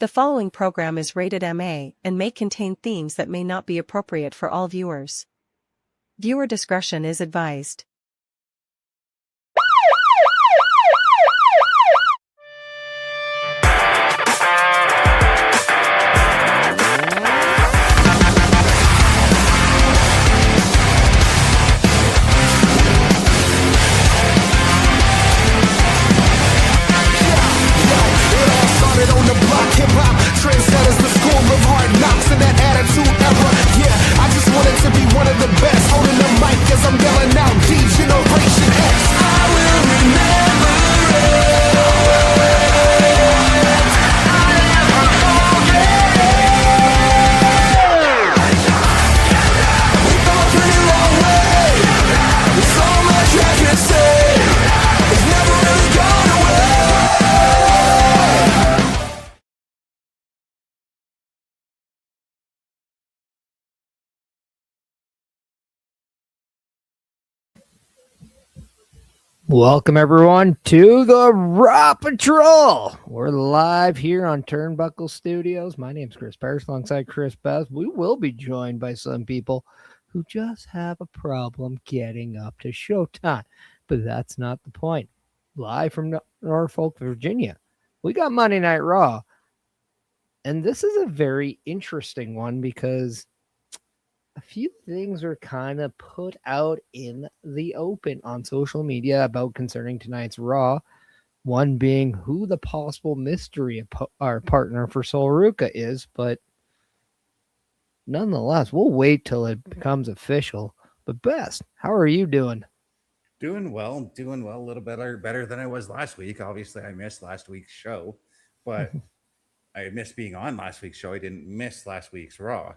The following program is rated MA and may contain themes that may not be appropriate for all viewers. Viewer discretion is advised. On the block, hip-hop trendsetters, the school of hard knocks and that attitude era. Yeah, I just wanted to be one of the best, holding the mic as I'm yelling out D-Generation X. I will remember it. I never forget it. We've come a pretty long way. There's so much I can say. It's never really gone away. Welcome everyone to the Raw Patrol. We're live here on Turnbuckle Studios. My name's Chris Parrish alongside Chris Beth. We will be joined by some people who just have a problem getting up to showtime, but that's not the point. Live from Norfolk, Virginia, we got Monday Night Raw, and this is a very interesting one because a few things are kind of put out in the open on social media about concerning tonight's Raw. One being who the possible mystery our partner for Sol Ruca is, but nonetheless, we'll wait till it becomes official. But Best, how are you doing? Doing well, a little better than I was last week. Obviously, I missed last week's show, but I missed being on last week's show. I didn't miss last week's Raw.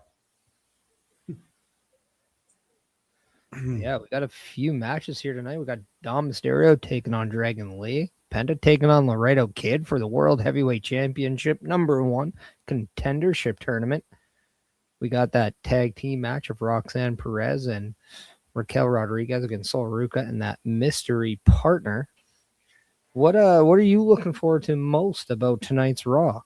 Yeah, we got a few matches here tonight. We got Dom Mysterio taking on Dragon Lee. Penta taking on Laredo Kid for the World Heavyweight Championship #1 Contendership tournament. We got that tag team match of Roxanne Perez and Raquel Rodriguez against Sol Ruca and that mystery partner. What are you looking forward to most about tonight's Raw?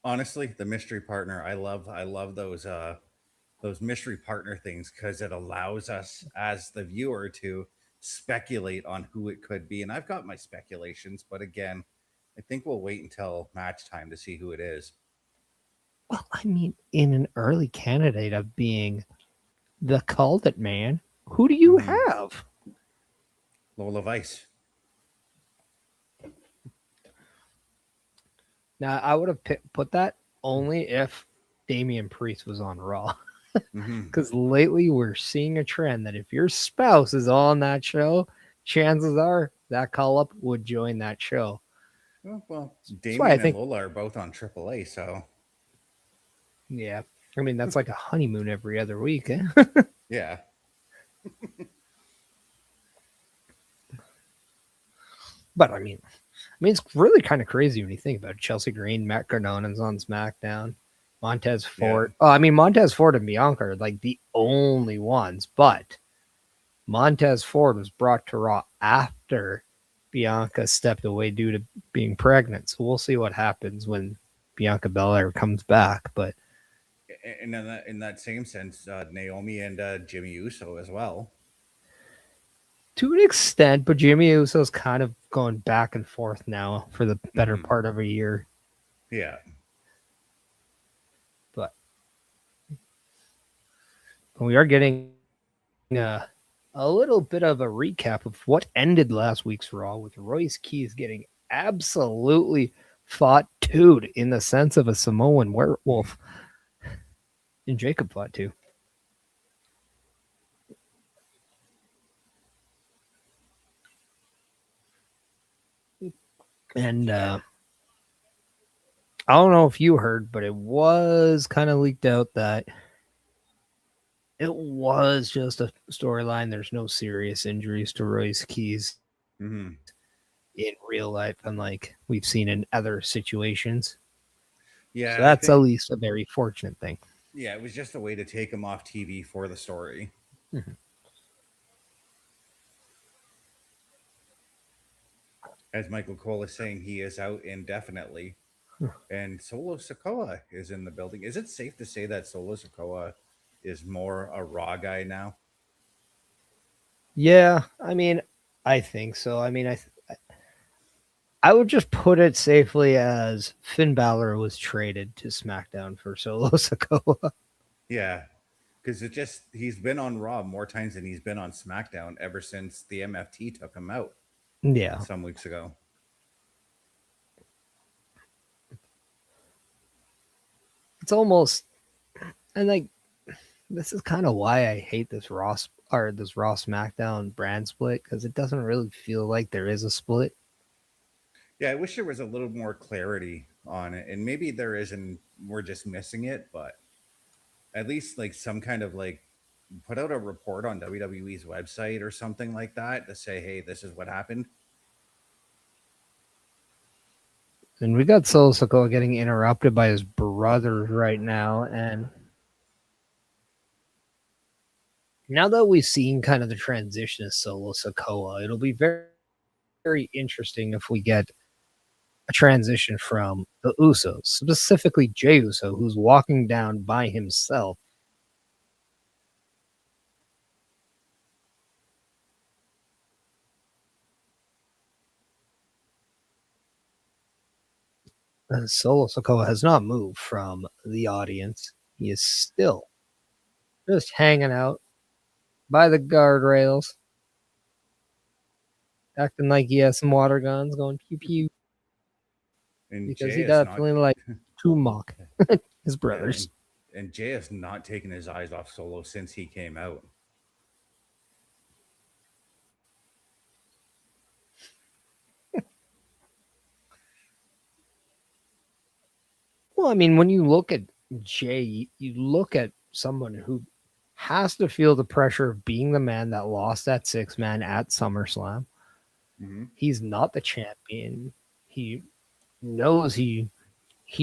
Honestly, the mystery partner. I love those mystery partner things because it allows us as the viewer to speculate on who it could be. And I've got my speculations, but again, I think we'll wait until match time to see who it is. Well, I mean, in an early candidate of being the Called It Man, who do you have? Lola Vice. Now, I would have put that only if Damian Priest was on Raw. Because lately we're seeing a trend that if your spouse is on that show, chances are that call-up would join that show. Well, Damian and Lola are both on AAA, so... Yeah. I mean, that's like a honeymoon every other week, eh? Yeah. But I mean, it's really kind of crazy when you think about it. Chelsea Green, Matt Cardona's on SmackDown. Montez Ford. Yeah. Oh, I mean, Montez Ford and Bianca are like the only ones, but Montez Ford was brought to Raw after Bianca stepped away due to being pregnant. So we'll see what happens when Bianca Belair comes back. But and in that same sense, Naomi and Jimmy Uso as well. To an extent, but Jimmy Uso's kind of going back and forth now for the better part of a year. Yeah. We are getting a little bit of a recap of what ended last week's Raw with Royce Keys getting absolutely fought-tooed in the sense of a Samoan werewolf. And Jacob fought too. And I don't know if you heard, but it was kind of leaked out that it was just a storyline. There's no serious injuries to Royce Keys in real life, unlike we've seen in other situations. Yeah, so that's at least a very fortunate thing. Yeah, it was just a way to take him off TV for the story. As Michael Cole is saying, he is out indefinitely. And Solo Sikoa is in the building. Is it safe to say that Solo Sikoa is more a Raw guy now? Yeah, I mean, I think so. I mean, I would just put it safely as Finn Balor was traded to SmackDown for Solo Sikoa. Yeah, because he's been on Raw more times than he's been on SmackDown ever since the MFT took him out Yeah, some weeks ago. it's almost and like this is kind of why I hate this Raw SmackDown brand split because it doesn't really feel like there is a split. Yeah, I wish there was a little more clarity on it, and maybe there is, and we're just missing it. But at least like some kind of like put out a report on WWE's website or something like that to say, hey, this is what happened. And we got Solo Sikoa getting interrupted by his brothers right now, and now that we've seen kind of the transition of Solo Sikoa, it'll be very, very interesting if we get a transition from the Usos, specifically Jey Uso, who's walking down by himself. Solo Sikoa has not moved from the audience. He is still just hanging out by the guardrails, acting like he has some water guns going pew pew And because Jay he is not, definitely like to mock his yeah, brothers. and Jay has not taken his eyes off Solo since he came out. Well, I mean, when you look at Jay, you look at someone who has to feel the pressure of being the man that lost that 6-man at SummerSlam. Mm-hmm. He's not the champion. He knows he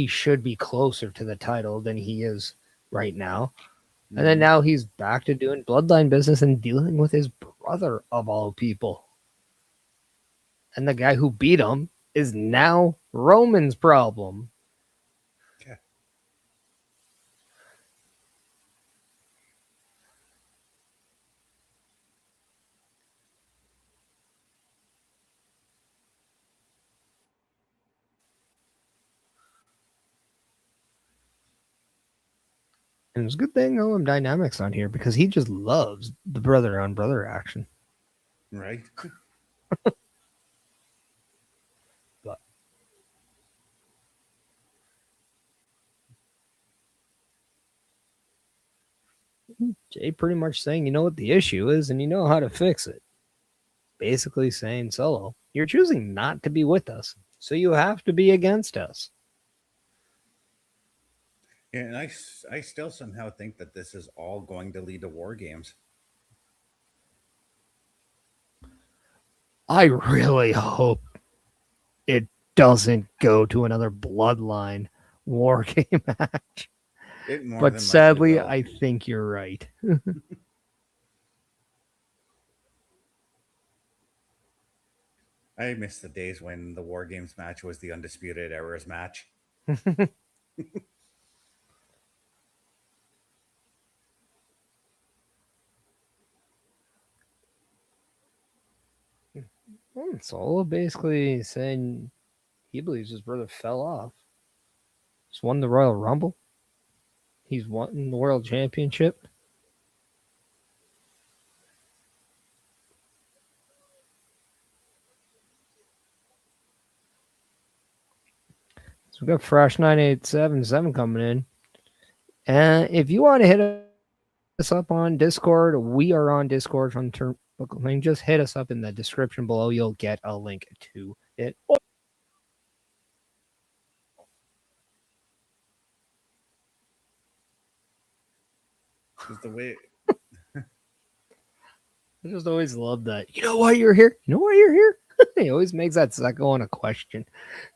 should be closer to the title than he is right now. And then Mm-hmm. now he's back to doing bloodline business and dealing with his brother of all people. And the guy who beat him is now Roman's problem. Yeah. And it's a good thing OM Dynamics on here because he just loves the brother on brother action. Right. But Jay pretty much saying, you know what the issue is and you know how to fix it. Basically saying, Solo, you're choosing not to be with us, so you have to be against us. Yeah, and I still somehow think that this is all going to lead to war games. I really hope it doesn't go to another bloodline war game match. It more But than likely sadly, will. I think you're right. I miss the days when the war games match was the undisputed errors match. Solo basically saying he believes his brother fell off. He's won the Royal Rumble. He's won the World Championship. So we got Fresh 9877 coming in. And if you want to hit us up on Discord, we are on Discord from Turnbuckle Lane. Just hit us up in the description below. You'll get a link to it. Because the way, I just always love that. You know why you're here? You know why you're here? He always makes that second one a question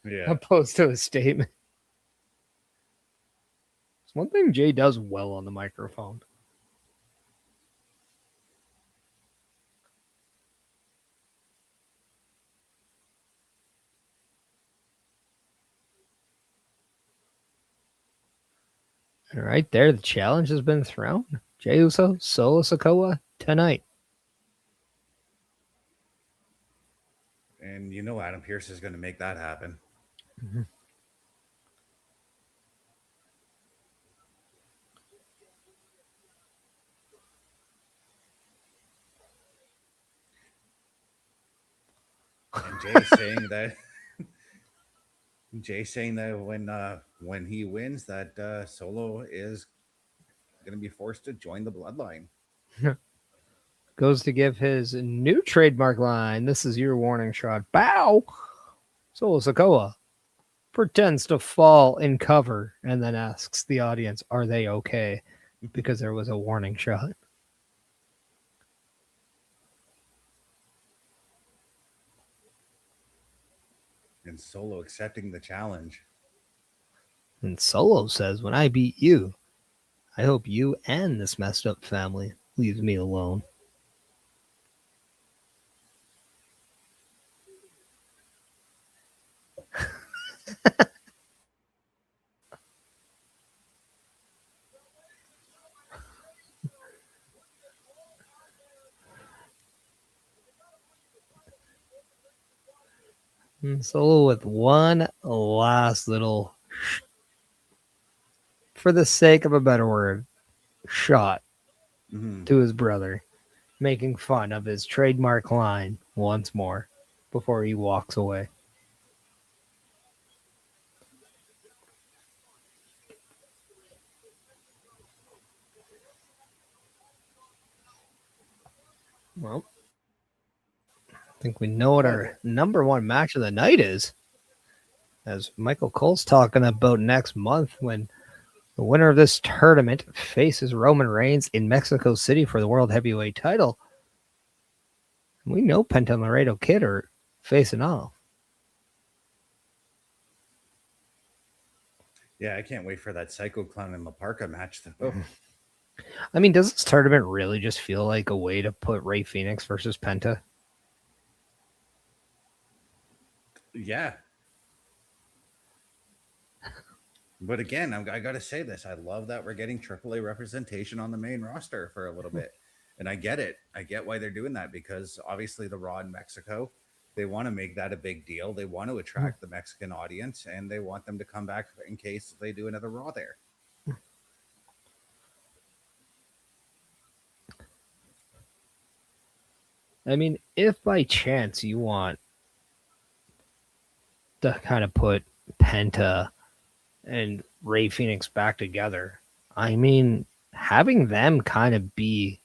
yeah, opposed to a statement. It's one thing Jay does well on the microphone. And right there, the challenge has been thrown. Jey Uso, Solo Sikoa tonight. And Adam Pearce is going to make that happen. Mm-hmm. And Jay's saying that when he wins, that Solo is going to be forced to join the bloodline. Goes to give his new trademark line. This is your warning shot. Bow. Solo Sikoa pretends to fall in cover and then asks the audience, are they okay? Because there was a warning shot. And Solo accepting the challenge. And Solo says, when I beat you, I hope you and this messed up family leave me alone. And Solo with one last little, for the sake of a better word, shot to his brother, making fun of his trademark line once more before he walks away. Well, I think we know what our number one match of the night is. As Michael Cole's talking about next month, when the winner of this tournament faces Roman Reigns in Mexico City for the World Heavyweight title. We know Penta and Laredo Kid are facing off. Yeah, I can't wait for that Psycho Clown and La Parka match. Though. I mean, does this tournament really just feel like a way to put Rey Fenix versus Penta? Yeah. But again, I got to say this. I love that we're getting AAA representation on the main roster for a little bit. And I get it. I get why they're doing that, because obviously the Raw in Mexico, they want to make that a big deal. They want to attract the Mexican audience, and they want them to come back in case they do another Raw there. I mean, if by chance you want to kind of put Penta and Rey Fenix back together, I mean, having them kind of be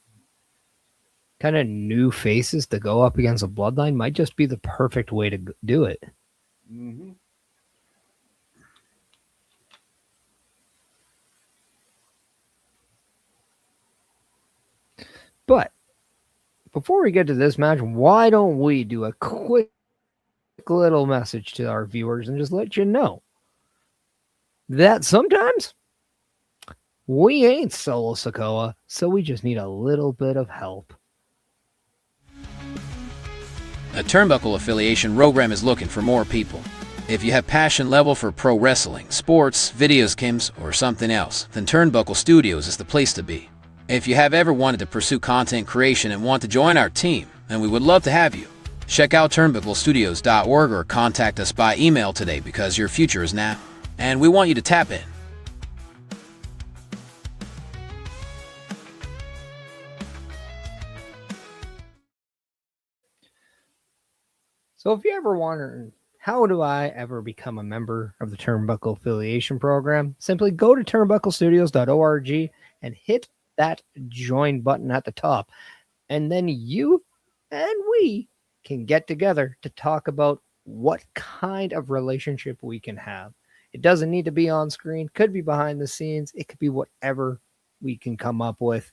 kind of new faces to go up against a bloodline might just be the perfect way to do it. Mm-hmm. But before we get to this match, why don't we do a quick little message to our viewers and just let you know that sometimes we ain't Solo Sikoa, so we just need a little bit of help. A Turnbuckle affiliation program is looking for more people. If you have passion level for pro wrestling, sports, videos games, or something else, then Turnbuckle Studios is the place to be. If you have ever wanted to pursue content creation and want to join our team, then we would love to have you. Check out turnbucklestudios.org or contact us by email today, because your future is now, and we want you to tap in. So if you ever wonder, how do I ever become a member of the Turnbuckle affiliation program? Simply go to turnbucklestudios.org and hit that join button at the top. And then you and we can get together to talk about what kind of relationship we can have. It doesn't need to be on screen, could be behind the scenes, it could be whatever we can come up with.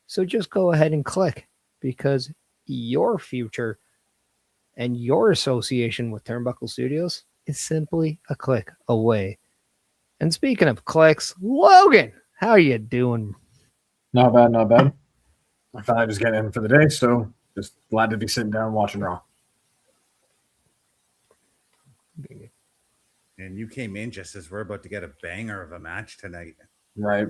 So just go ahead and click, because your future and your association with Turnbuckle Studios is simply a click away. And speaking of clicks, Logan, how are you doing? Not bad, not bad. I thought I was getting in for the day, so just glad to be sitting down watching Raw. And you came in just as we're about to get a banger of a match tonight. Right.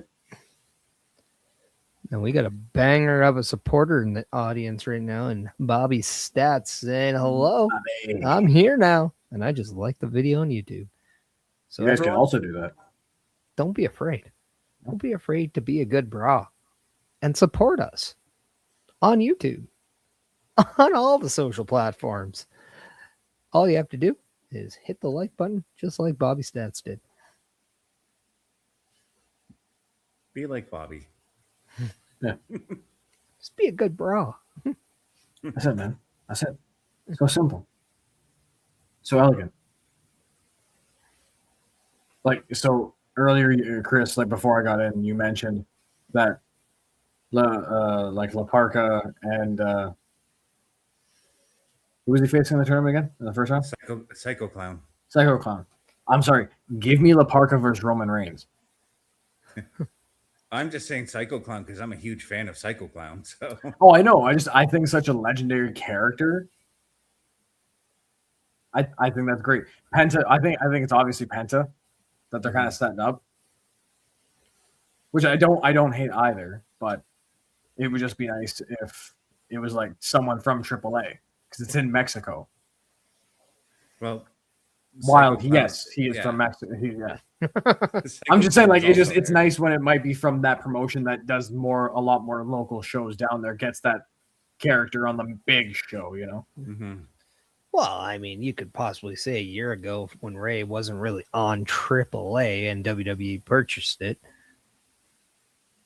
And we got a banger of a supporter in the audience right now, and Bobby Stats saying hello. Bobby. I'm here now, and I just like the video on YouTube. So You guys can everyone, also do that. don't be afraid. Don't be afraid to be a good bra and support us on YouTube, on all the social platforms. All you have to do is hit the like button, just like Bobby Stats did. Be like Bobby. Yeah. Just be a good bra. That's it, man. That's it. So simple. So elegant. Like, so earlier, Chris, like before I got in, you mentioned that La Parca and who was he facing in the tournament again in the first round? Psycho Clown. Psycho Clown. I'm sorry. Give me La Parca versus Roman Reigns. I'm just saying Psycho Clown because I'm a huge fan of Psycho Clown. So Oh, I know. I think such a legendary character. I think that's great. Penta. I think it's obviously Penta that they're kind of setting up, which I don't hate either. But it would just be nice if it was like someone from AAA because it's in Mexico. well, While Psycho Clown- yes, he is from Mexico. Psycho I'm just saying, Clown's like it's also there. nice when it might be from that promotion that does a lot more local shows down there, gets that character on the big show, you know. Mhm. Well, I mean, you could possibly say a year ago when Ray wasn't really on AAA and WWE purchased it,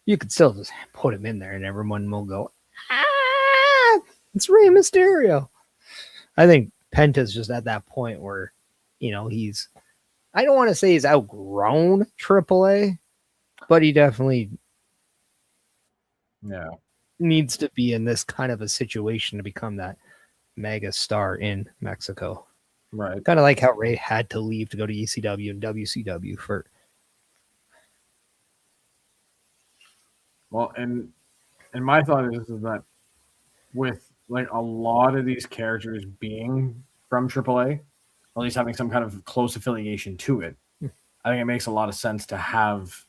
you could still just put him in there and everyone will go, ah, it's Rey Mysterio. I think Penta's just at that point where, you know, I don't want to say he's outgrown AAA, but he definitely needs to be in this kind of a situation to become that mega star in Mexico. Right. Kind of like how Ray had to leave to go to ECW and WCW for. Well, and my thought is that with like a lot of these characters being from AAA, at least having some kind of close affiliation to it, I think it makes a lot of sense to have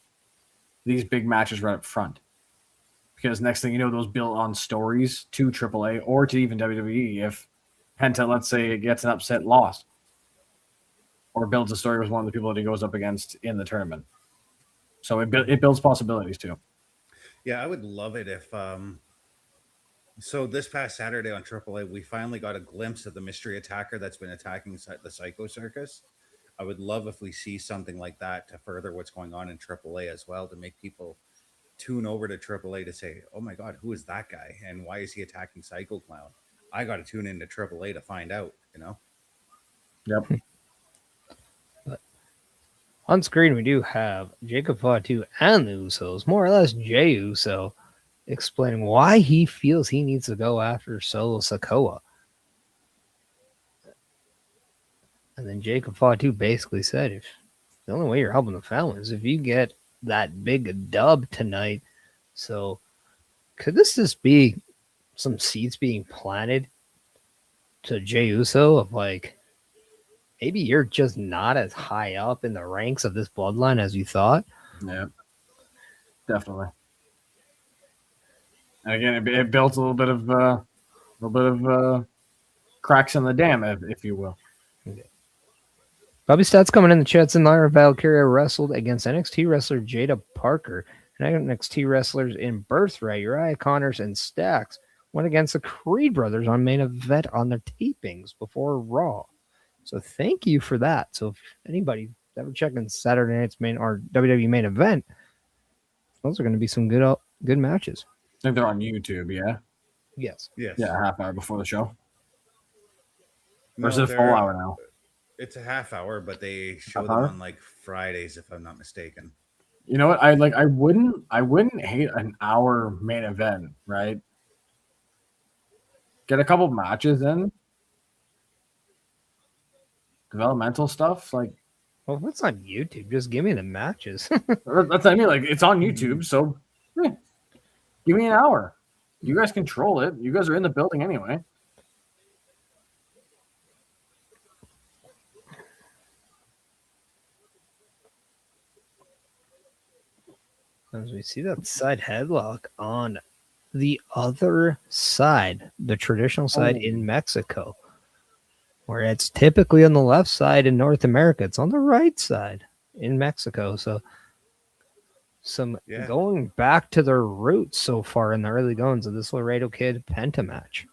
these big matches right up front. Because next thing you know, those build on stories to AAA or to even WWE. If Penta, let's say, gets an upset loss, or builds a story with one of the people that he goes up against in the tournament, so it builds possibilities too. Yeah, I would love it if. So this past Saturday on AAA, we finally got a glimpse of the mystery attacker that's been attacking the Psycho Circus. I would love if we see something like that to further what's going on in AAA as well, to make people tune over to AAA to say, "Oh my God, who is that guy? And why is he attacking Psycho Clown? I got to tune into AAA to find out." You know. Yep. But on screen, we do have Jacob Fatu and the Usos, more or less Jey Uso, explaining why he feels he needs to go after Solo Sikoa. And then Jacob Fatu basically said, if the only way you're helping the family is if you get that big dub tonight. So could this just be some seeds being planted to Jey Uso of like, maybe you're just not as high up in the ranks of this bloodline as you thought? Yeah, definitely. And again, it built a little bit of cracks in the dam, if you will. Okay. Bobby Stats coming in the chat saying Lyra Valkyria wrestled against NXT wrestler Jada Parker and NXT wrestlers in Birthright, Uriah Connors and Stax went against the Creed brothers on main event on their tapings before Raw. So thank you for that. So if anybody's ever checking Saturday night's main or WWE main event, those are going to be some good matches. I think they're on YouTube, yeah? Yes. Yeah, a half hour before the show. No, Or is it a full hour now? It's a half hour, but they show them on like Fridays, if I'm not mistaken. You know what? I wouldn't hate an hour main event, right? Get a couple matches in. Developmental stuff, like. Well, if it's on YouTube, just give me the matches. That's what I mean. Like, it's on YouTube, so give me an hour. You guys control it. You guys are in the building anyway. As we see that side headlock on the other side, the traditional side in Mexico, where it's typically on the left side in North America. It's on the right side in Mexico. So going back to their roots so far in the early goings of this Laredo Kid Penta match.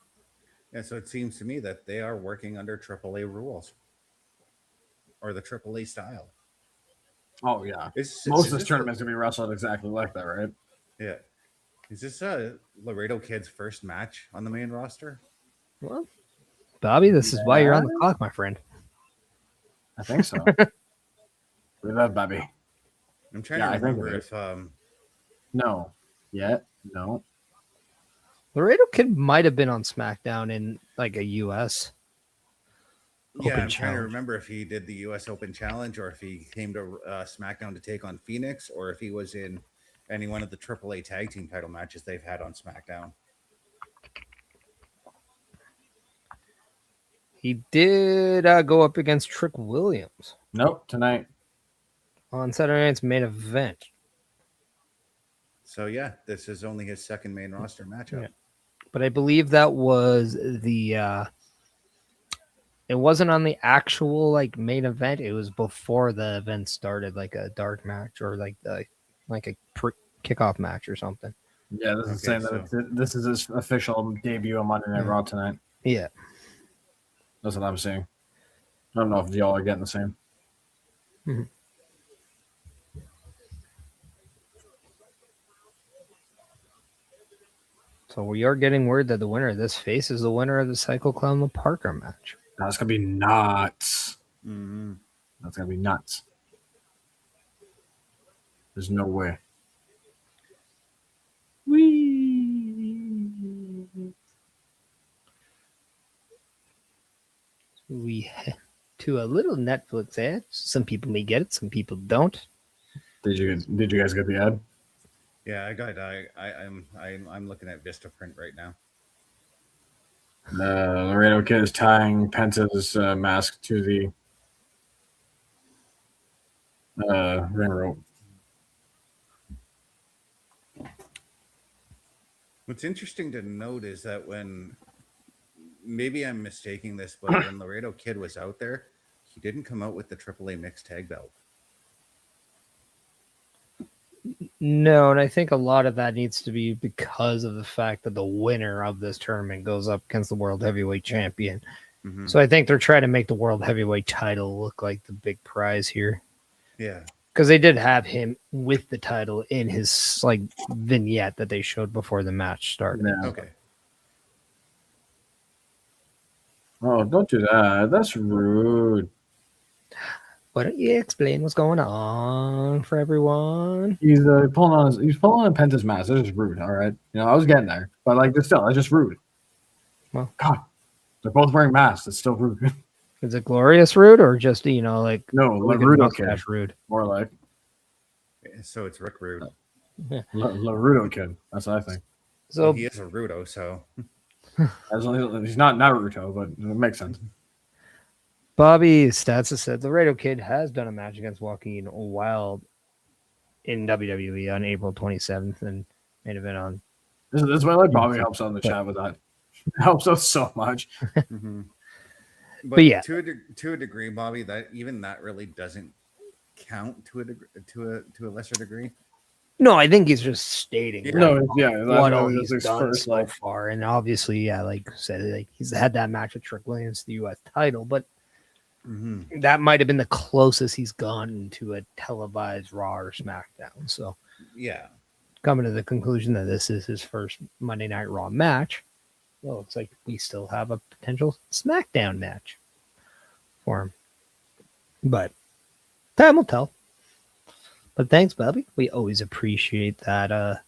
Yeah, so it seems to me that they are working under AAA rules or the AAA style. Oh, yeah. Most of this tournament's going to be wrestled exactly like that, right? Yeah. Is this Laredo Kid's first match on the main roster? Well, Bobby, this is why you're on the clock, my friend. I think so. We love Bobby. I'm trying to remember if... No. Yet? No. Laredo Kid might have been on SmackDown in like a U.S. I'm trying to remember if he did the U.S. Open Challenge or if he came to SmackDown to take on Phoenix or if he was in any one of the AAA tag team title matches they've had on SmackDown. He did go up against Trick Williams. Nope, tonight. On Saturday night's main event. So, yeah, this is only his second main roster matchup. Yeah. But I believe that was the... it wasn't on the actual like main event. It was before the event started, like a dark match or like a kickoff match or something. Yeah, this is saying that this is his official debut on Monday Night Raw tonight. Yeah, that's what I'm seeing. I don't know if y'all are getting the same. Mm-hmm. So we are getting word that the winner of this face is the winner of the Psycho Clown the Parker match. That's gonna be nuts. Mm-hmm. That's gonna be nuts. There's no way. We to a little Netflix ad. Some people may get it, some people don't. Did you guys get the ad? Yeah, I got. I'm looking at Vistaprint right now. Laredo Kid is tying Penta's mask to the ring rope. What's interesting to note is that when, maybe I'm mistaking this, but when Laredo Kid was out there, he didn't come out with the AAA mixed tag belt. No, and I think a lot of that needs to be because of the fact that the winner of this tournament goes up against the World Heavyweight Champion. Mm-hmm. So I think they're trying to make the World Heavyweight title look like the big prize here. Yeah. Because they did have him with the title in his like vignette that they showed before the match started. Yeah. Okay. Oh, don't do that. That's rude. Why don't you explain what's going on for everyone? He's pulling on Penta's mask. That's just rude. All right, I was getting there, but like, it's just rude. Well, God, they're both wearing masks. It's still rude. Is it glorious rude or just like no, like Laredo Kid? Rude, more like. So it's Rick Rude. Yeah. Laredo Kid. That's what I think. So well, he is a Rudo, so he's not Naruto, but it makes sense. Bobby Stats has said Laredo Kid has done a match against Joaquin Wild in WWE on April 27th and main event on. This is why Bobby helps on the chat with that. It helps us so much. Mm-hmm. But yeah, to a degree, Bobby, that really doesn't count to a lesser degree. No, I think he's just stating. What all he's done so far, and obviously, like I said, he's had that match with Trick Williams to the U.S. title, but that might have been the closest he's gotten to a televised Raw or SmackDown. So, yeah, coming to the conclusion that this is his first Monday Night Raw match, well, it's like we still have a potential SmackDown match for him, but time will tell. But thanks, Bobby. We always appreciate that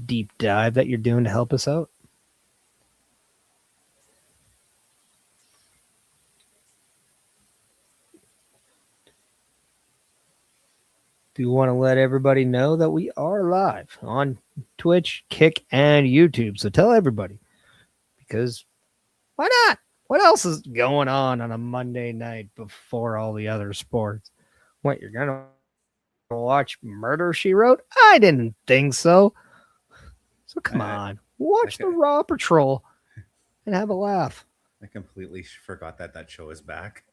deep dive that you're doing to help us out. Do you want to let everybody know that we are live on Twitch, Kick, and YouTube? So tell everybody, because why not? What else is going on a Monday night before all the other sports? What, you're gonna watch Murder, She Wrote? I didn't think so. So come on, watch the Raw Patrol and have a laugh. I completely forgot that show is back.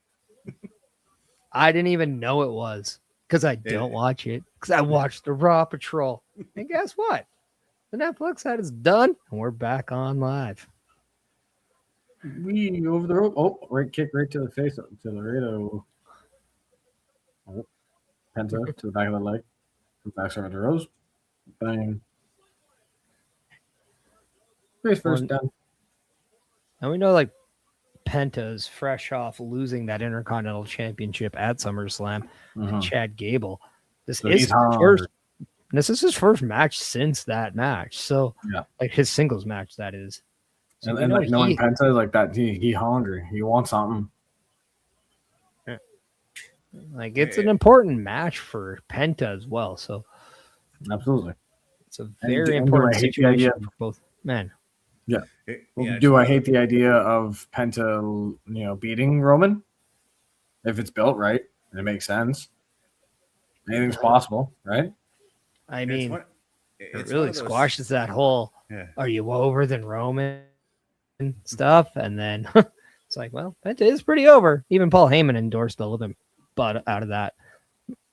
I didn't even know it was because I don't watch it because I watched the Raw Patrol. And guess what? The Netflix side is done and we're back on live. We over the rope. Oh, right kick right to the face to Laredo. Oh, Penta to the back of the leg. Back over to Rose. Bang. First down. And we know like Penta is fresh off losing that Intercontinental Championship at SummerSlam to Chad Gable. This is his first match since that match. So like his singles match, that is. So and like knowing Penta like that, he hungry. He wants something. Like it's an important match for Penta as well. So absolutely, it's a very important situation for both men. Yeah. Do I hate the idea of Penta, beating Roman? If it's built right and it makes sense, anything's possible, right? I mean, it really squashes that whole "are you over than Roman" stuff, and then it's like, well, Penta is pretty over. Even Paul Heyman endorsed a little bit, but out of that.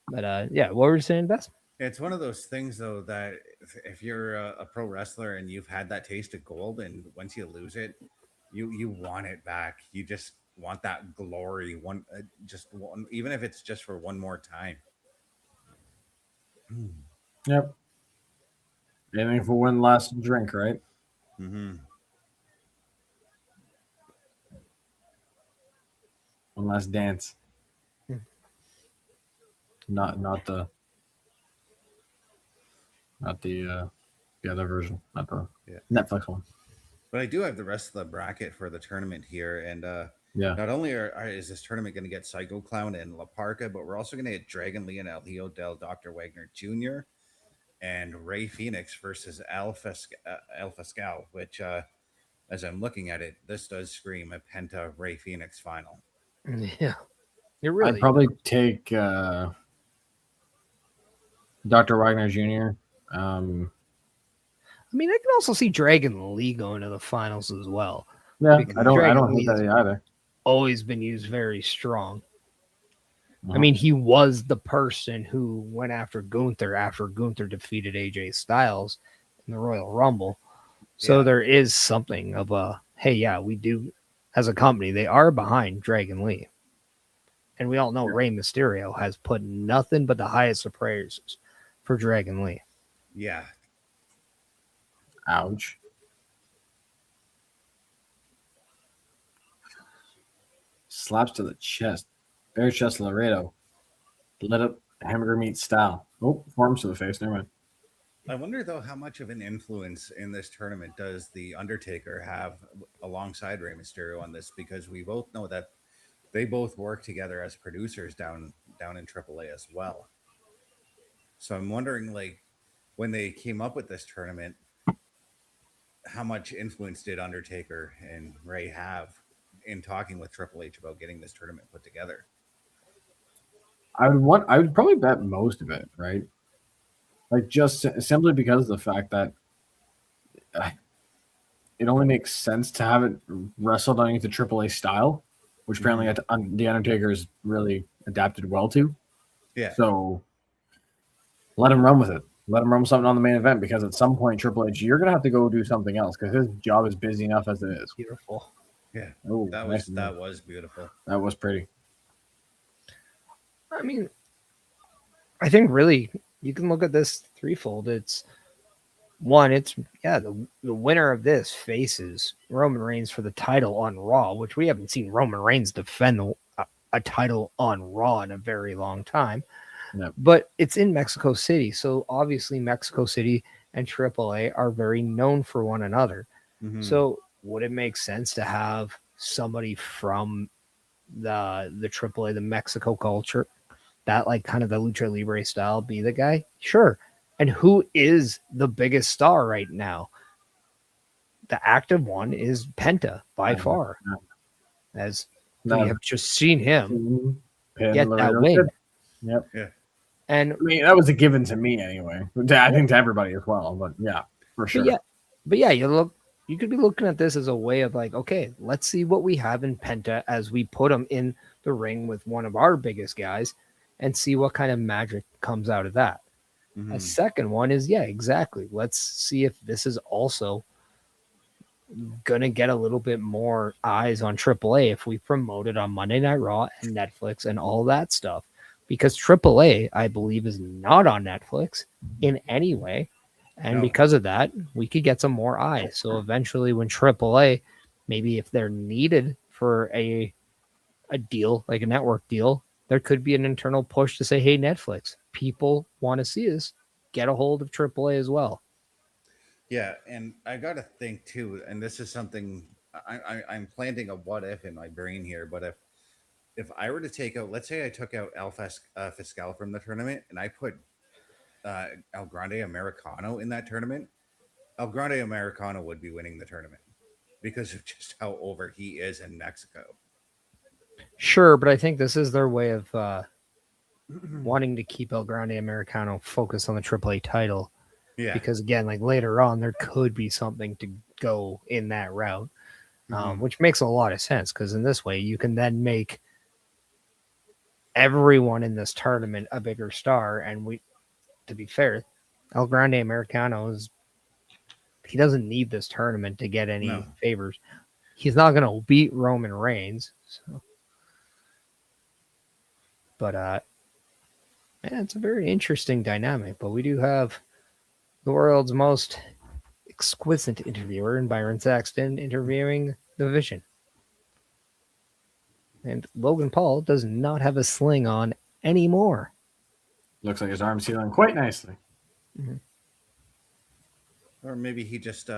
But what were you saying, Bess? It's one of those things, though, that if you're a pro wrestler and you've had that taste of gold, and once you lose it, you want it back. You just want that glory, even if it's just for one more time. Yep. Anything for one last drink, right? Mm-hmm. One last dance. Not the other version, not the Netflix one. But I do have the rest of the bracket for the tournament here, and not only is this tournament going to get Psycho Clown and La Parca, but we're also going to get Dragon Lee and El Hijo del Dr. Wagner Jr. and Ray Phoenix versus El Fiscal, which, as I'm looking at it, this does scream a Penta Ray Phoenix final. Yeah, I'd probably take Dr. Wagner Jr. I mean, I can also see Dragon Lee going to the finals as well. Yeah, I don't think that either. Always been used very strong. I mean, he was the person who went after Gunther after Gunther defeated AJ Styles in the Royal Rumble. So there is something of a, hey, we do, as a company, they are behind Dragon Lee. And we all know Rey Mysterio has put nothing but the highest of praises for Dragon Lee. Yeah. Ouch. Slaps to the chest. Bare chest Laredo. Lit up hamburger meat style. Oh, forearms to the face. Never mind. I wonder, though, how much of an influence in this tournament does The Undertaker have alongside Rey Mysterio on this? Because we both know that they both work together as producers down in AAA as well. So I'm wondering, like, when they came up with this tournament, how much influence did Undertaker and Ray have in talking with Triple H about getting this tournament put together? I would probably bet most of it, right? Like, just simply because of the fact that it only makes sense to have it wrestled underneath the AAA style, which apparently the Undertaker is really adapted well to. Yeah. So let him run with it. Let him run with something on the main event, because at some point, Triple H, you're going to have to go do something else because his job is busy enough as it is. Beautiful. Yeah. Oh, that was beautiful. That was pretty. I mean, I think really you can look at this threefold. It's one, the winner of this faces Roman Reigns for the title on Raw, which we haven't seen Roman Reigns defend a title on Raw in a very long time. Yep. But it's in Mexico City, so obviously Mexico City and AAA are very known for one another. Mm-hmm. So would it make sense to have somebody from the AAA, the Mexico culture, that like kind of the Lucha Libre style, be the guy? Sure. And who is the biggest star right now? The active one is Penta by far. As we have just seen him get that win. Yep. Yeah. And I mean, that was a given to me anyway. I think to everybody as well, but yeah, for sure. But yeah, you could be looking at this as a way of like, okay, let's see what we have in Penta as we put him in the ring with one of our biggest guys and see what kind of magic comes out of that. A second one is, yeah, exactly. Let's see if this is also going to get a little bit more eyes on AAA if we promote it on Monday Night Raw and Netflix and all that stuff. Because AAA, I believe, is not on Netflix in any way. And because of that, we could get some more eyes. So eventually when AAA, maybe if they're needed for a deal, like a network deal, there could be an internal push to say, hey, Netflix, people want to see us. Get a hold of AAA as well. Yeah, and I got to think too, and this is something I'm planting a what if in my brain here, but if I were to take out, let's say I took out Fiscal from the tournament and I put El Grande Americano in that tournament, El Grande Americano would be winning the tournament because of just how over he is in Mexico. Sure, but I think this is their way of wanting to keep El Grande Americano focused on the AAA title. Yeah. Because again, like later on, there could be something to go in that route, which makes a lot of sense. Because in this way, you can then make everyone in this tournament a bigger star. And to be fair, El Grande Americano he doesn't need this tournament to get any favors. He's not going to beat Roman Reigns. So. But yeah, it's a very interesting dynamic. But we do have the world's most exquisite interviewer in Byron Saxton interviewing the Vision. And Logan Paul does not have a sling on anymore. Looks like his arm's healing quite nicely. Or maybe he just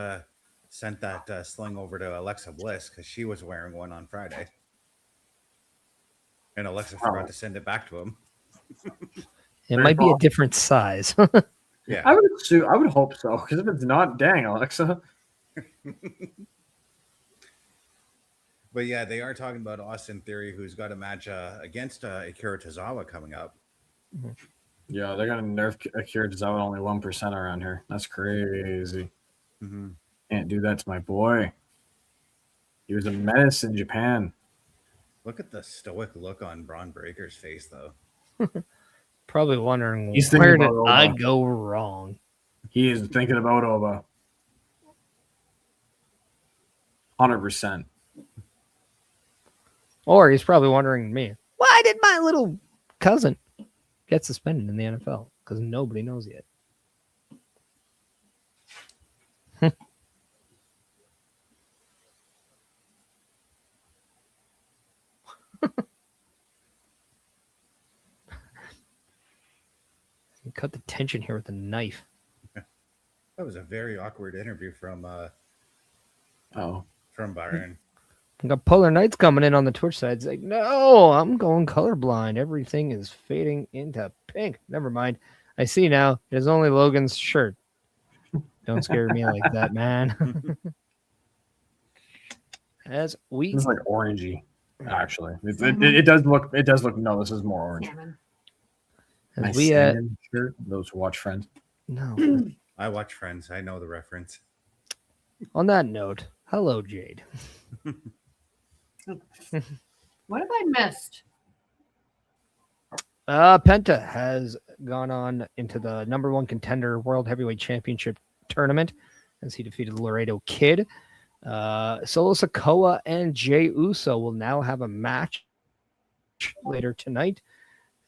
sent that sling over to Alexa Bliss because she was wearing one on Friday. And Alexa forgot to send it back to him. It might be a different size. Yeah, I would hope so, because if it's not, dang, Alexa. But yeah, they are talking about Austin Theory, who's got a match against Akira Tozawa coming up. Yeah, they're gonna nerf Akira Tozawa only 1% around here. That's crazy. Can't do that to my boy. He was a menace in Japan. Look at the stoic look on Braun Breaker's face, though. Probably wondering, He's where thinking did about I Oba. go wrong? He is thinking about Oba. 100%. Or he's probably wondering me, why did my little cousin get suspended in the NFL? Because nobody knows yet. Cut the tension here with a knife. That was a very awkward interview from Byron. We got Polar Knights coming in on the Twitch side. It's like, no, I'm going colorblind. Everything is fading into pink. Never mind. I see now. It is only Logan's shirt. Don't scare me like that, man. It's like orangey, actually. It does look. It does look. No, this is more orange. As shirt. Those who watch Friends. No, I watch Friends. I know the reference. On that note, hello, Jade. What have I missed? Penta has gone on into the number one contender World Heavyweight Championship tournament as he defeated Laredo Kid. Solo Sikoa and Jey Uso will now have a match later tonight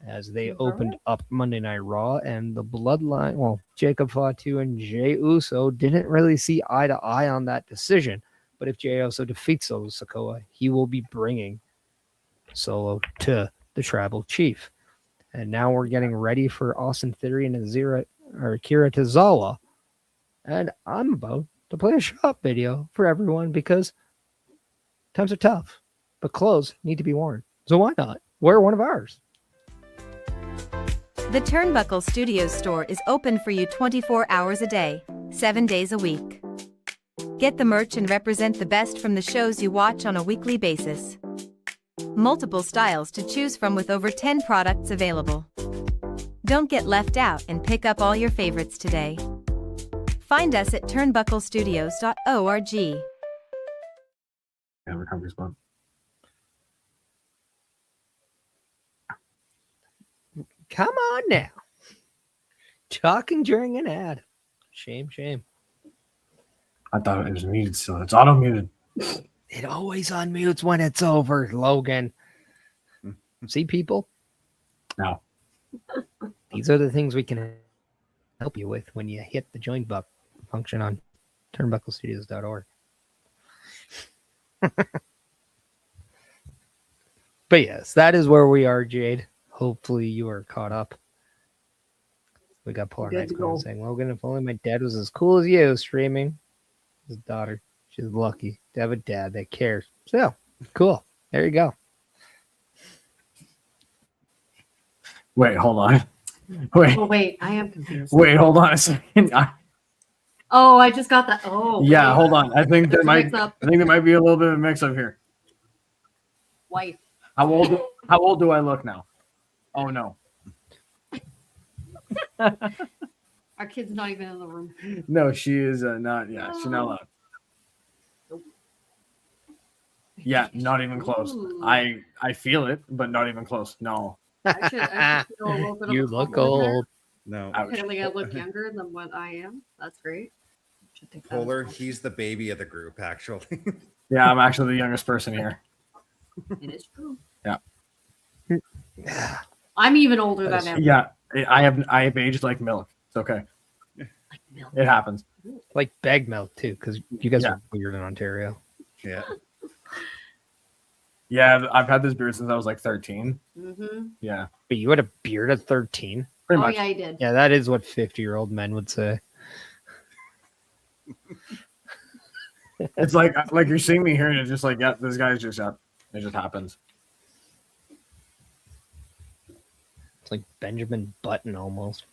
as they opened up Monday Night Raw, and the Bloodline, well, Jacob Fatu and Jey Uso didn't really see eye to eye on that decision. But if Jey Uso defeats Solo Sikoa, he will be bringing Solo to the Tribal Chief. And now we're getting ready for Austin Theory and Akira Tozawa. And I'm about to play a shop video for everyone because times are tough, but clothes need to be worn. So why not wear one of ours? The Turnbuckle Studios store is open for you 24 hours a day, 7 days a week. Get the merch and represent the best from the shows you watch on a weekly basis. Multiple styles to choose from with over 10 products available. Don't get left out and pick up all your favorites today. Find us at turnbucklestudios.org. Yeah, recovery spot. Come on now. Talking during an ad. Shame. I thought it was muted still. It's auto muted. It always unmutes when it's over, Logan. See, people? No. These are the things we can help you with when you hit the join button function on turnbucklestudios.org. But yes, that is where we are, Jade. Hopefully you are caught up. We got Polar Knights saying, Logan, if only my dad was as cool as you streaming. His daughter. She's lucky to have a dad that cares. So, cool. There you go. Wait, hold on. Wait. Oh, wait. I am confused. Wait, hold on a second. Oh, I just got that. Oh. Yeah, wait. hold on. I think there might Mix-up. be a little bit of a mix up here. Wife. How old do I look now? Oh no. Our kid's not even in the room. No, she is not. Yeah, she's not allowed. Nope. Yeah, not even close. Ooh. I feel it, but not even close. No. I should feel a little bit of You a look compliment there. old. No, Apparently, I look younger than what I am. That's great. Should take that as Polar, well. he's the baby of the group, actually. Yeah, I'm actually the youngest person here. It is true. Yeah. I'm even older than him. Yeah, I have aged like milk. It's okay. Like milk. It happens. Like bag milk, too, because you guys Yeah. are weird in Ontario. Yeah. Yeah, I've had this beard since I was like 13. Mm-hmm. Yeah, But you had a beard at 13? pretty Oh, much. yeah, he did. Yeah, that is what 50-year-old men would say. It's like you're seeing me here, and it's just like, yeah, this guy's just up. It just happens. It's like Benjamin Button almost.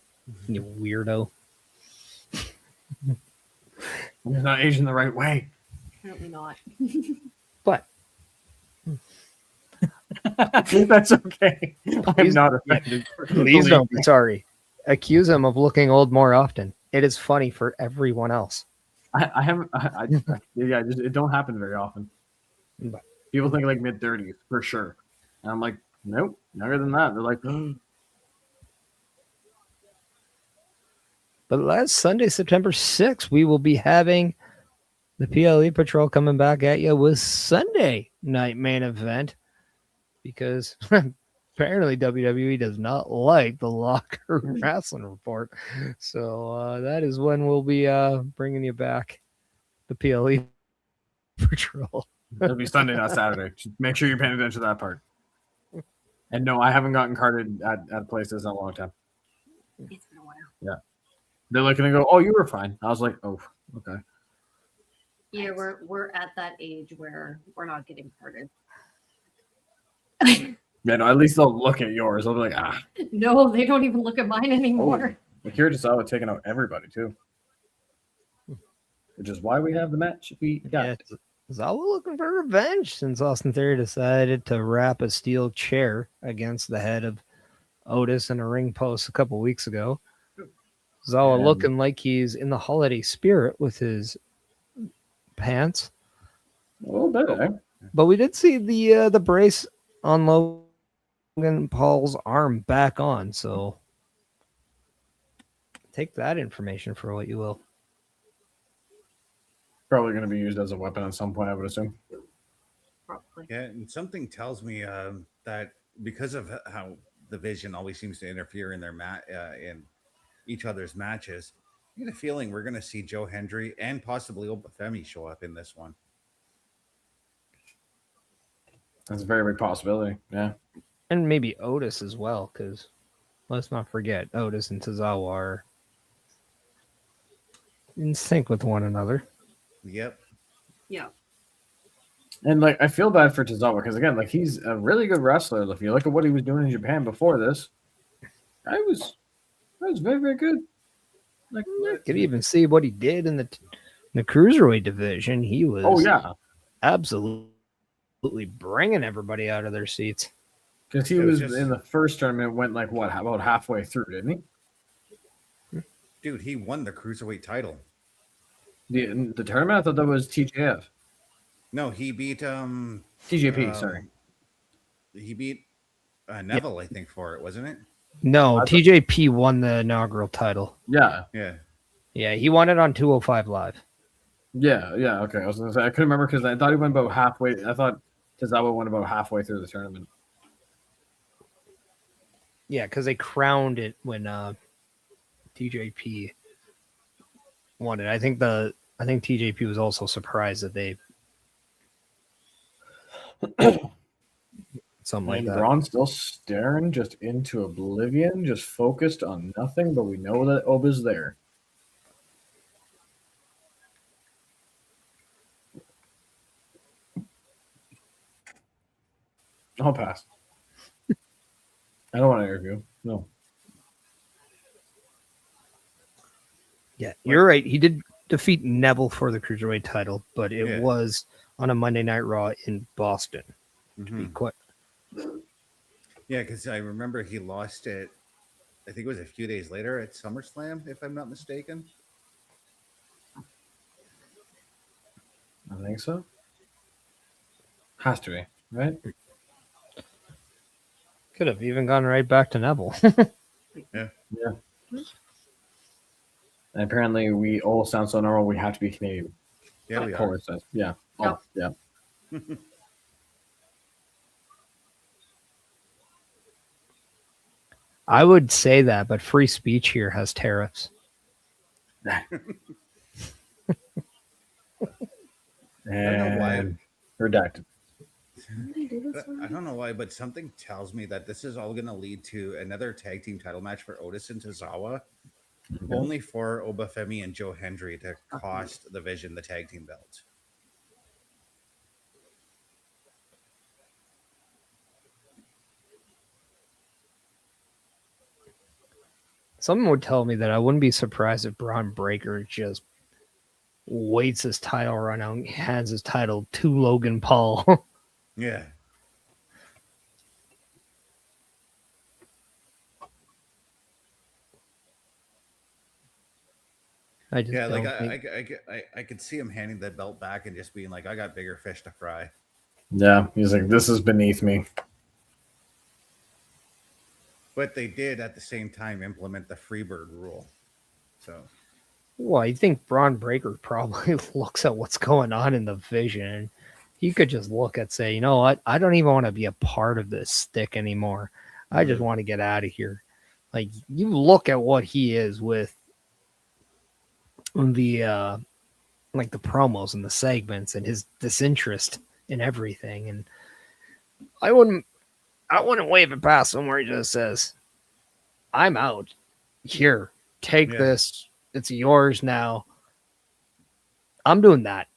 You weirdo. He's not aging the right way. Apparently not. But That's okay. I'm Please- not offended. please don't be sorry. Accuse him of looking old more often. It is funny for everyone else. I haven't. Yeah, it don't happen very often. But- People think like mid 30s for sure, and I'm like, nope, younger than that. They're like, But last Sunday, September 6th, we will be having the PLE Patrol coming back at you with Sunday night main event because apparently WWE does not like the locker room wrestling report. So that is when we'll be bringing you back the PLE Patrol. it'll be Sunday, not Saturday. Just make sure you're paying attention to that part. And no, I haven't gotten carded at places in a long time. It's been a while. They're looking and go, "Oh, you were fine." I was like, "Oh, okay." Yeah, we're at that age where we're not getting carded. Yeah, no, at least they'll look at yours. They'll be like, "Ah." No, they don't even look at mine anymore. Akira Tozawa taking out everybody too, which is why we have the match we got. Yeah, Zawa looking for revenge since Austin Theory decided to wrap a steel chair against the head of Otis in a ring post a couple weeks ago. Zawa looking like he's in the holiday spirit with his pants. A little bit, eh? But we did see the brace on Logan Paul's arm back on, so take that information for what you will. Probably going to be used as a weapon at some point, I would assume. Probably. Yeah, and something tells me that because of how the Vision always seems to interfere in their in each other's matches, I get a feeling we're going to see Joe Hendry and possibly Obafemi show up in this one. That's a very big possibility. Yeah. And maybe Otis as well, because let's not forget, Otis and Tozawa are in sync with one another. Yep. Yeah. And like, I feel bad for Tozawa because again, like he's a really good wrestler. If you look at what he was doing in Japan before this, I was very, very good. Like, You could even see what he did in the cruiserweight division. He was oh yeah, absolutely bringing everybody out of their seats. Because he It was was just- in the first tournament, went like what, about halfway through, didn't he? Dude, he won the cruiserweight title. The tournament? I thought that was TJF. No, he beat TJP, sorry. He beat Neville, I think, for it, wasn't it? No, TJP won the inaugural title. Yeah. Yeah, he won it on 205 Live. Yeah, okay. I was gonna say I couldn't remember because I thought he went about halfway. I thought Tozawa went about halfway through the tournament. Yeah, because they crowned it when TJP won it. I think TJP was also surprised that they something like And that. Braun's still staring just into oblivion, just focused on nothing, but we know that Oba's there. I'll pass. I don't want to interview. No. Yeah, you're right. He did defeat Neville for the cruiserweight title, but it was on a Monday Night Raw in Boston. To be quite. Yeah, because I remember he lost it. I think it was a few days later at SummerSlam, if I'm not mistaken. I think so. Has to be, right? Could have even gone right back to Neville. Yeah. And apparently, we all sound so normal. We have to be Canadian. Yeah, we Polar are. says. Yeah. Yep. Oh, yeah. I would say that, but free speech here has tariffs. And redacted. I don't know why, but something tells me that this is all going to lead to another tag team title match for Otis and Tozawa, only for Obafemi and Joe Hendry to cost the Vision the tag team belts. Someone would tell me that I wouldn't be surprised if Braun Breaker just waits his title run out and hands his title to Logan Paul. Yeah. I just Yeah, like don't think... I could see him handing that belt back and just being like, I got bigger fish to fry. Yeah, he's like, this is beneath me. But they did at the same time implement the Freebird rule. So, Well, I think Braun Breaker probably looks at what's going on in the Vision. He could just look at, say, you know what? I don't even want to be a part of this stick anymore. I just want to get out of here. Like, you look at what he is with the like the promos and the segments and his disinterest in everything. And I wouldn't wave it past him where he just says, I'm out. Here, take this. It's yours now. I'm doing that.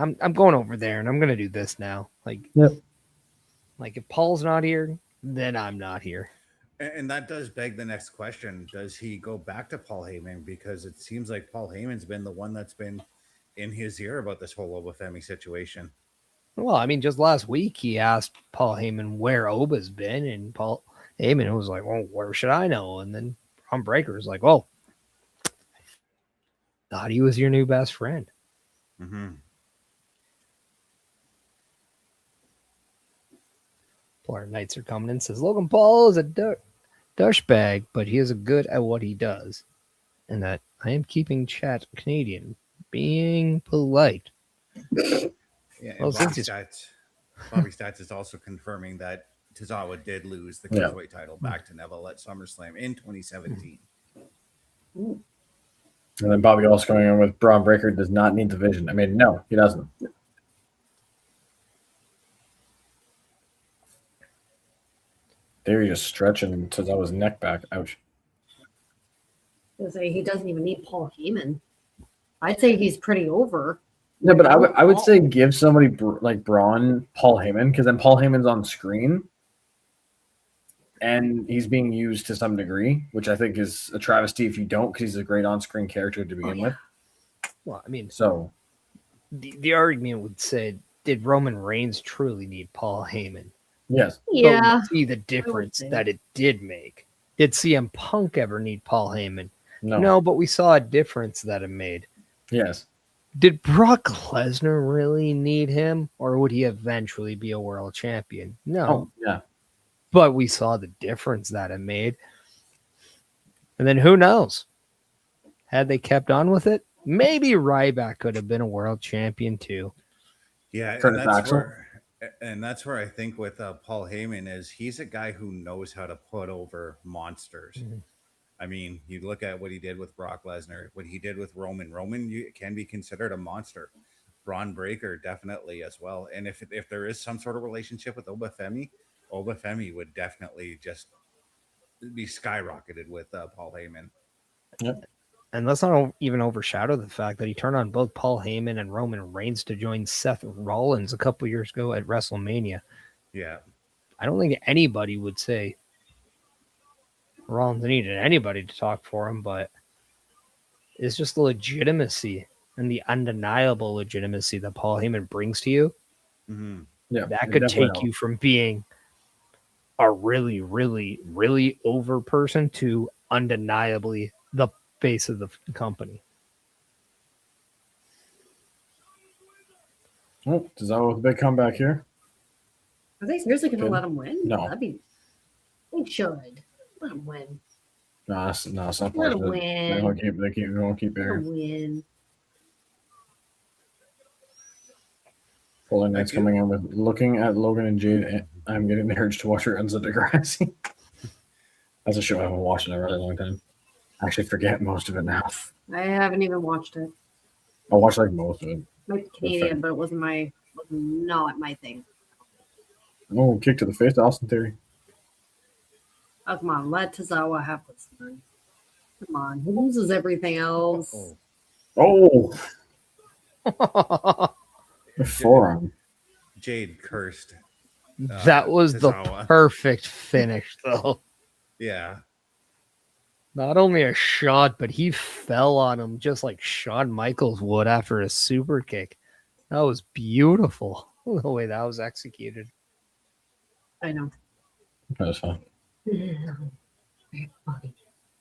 I'm going over there and I'm gonna do this now. Like, like if Paul's not here, then I'm not here. and that does beg the next question. Does he go back to Paul Heyman? Because it seems like Paul Heyman's been the one that's been in his ear about this whole Obafemi situation. Well, I mean, just last week he asked Paul Heyman where Oba's been, and Paul Heyman was like, well, where should I know? And then Braun Breaker was like, oh, I thought he was your new best friend. Mm-hmm. Florida Knights are coming in, says Logan Paul is a douchebag, but he is good at what he does. And that I am keeping chat Canadian, being polite. Yeah, and Well, Bobby Stats is also confirming that Tozawa did lose the cruiserweight title back to Neville at SummerSlam in 2017. And then Bobby also going on with Braun Breaker does not need the Vision. I mean, no, he doesn't. There, just stretching Tozawa's neck back. Ouch. I was say he doesn't even need Paul Heyman. I'd say he's pretty over. Yeah, but I would say give somebody like Braun Paul Heyman, because then Paul Heyman's on screen and he's being used to some degree, which I think is a travesty if you don't, because he's a great on-screen character to begin with. Well, I mean, so the argument would say, did Roman Reigns truly need Paul Heyman? Yes. Yeah. See the difference say. that it did make. Did CM Punk ever need Paul Heyman? No. But we saw a difference that it made. Yes. Did Brock Lesnar really need him, or would he eventually be a world champion? No. Oh, yeah. But we saw the difference that it made. And then who knows? Had they kept on with it, maybe Ryback could have been a world champion too. Yeah, Curtis Axel. and that's where I think with Paul Heyman is he's a guy who knows how to put over monsters. Mhm. I mean, you look at what he did with Brock Lesnar, what he did with Roman. Roman can be considered a monster. Braun Breaker definitely as well. And if there is some sort of relationship with Obafemi would definitely just be skyrocketed with Paul Heyman. Yep. And let's not even overshadow the fact that he turned on both Paul Heyman and Roman Reigns to join Seth Rollins a couple years ago at WrestleMania. Yeah. I don't think anybody would say Rollins needed anybody to talk for him, but it's just the legitimacy and the undeniable legitimacy that Paul Heyman brings to you. Mm-hmm. Yeah. That could take you from being a really, really, really over person to undeniably the face of the company. Oh, Tozawa with a big comeback here. Are they seriously going to Good. let him win? No. They should. Let him win. No, it's not Let him fortunate. win. They won't keep Let here. him win. Fuller Knight's coming in with looking at Logan and Jade. I'm getting the urge to watch her Enzo Degrassi. That's a show I haven't watched in a really long time. I actually forget most of it now. I haven't even watched it. I watched like most of it. I'm Canadian, but it was not my thing. Oh, kick to the face, Austin Theory. Oh, come on. Let Tozawa have this thing. Come on. He loses everything else. Oh. The forearm. Jade cursed. That was Tozawa. the perfect finish, though. Yeah. Not only a shot, but he fell on him just like Shawn Michaels would after a super kick. That was beautiful, the way that was executed. I know. That's fine. Very funny.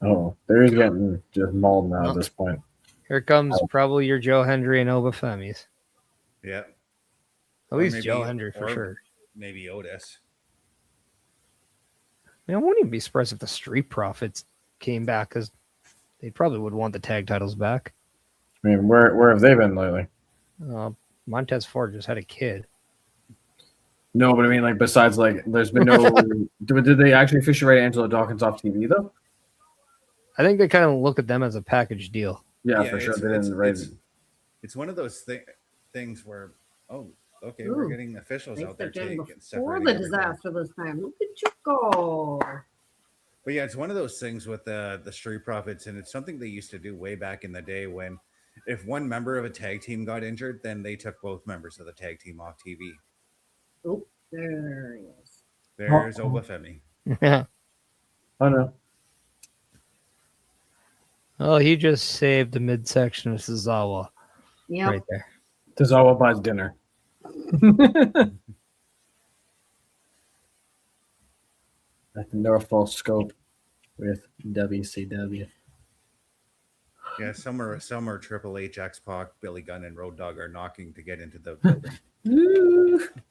Oh, Theory's getting just mauled now at this point. Here comes probably your Joe Hendry and Obafemi's. Yeah. At least Joe Hendry for sure. Maybe Otis. I wouldn't even be surprised if the Street Profits came back because they probably would want the tag titles back. I mean, where have they been lately? Montez Ford just had a kid. No, but I mean, like, besides, like, there's been no. Did they actually officially write Angelo Dawkins off TV, though? I think they kind of look at them as a package deal. Yeah, for sure. They didn't write it. It's one of those things where, okay, Ooh. we're getting officials out there taking Before the disaster this time. Look at you go. But yeah, it's one of those things with the Street Profits, and it's something they used to do way back in the day when if one member of a tag team got injured, then they took both members of the tag team off TV. Oh, there he is. There's Obafemi. Yeah. Oh, no. Oh, he just saved the midsection of Tozawa. Yeah. Right there. Tozawa buys dinner. At the Norfolk scope with WCW. Yeah, some are Triple H, X-Pac, Billy Gunn, and Road Dogg are knocking to get into the building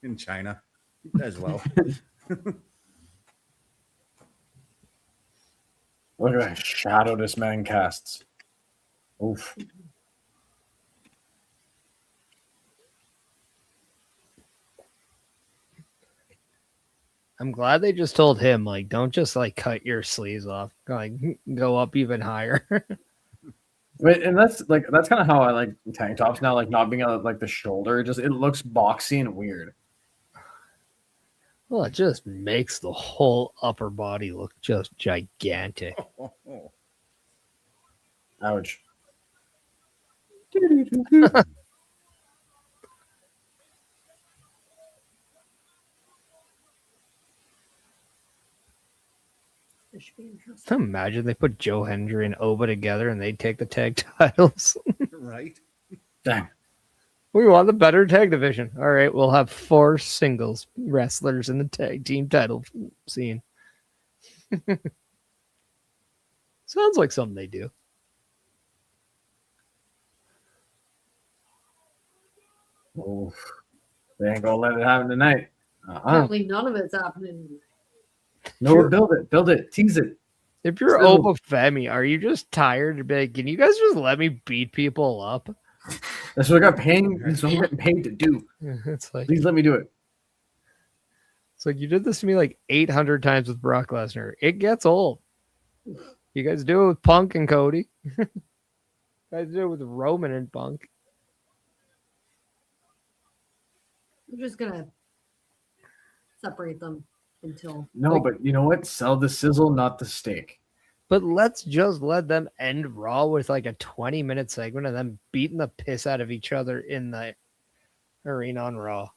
in China as well. Look at that shadow this man casts. Oof. I'm glad they just told him, like, don't just like cut your sleeves off. Like, go up even higher. And that's kind of how I like tank tops now, like not being on like the shoulder. It looks boxy and weird. Well, it just makes the whole upper body look just gigantic. Ouch. Imagine they put Joe Hendry and Oba together and they take the tag titles. Right? Dang. We want the better tag division. All right, we'll have 4 singles wrestlers in the tag team title scene. Sounds like something they do. Oh, they ain't gonna let it happen tonight. Apparently, none of it's happening. No, build it, tease it. If you're Sizzle. Oba Femi, are you just tired to be like, can you guys just let me beat people up? That's what I got paying. That's what I'm getting paid to do. It's like Please let me do it. It's like you did this to me like 800 times with Brock Lesnar. It gets old. You guys do it with Punk and Cody. You guys do it with Roman and Punk. I'm just gonna separate them until No, but you know what? Sell the sizzle, not the steak. But let's just let them end Raw with like a 20-minute segment and then beating the piss out of each other in the arena on Raw.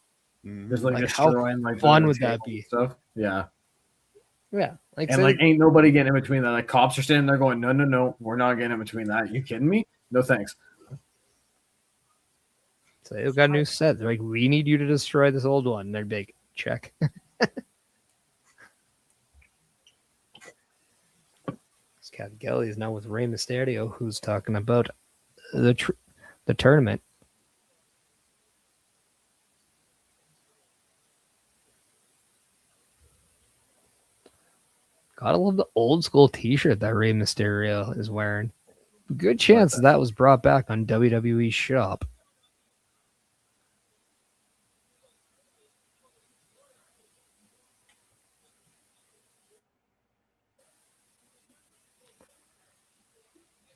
There's like how destroying like fun the would that table be? and stuff. Yeah. Yeah. Like, And say like ain't nobody getting in between that. Like cops are standing there going, no, we're not getting in between that. You kidding me? No thanks. so they've got a new set. They're like, we need you to destroy this old one. And they're big. Check. Kelly is now with Rey Mysterio, who's talking about the tournament. Gotta love the old school T-shirt that Rey Mysterio is wearing. Good chance that was brought back on WWE Shop.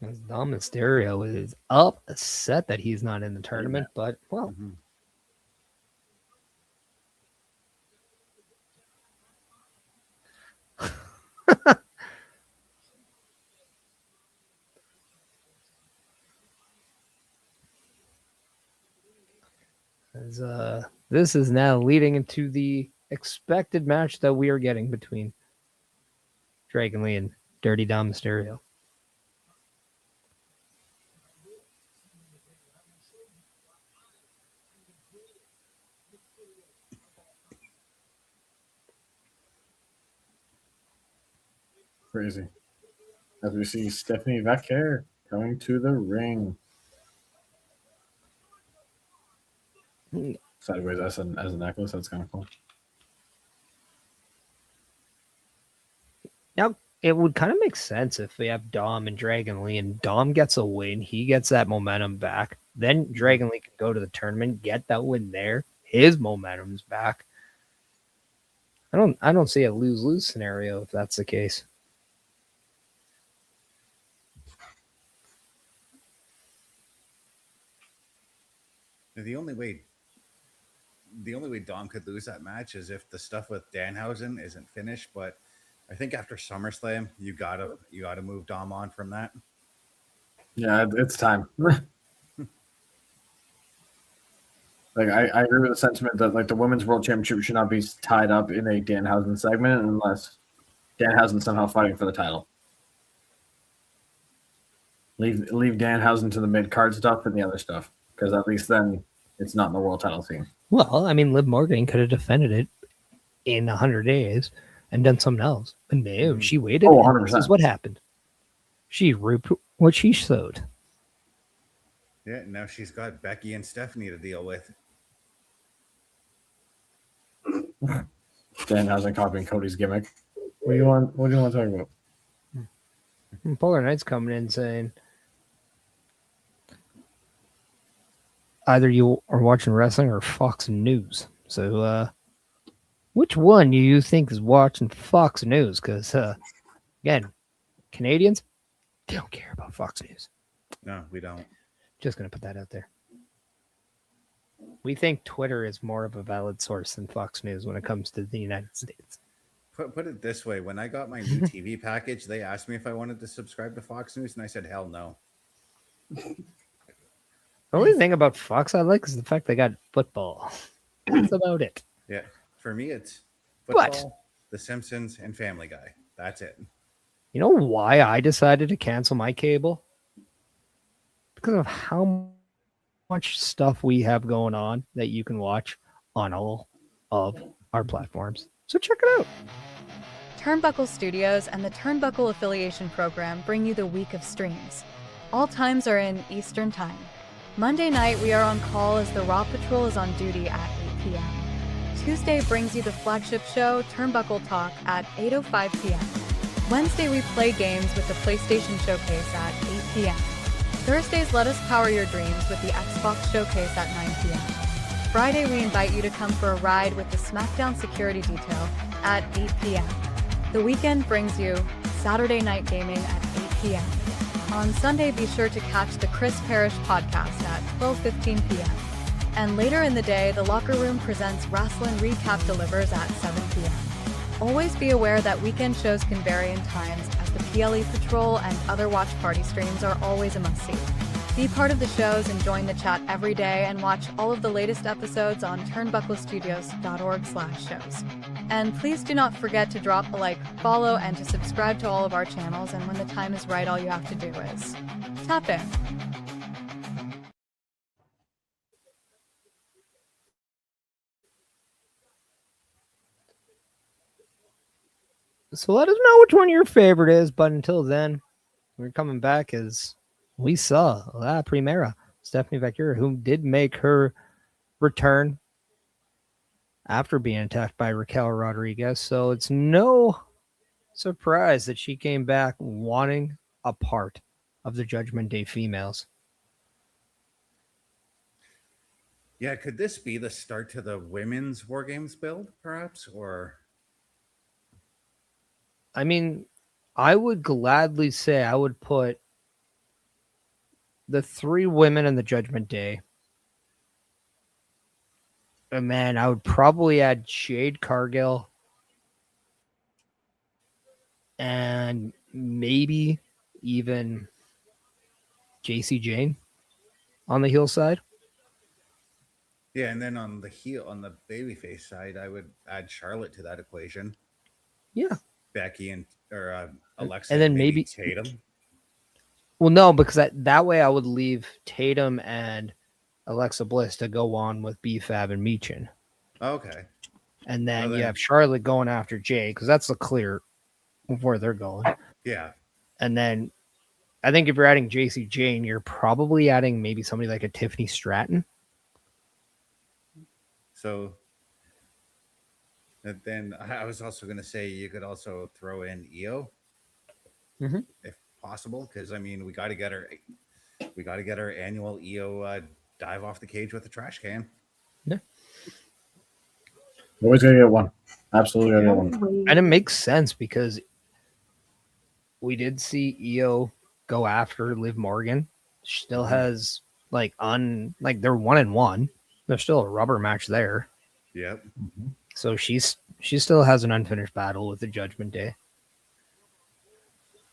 As Dom Mysterio is upset that he's not in the tournament, but well. As this is now leading into the expected match that we are getting between Dragon Lee and Dirty Dom Mysterio. Crazy. As we see Stephanie Vaquer coming to the ring. Sideways as a necklace. That's kind of cool. Now, it would kind of make sense if we have Dom and Dragon Lee, and Dom gets a win. He gets that momentum back. Then Dragon Lee can go to the tournament, get that win there. His momentum's back. I don't see a lose-lose scenario if that's the case. The only way Dom could lose that match is if the stuff with Danhausen isn't finished. But I think after SummerSlam, you gotta move Dom on from that. Yeah, it's time. Like I agree with the sentiment that like the women's world championship should not be tied up in a Danhausen segment unless Danhausen's somehow fighting for the title. Leave Danhausen to the mid card stuff and the other stuff, because at least then it's not in the world title scene. Well, I mean, Liv Morgan could have defended it in 100 days and done something else. But no, she waited. Oh, and this is what happened. She reaped what she sowed. Yeah, now she's got Becky and Stephanie to deal with. Danhausen copying Cody's gimmick. What do you want to talk about? And Polar Knight's coming in saying, either you are watching wrestling or Fox News. So, which one do you think is watching Fox News? Because, again, Canadians, they don't care about Fox News. No, we don't. Just going to put that out there. We think Twitter is more of a valid source than Fox News when it comes to the United States. Put it this way. When I got my new TV package, they asked me if I wanted to subscribe to Fox News, and I said, hell no. The only thing about Fox I like is the fact they got football. That's about it. Yeah. For me, it's football, What? The Simpsons, and Family Guy. That's it. You know why I decided to cancel my cable? Because of how much stuff we have going on that you can watch on all of our platforms. So check it out. Turnbuckle Studios and the Turnbuckle Affiliation Program bring you the week of streams. All times are in Eastern Time. Monday night, we are on call as the Raw Patrol is on duty at 8 p.m. Tuesday brings you the flagship show, Turnbuckle Talk, at 8:05 p.m. Wednesday, we play games with the PlayStation Showcase at 8 p.m. Thursdays, let us power your dreams with the Xbox Showcase at 9 p.m. Friday, we invite you to come for a ride with the SmackDown Security Detail at 8 p.m. The weekend brings you Saturday Night Gaming at 8 p.m. On Sunday, be sure to catch the Chris Parrish podcast at 12:15 p.m. And later in the day, the Locker Room presents Wrestling Recap delivers at 7 p.m. Always be aware that weekend shows can vary in times, as the PLE Patrol and other watch party streams are always a must-see. Be part of the shows and join the chat every day and watch all of the latest episodes on turnbucklestudios.org/shows. And please do not forget to drop a like, follow, and to subscribe to all of our channels, and when the time is right, all you have to do is tap in. So let us know which one your favorite is. But until then, we're coming back as we saw La Primera, Stephanie Vaquer, who did make her return after being attacked by Raquel Rodriguez. So it's no surprise that she came back wanting a part of the Judgment Day females. Yeah, could this be the start to the women's War Games build, perhaps? Or I mean, I would gladly say I would put the 3 women in the Judgment Day. And man, I would probably add Jade Cargill and maybe even JC Jane on the heel side. yeah, and then on the babyface side, I would add Charlotte to that equation. Yeah. Becky and Alexa, and then maybe Tatum. Well, no, because that way I would leave Tatum and Alexa Bliss to go on with BFAB and Meechin. Okay. And then you have Charlotte going after Jay, because that's the clear of where they're going. Yeah. And then I think if you're adding JC Jane, you're probably adding maybe somebody like a Tiffany Stratton. So and then I was also going to say you could also throw in EO if possible, because I mean we got to get our annual EO dive off the cage with the trash can. Yeah, always gonna get one. Absolutely gonna get one. And it makes sense because we did see EO go after Liv Morgan. She still has they're 1-1. There's still a rubber match there. Yep. So she still has an unfinished battle with the Judgment Day.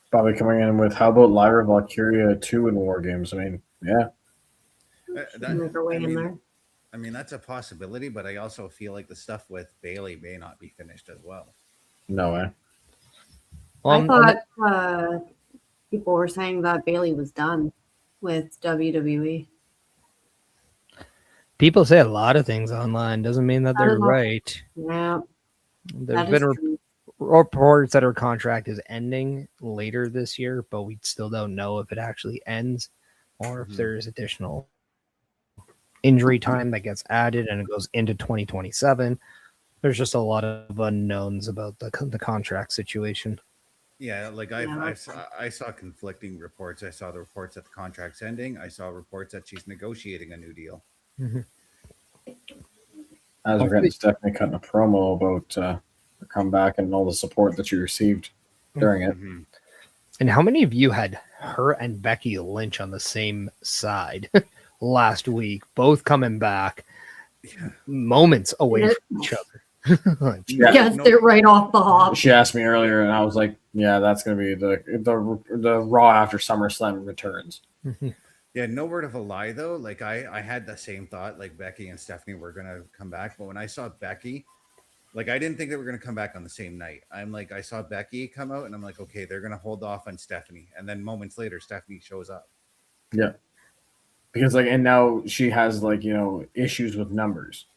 Probably coming in with, how about Lyra Valkyria 2 in War Games? I mean, yeah. I mean, that's a possibility, but I also feel like the stuff with Bailey may not be finished as well. No way. I thought people were saying that Bailey was done with WWE. People say a lot of things online. Doesn't mean that they're right. Yeah. There's been reports that her contract is ending later this year, but we still don't know if it actually ends or if there's additional injury time that gets added and it goes into 2027. There's just a lot of unknowns about the contract situation. Yeah, like I saw conflicting reports. I saw the reports that the contract's ending. I saw reports that she's negotiating a new deal. As we're getting Stephanie cutting a promo about her comeback and all the support that she received during it. And how many of you had her and Becky Lynch on the same side last week, both coming back moments away from each other? Guessed it right off the hop. She asked me earlier, and I was like, "Yeah, that's going to be the Raw after SummerSlam returns." Yeah, no word of a lie though. Like I had the same thought. Like Becky and Stephanie were going to come back, but when I saw Becky, like I didn't think they were going to come back on the same night. I saw Becky come out, and I'm like, okay, they're going to hold off on Stephanie, and then moments later, Stephanie shows up. Yeah. because like, and now she has like issues with numbers,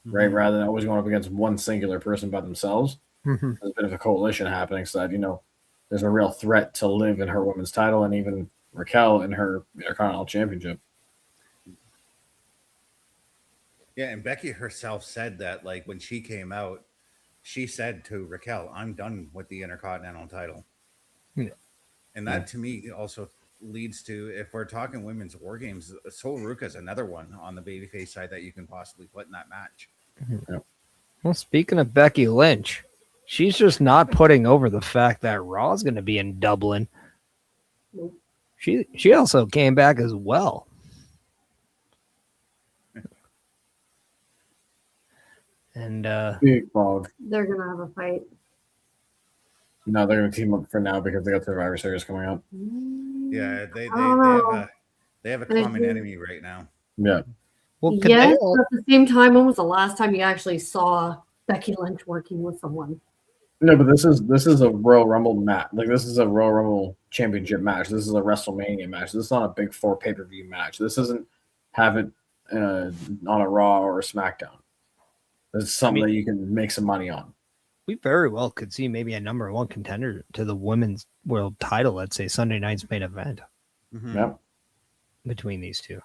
right? Rather than always going up against one singular person by themselves. Mhm. There's a bit of a coalition happening, so that there's a real threat to Liv in her women's title, and even Raquel in her Intercontinental Championship. Yeah, and Becky herself said that, like, when she came out, she said to Raquel, "I'm done with the Intercontinental title." Yeah. And that to me also leads to, if we're talking women's war games, Sol Ruca is another one on the babyface side that you can possibly put in that match. Well, speaking of Becky Lynch, she's just not putting over the fact that Raw is going to be in Dublin. Nope. She also came back as well. And Big bog. They're gonna have a fight. No, they're going to team up for now because they got Survivor Series coming up. Yeah, Oh. they have a common enemy right now. Yeah. well, could Yes, they but all, at the same time, when was the last time you actually saw Becky Lynch working with someone? No, but this is a Royal Rumble match. Like, this is a Royal Rumble championship match. This is a WrestleMania match. This is not a big 4 pay-per-view match. This isn't have it on a Raw or a SmackDown. This is something that you can make some money on. we very well could see maybe a number 1 contender to the women's world title, let's say Sunday night's main event Yep. between these two.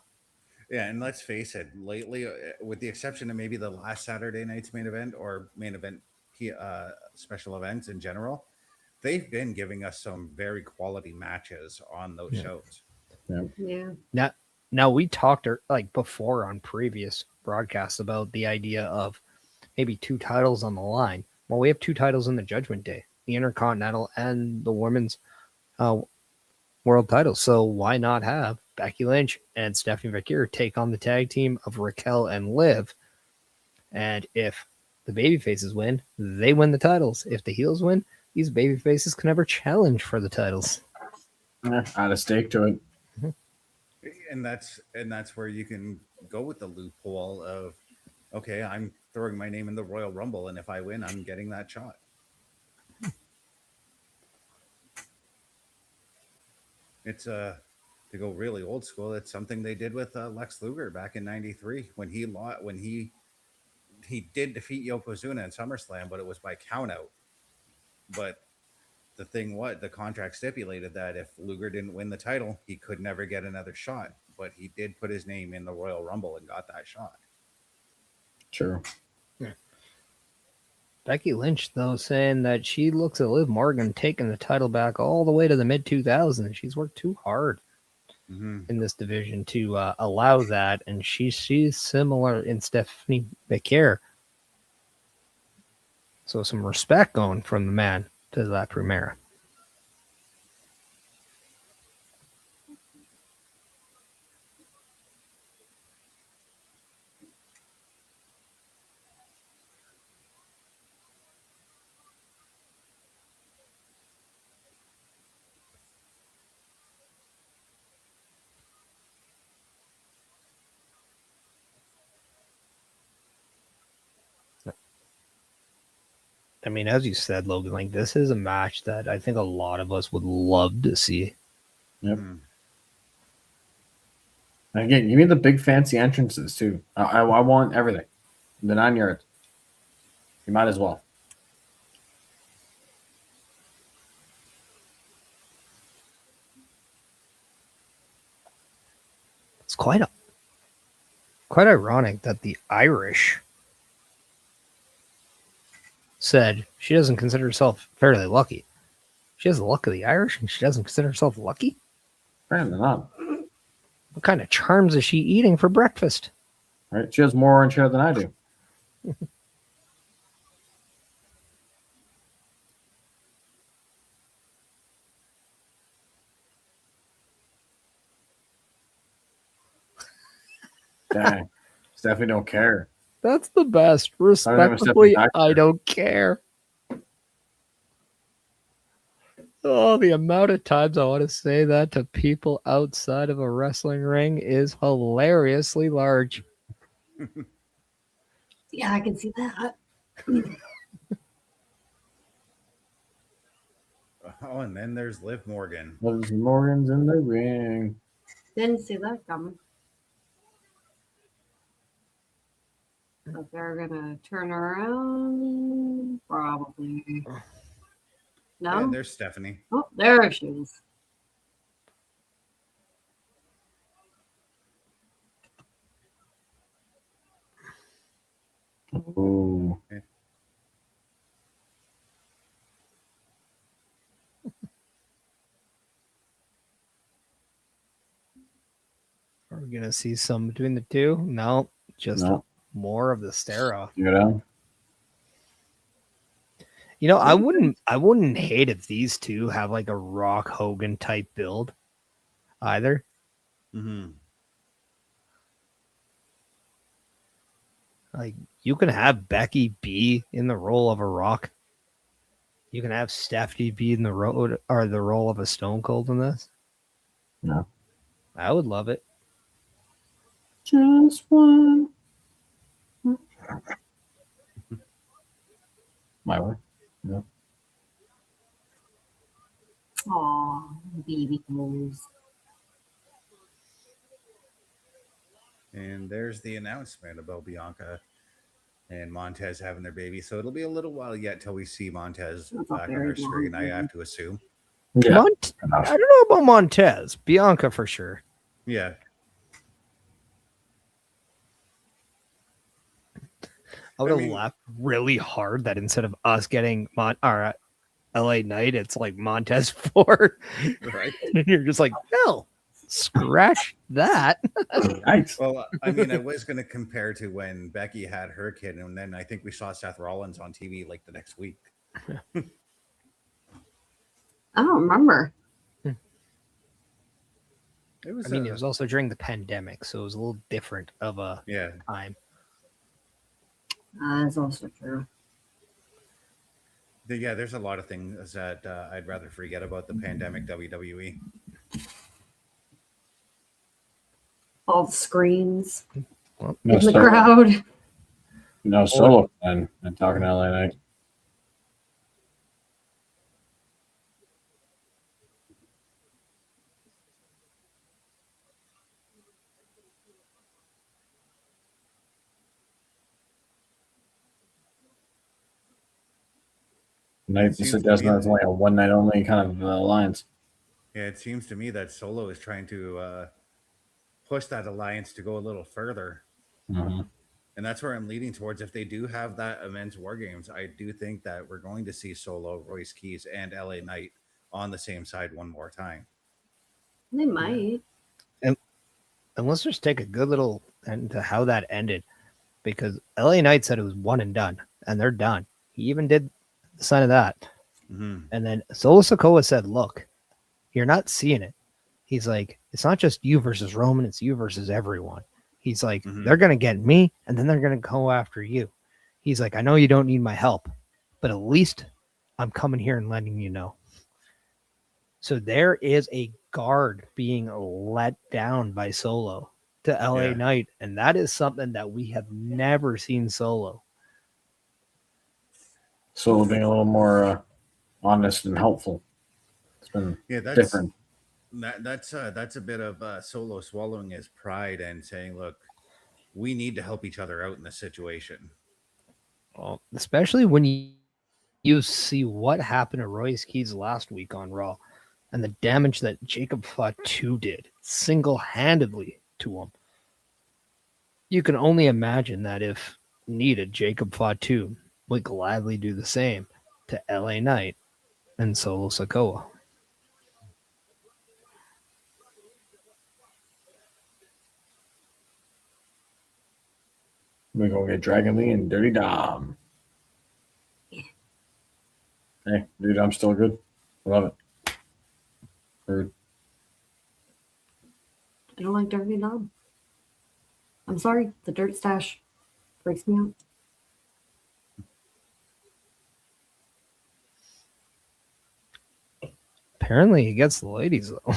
Yeah, and let's face it, lately, with the exception of maybe the last Saturday night's main event or main event special events in general, they've been giving us some very quality matches on those shows. Yeah. Now we talked like before on previous broadcasts about the idea of maybe 2 titles on the line. Well, we have 2 titles in the Judgment Day, the Intercontinental and the Women's World title. So why not have Becky Lynch and Stephanie Vaquer take on the tag team of Raquel and Liv? And if the babyfaces win, they win the titles. If the heels win, these babyfaces can never challenge for the titles. Add a stake to it. And that's where you can go with the loophole of, okay, I'm throwing my name in the Royal Rumble, and if I win, I'm getting that shot. It's to go really old school. It's something they did with Lex Luger back in '93 when he did defeat Yokozuna in SummerSlam, but it was by countout. But the contract stipulated that if Luger didn't win the title, he could never get another shot. But he did put his name in the Royal Rumble and got that shot. True. Becky Lynch, though, saying that she looks at Liv Morgan taking the title back all the way to the mid-2000s. She's worked too hard in this division to allow that, and she's similar in Stephanie Vaquer. So some respect going from the man to La Primera. I mean, as you said, Logan, like this is a match that I think a lot of us would love to see. Yep. And again, you need the big fancy entrances too. I want everything. The 9 yards. You might as well. It's quite ironic that the Irish said she doesn't consider herself fairly lucky. She has the luck of the Irish and she doesn't consider herself lucky? Apparently not. What kind of charms is she eating for breakfast? Right? She has more orange hair than I do. Dang. Stephanie don't care. That's the best. Respectfully, I don't care. Oh, the amount of times I want to say that to people outside of a wrestling ring is hilariously large. Yeah, I can see that. Oh, and then there's Liv Morgan. Liv Morgan's in the ring. Didn't see that coming. But they're gonna turn around, probably. No. And there's Stephanie. Oh, there she is. Ooh. Are we gonna see some between the two? No, just No. more of the stare off. You know? You know, I wouldn't hate if these two have like a Rock Hogan type build either. Mm-hmm. Like you can have Becky be in the role of a Rock. You can have Stephanie be in the role of a Stone Cold in this. No. I would love it. Just one. My way. No. Aw, baby clothes. And there's the announcement about Bianca and Montez having their baby. So it'll be a little while yet till we see Montez That's not back on very our screen, long, I have to assume. Yeah. I don't know about Montez. Bianca for sure. Yeah. I would have laughed really hard that instead of us getting LA Knight, it's like Montez 4. Right. And you're just like, no, scratch that. Nice. Well, I mean, I was going to compare to when Becky had her kid, and then I think we saw Seth Rollins on TV like the next week. I don't remember. It was, it was also during the pandemic, so it was a little different of a time. That's also true. Yeah, there's a lot of things that I'd rather forget about the pandemic WWE. All the screens Well, No in the solo. crowd. No solo and talking to LA Knight. Night suggests that's like a one night only kind of alliance. Yeah, it seems to me that Solo is trying to push that alliance to go a little further. Mm-hmm. And that's where I'm leading towards. If they do have that immense War Games, I do think that we're going to see Solo, Royce Keys, and LA Knight on the same side one more time. They might. And let's just take a good little into how that ended, because LA Knight said it was one and done, and they're done. He even did the sign of that. Mm-hmm. And then Solo Sikoa said, look, you're not seeing it. He's like, it's not just you versus Roman, it's you versus everyone. He's like, they're going to get me, and then they're going to go after you. He's like, I know you don't need my help, but at least I'm coming here and letting you know. So there is a guard being let down by Solo to LA Knight, and that is something that we have never seen Solo. Solo being a little more honest and helpful. It's been different. That's a bit of Solo swallowing his pride and saying, look, we need to help each other out in this situation. Well, especially when you see what happened to Royce Keys last week on Raw and the damage that Jacob Fatu did single-handedly to him. You can only imagine that if needed, Jacob Fatu would gladly do the same to LA Knight and Solo Sikoa. We're going to get Dragon Lee and Dirty Dom. Hey, dude, I'm still good. I love it. Heard. I don't like Dirty Dom. I'm sorry. The dirt stash freaks me out. Apparently, he gets the ladies, though.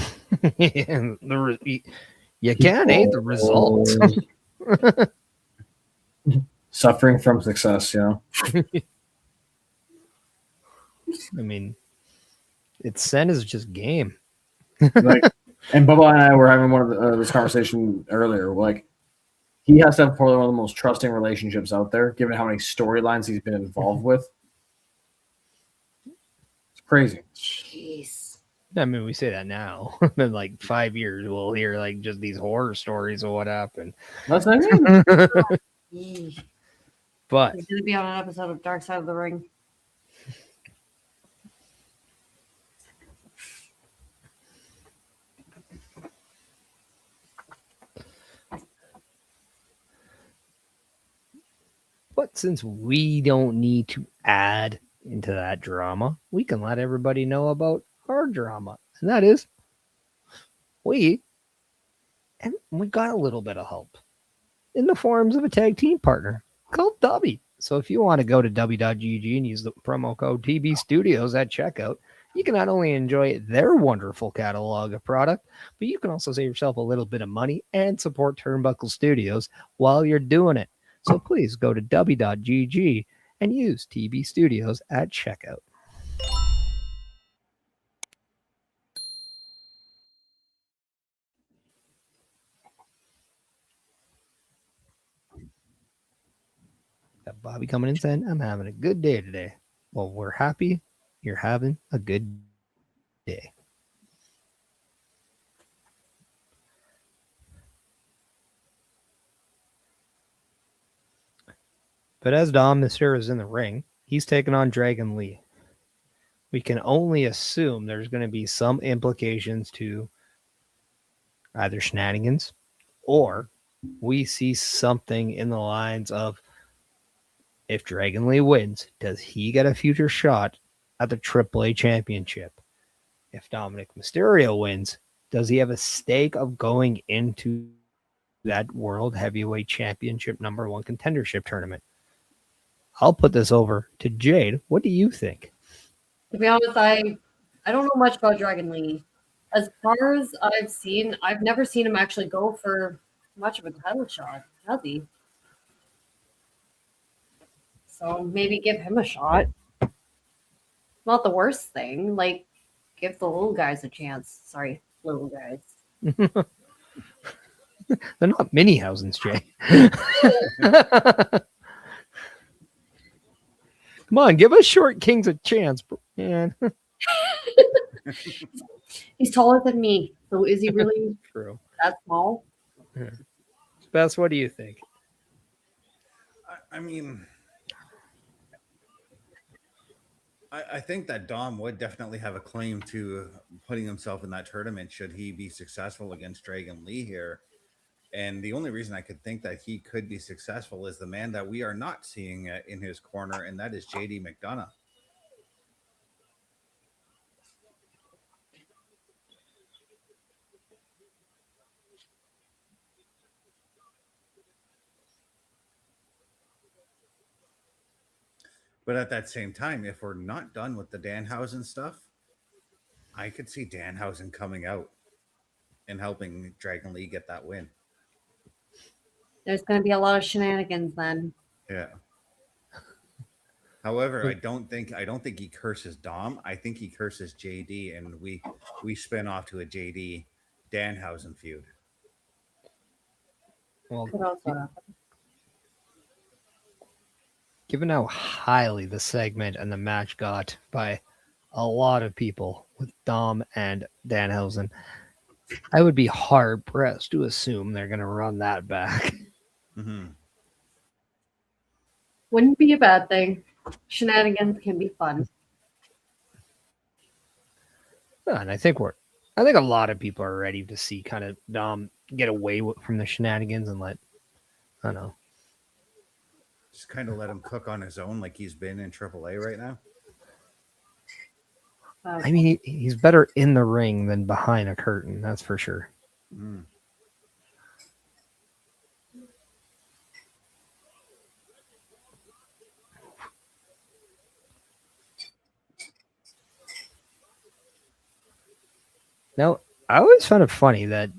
You can't hate the result. Suffering from success, you know? I mean, it's Sen is just game. Like, and Bubba and I were having one of this conversation earlier. Like, he has to have probably one of the most trusting relationships out there, given how many storylines he's been involved with. It's crazy. Jeez. I mean, we say that now. In like 5 years, we'll hear like just these horror stories of what happened. That's what I mean. But He's going to be on an episode of Dark Side of the Ring. since we don't need to add into that drama, we can let everybody know about our drama. And that is we got a little bit of help in the forms of a tag team partner called Dubby. So if you want to go to w.gg and use the promo code TB Studios at checkout, you can not only enjoy their wonderful catalog of product, but you can also save yourself a little bit of money and support Turnbuckle Studios while you're doing it. So please go to w.gg and use TB Studios at checkout. Got Bobby coming in saying, I'm having a good day today. Well, we're happy you're having a good day. But as Dom Mysterio is in the ring, he's taking on Dragon Lee. We can only assume there's going to be some implications to either shenanigans or we see something in the lines of, if Dragon Lee wins, does he get a future shot at the AAA championship? If Dominik Mysterio wins, does he have a stake of going into that World Heavyweight Championship #1 Contendership tournament? I'll put this over to Jade. What do you think? To be honest, I don't know much about Dragon Lee. As far as I've seen, I've never seen him actually go for much of a title shot, has he? So maybe give him a shot. Not the worst thing. Like, give the little guys a chance. Sorry, little guys. They're not mini housings, Jay. Come on, give us short kings a chance, man. He's taller than me, so is he really True. that small? Yeah. Bess, what do you think? I mean, I think that Dom would definitely have a claim to putting himself in that tournament should he be successful against Dragon Lee here. And the only reason I could think that he could be successful is the man that we are not seeing in his corner, and that is JD McDonough. But at that same time, if we're not done with the Danhausen stuff, I could see Danhausen coming out and helping Dragon Lee get that win. There's going to be a lot of shenanigans then. Yeah. However, I don't think he curses Dom. I think he curses JD, and we spin off to a JD Danhausen feud. Well, Could also happen. given how highly the segment and the match got by a lot of people with Dom and Danhausen, I would be hard pressed to assume they're going to run that back. Mm-hmm. Wouldn't be a bad thing. Shenanigans can be fun. And I think a lot of people are ready to see kind of Dom get away from the shenanigans and let, I don't know, Just kind of let him cook on his own like he's been in AAA right now. I mean, he's better in the ring than behind a curtain. That's for sure. Mm. Now, I always found it funny that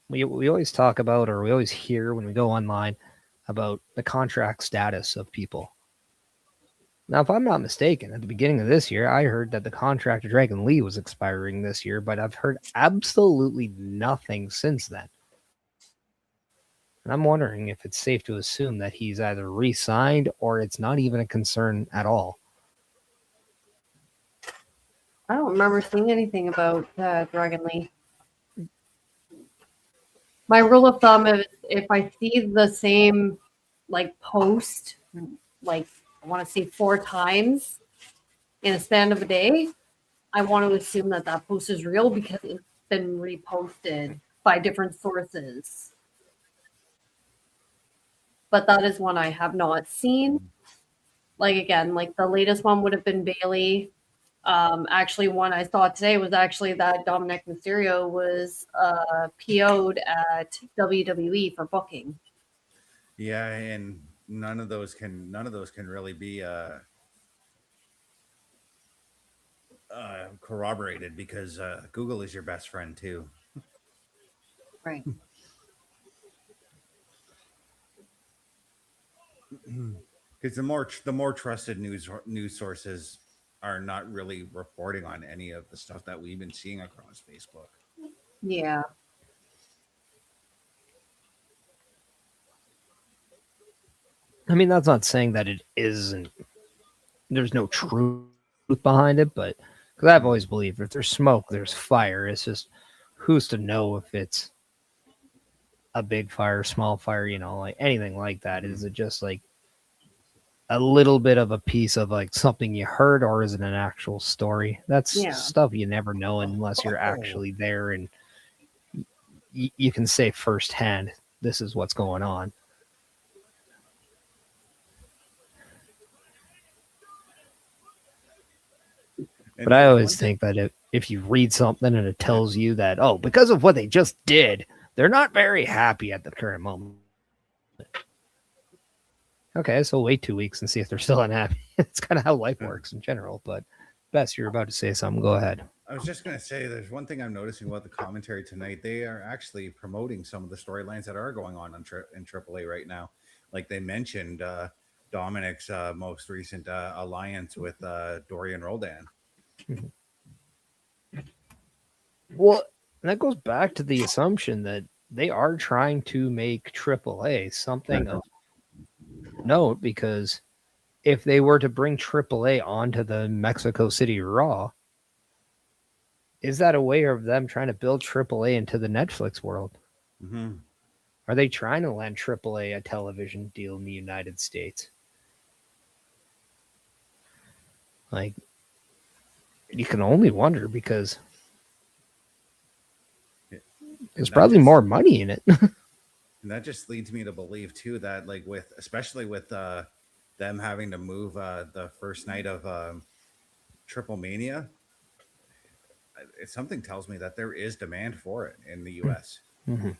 we always talk about, or we always hear when we go online about the contract status of people. Now, if I'm not mistaken, at the beginning of this year, I heard that the contract of Dragon Lee was expiring this year, but I've heard absolutely nothing since then. And I'm wondering if it's safe to assume that he's either re-signed or it's not even a concern at all. I don't remember seeing anything about Dragon Lee. My rule of thumb is if I see the same like post, like I want to see 4 times in a span of a day, I want to assume that that post is real because it's been reposted by different sources. But that is one I have not seen. Like again, like the latest one would have been Bailey. Actually, one I saw today was actually that Dominik Mysterio was PO'd at WWE for booking. Yeah, and none of those can really be corroborated because Google is your best friend too. Right. Because the more trusted news sources are not really reporting on any of the stuff that we've been seeing across Facebook. Yeah. I mean, that's not saying that it isn't. There's no truth behind it, but because I've always believed if there's smoke, there's fire. It's just who's to know if it's a big fire, small fire, like anything like that. Is it just like a little bit of a piece of like something you heard, or is it an actual story? That's stuff you never know unless you're actually there and you can say firsthand, this is what's going on. But I always think that if you read something and it tells you that, oh, because of what they just did, they're not very happy at the current moment. Okay, so wait 2 weeks and see if they're still unhappy. It's kind of how life works in general. But Bess, you're about to say something. Go ahead. I was just going to say there's one thing I'm noticing about the commentary tonight. They are actually promoting some of the storylines that are going on in AAA right now. Like they mentioned Dominik's most recent alliance with Dorian Roldan. Well, that goes back to the assumption that they are trying to make AAA something of note, because if they were to bring AAA onto the Mexico City Raw, is that a way of them trying to build AAA into the Netflix world? Mm-hmm. Are they trying to land AAA a television deal in the United States? Like, you can only wonder, because there's probably more money in it. And that just leads me to believe too that like especially with them having to move the first night of Triple Mania, something tells me that there is demand for it in the US. Mm-hmm.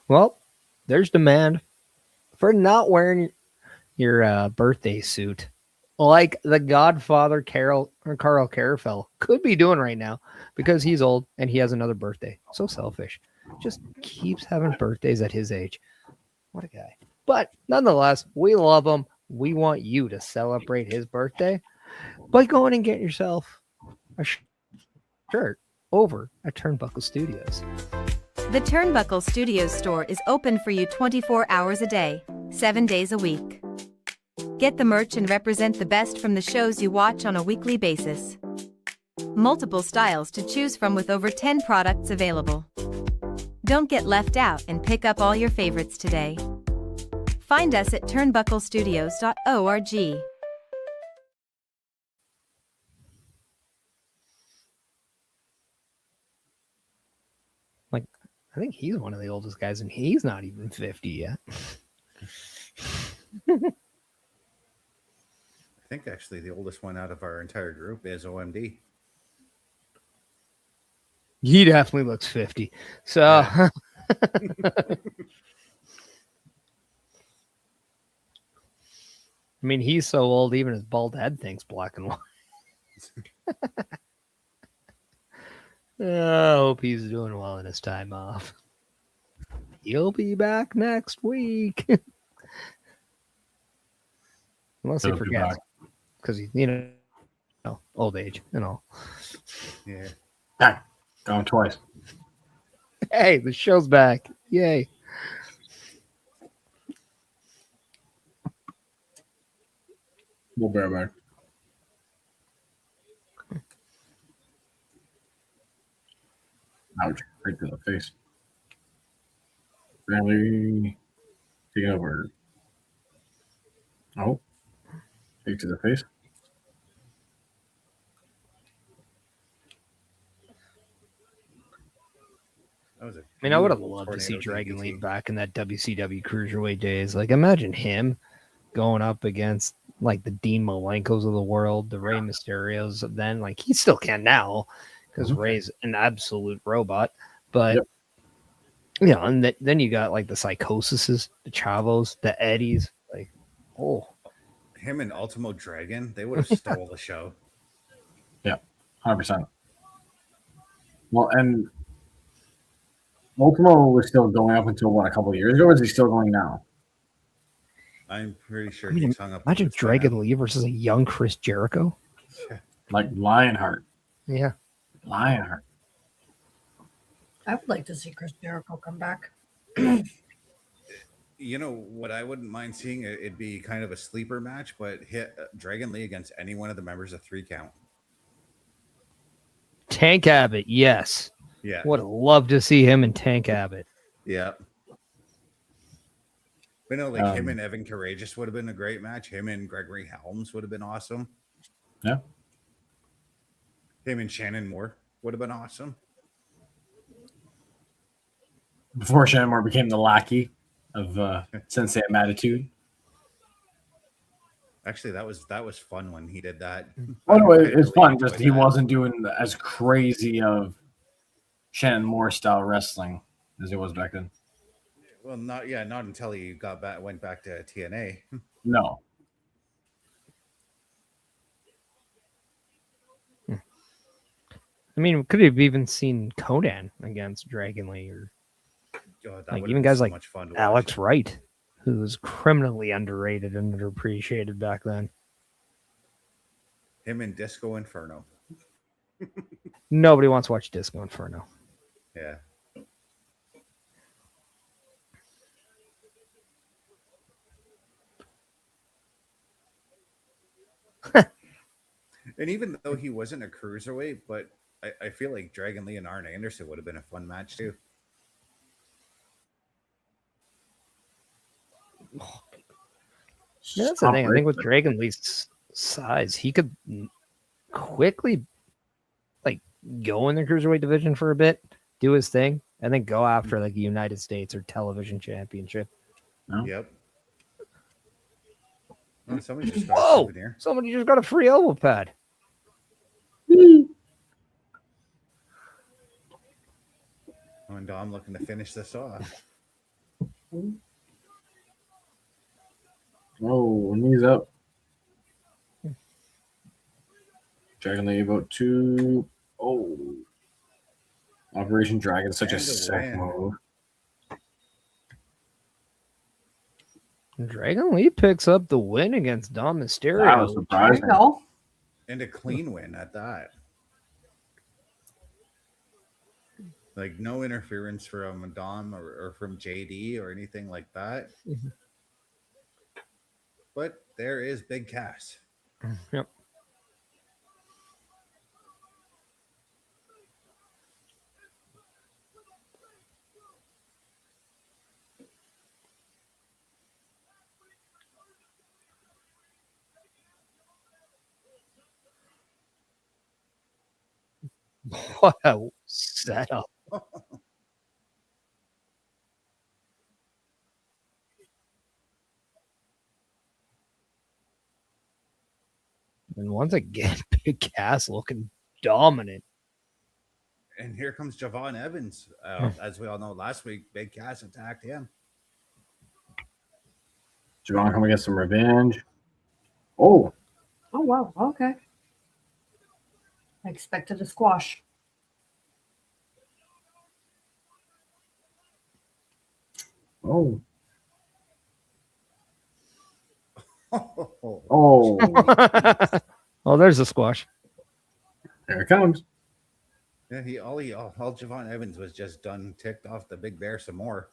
Well, there's demand for not wearing your birthday suit, like the Godfather Carl Carafel could be doing right now, because he's old and he has another birthday. So selfish. Just keeps having birthdays at his age. What a guy. But nonetheless, we love him. We want you to celebrate his birthday by going and getting yourself a shirt over at Turnbuckle Studios. The Turnbuckle Studios store is open for you 24 hours a day, 7 days a week. Get the merch and represent the best from the shows you watch on a weekly basis. Multiple styles to choose from with over 10 products available. Don't get left out and pick up all your favorites today. Find us at turnbucklestudios.org. I think he's one of the oldest guys, and he's not even 50 yet. I think actually the oldest one out of our entire group is OMD. He definitely looks 50. So, yeah. I mean, he's so old, even his bald head thinks black and white. I hope he's doing well in his time off. He'll be back next week. unless he forgets, because old age and all. Yeah. Back. Gone twice. Hey, the show's back! Yay! We'll bear back. Ouch! Right to the face. Barely taking over. Oh, take to the face. That was a I mean, I would have beautiful loved to see tornado Dragon Lee DDT. back in that WCW Cruiserweight days. Like, imagine him going up against like the Dean Malenkos of the world, the Rey Mysterios of then. Like, he still can now because Rey's an absolute robot. But and then you got like the Psychosises, the Chavos, the Eddies. Like, Him and Ultimo Dragon, they would have stole the show. Yeah, 100%. Well, and Ultimo was still going up until a couple of years ago, or is he still going now? I'm pretty sure I mean, he's hung up. imagine Dragon Lee versus a young Chris Jericho. Like Lionheart. Yeah. Lionheart. I would like to see Chris Jericho come back. You know what I wouldn't mind seeing? It'd be kind of a sleeper match, but hit Dragon Lee against any one of the members of 3 Count. Tank Abbott, yes. Yeah. Would love to see him and Tank Abbott. Yeah. But no, like him and Evan Courageous would have been a great match. Him and Gregory Helms would have been awesome. Yeah. Him and Shannon Moore would have been awesome. Before Shannon Moore became the lackey of Sensei Attitude. Actually, that was fun when he did that. Oh no, it's fun. Just he wasn't doing as crazy of Shannon Moore style wrestling as he was back then. Well, not until he went back to TNA. No. I mean, could have even seen Conan against Dragon Lee, or like even guys like Alex Wright, who was criminally underrated and underappreciated back then. Him and Disco Inferno. Nobody wants to watch Disco Inferno. Yeah. And even though he wasn't a cruiserweight, but I feel like Dragon Lee and Arn Anderson would have been a fun match too. Yeah, that's the thing. I think with Dragon Lee's size, he could quickly like go in the cruiserweight division for a bit, do his thing, and then go after like the United States or television championship. No? Yep. Oh, somebody just got Whoa! a souvenir. Somebody just got a free elbow pad. Oh, and Dom looking to finish this off. Oh, knees up. Dragon Lee about 2. Oh. Operation Dragon, such a sick move. Dragon Lee picks up the win against Dom Mysterio. That was surprising. And a clean win at that. Like no interference from Dom or from JD or anything like that. Mm-hmm. But there is Big Cass. Yep. What a setup. And once again, Big Cass looking dominant. And here comes Javon Evans. As we all know, last week, Big Cass attacked him. Javon coming to get some revenge. Oh. Oh, wow. Okay. I expected a squash. Oh. Oh, Oh, there's a squash. there it comes. Yeah, all Javon Evans was just done ticked off the big bear some more.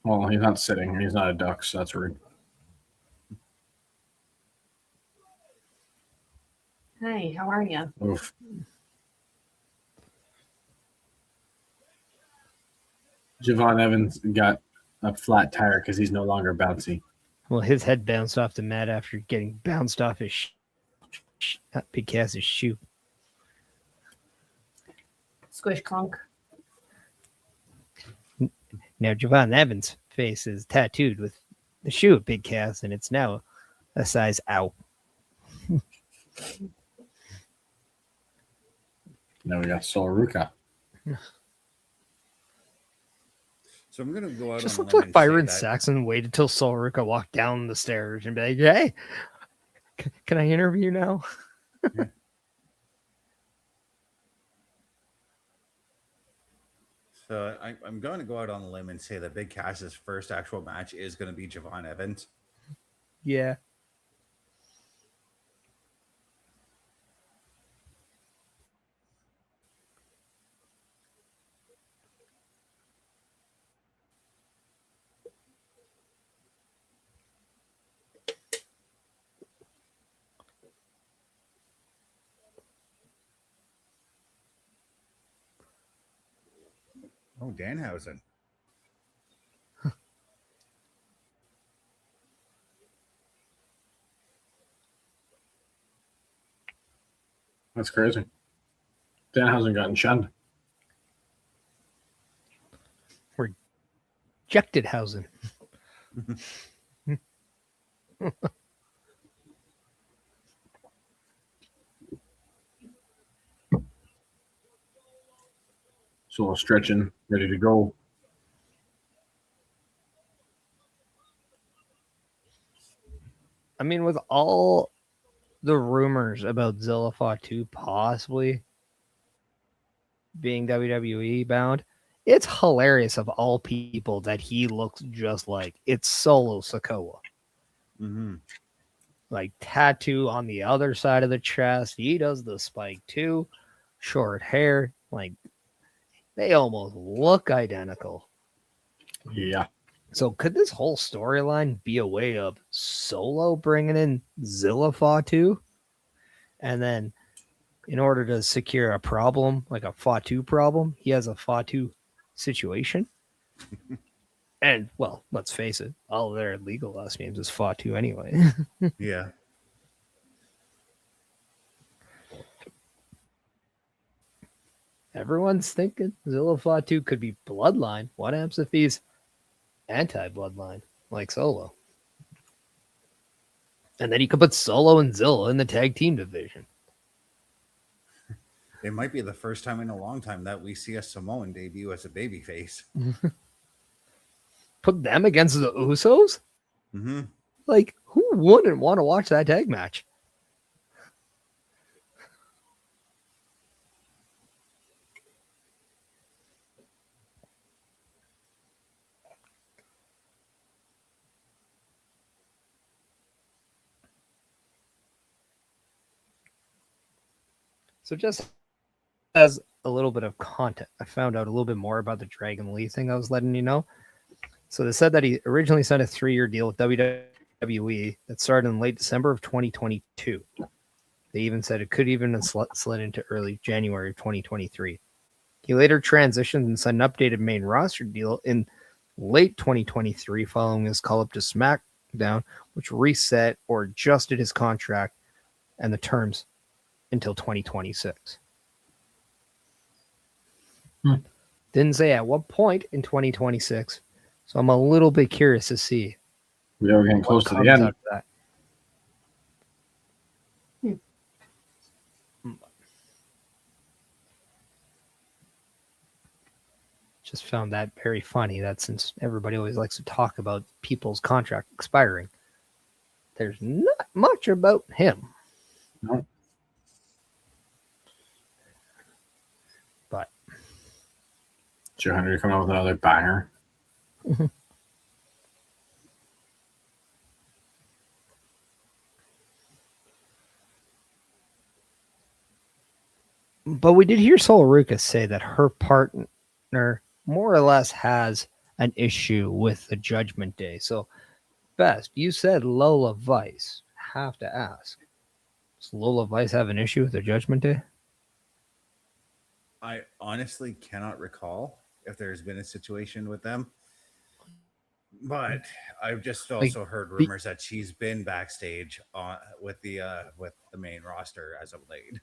Well, he's not sitting. He's not a duck, so that's rude. Hi, how are you? Oof. Javon Evans got a flat tire because he's no longer bouncy. Well, his head bounced off the mat after getting bounced off his Big Cass's shoe. Squish clunk. Now, Javon Evans' face is tattooed with the shoe of Big Cass, and it's now a size ow. Now we got Sol Ruca. So I'm gonna go out. Just on a looks limb like and say Byron that- Saxon waited till Sol Ruca walked down the stairs and be like, "Hey, can I interview now?" So I'm going to go out on a limb and say that Big Cass's first actual match is going to be Javon Evans. Yeah. Oh, Danhausen. That's crazy. Dan hasn't gotten shunned. Rejected Hausen. So stretching, ready to go. I mean, with all the rumors about Zilla Fatu possibly being WWE bound, it's hilarious of all people that he looks just like it's Solo Sikoa. Mm-hmm. Like tattoo on the other side of the chest. He does the spike too. Short hair. Like they almost look identical. Yeah. So could this whole storyline be a way of Solo bringing in Zilla Fatu? And then in order to secure a problem, like a Fatu problem, he has a Fatu situation. And, well, let's face it, all of their legal last names is Fatu anyway. Yeah. Everyone's thinking Zilla Fatu could be bloodline. What happens if he's anti-bloodline, like Solo? And then you could put Solo and Zilla in the tag team division. It might be the first time in a long time that we see a Samoan debut as a babyface. Put them against the Usos? Mm-hmm. Like, who wouldn't want to watch that tag match? So just as a little bit of content, I found out a little bit more about the Dragon Lee thing I was letting you know. So they said that he originally signed a 3-year deal with WWE that started in late December of 2022. They even said it could even have slid into early January of 2023. He later transitioned and signed an updated main roster deal in late 2023 following his call up to SmackDown, which reset or adjusted his contract and the terms until 2026. Didn't say at what point in 2026. So I'm a little bit curious to see. We are getting close to the end. That. Just found that very funny that since everybody always likes to talk about people's contract expiring, there's not much about him. No. But Joe Henry coming out with another banger. But we did hear Ruca say that her partner more or less has an issue with the Judgment Day. So, Best, you said Lola Vice. Have to ask. Does Lola Vice have an issue with the Judgment Day? I honestly cannot recall if there's been a situation with them. But I've just also heard rumors that she's been backstage with the main roster as of late.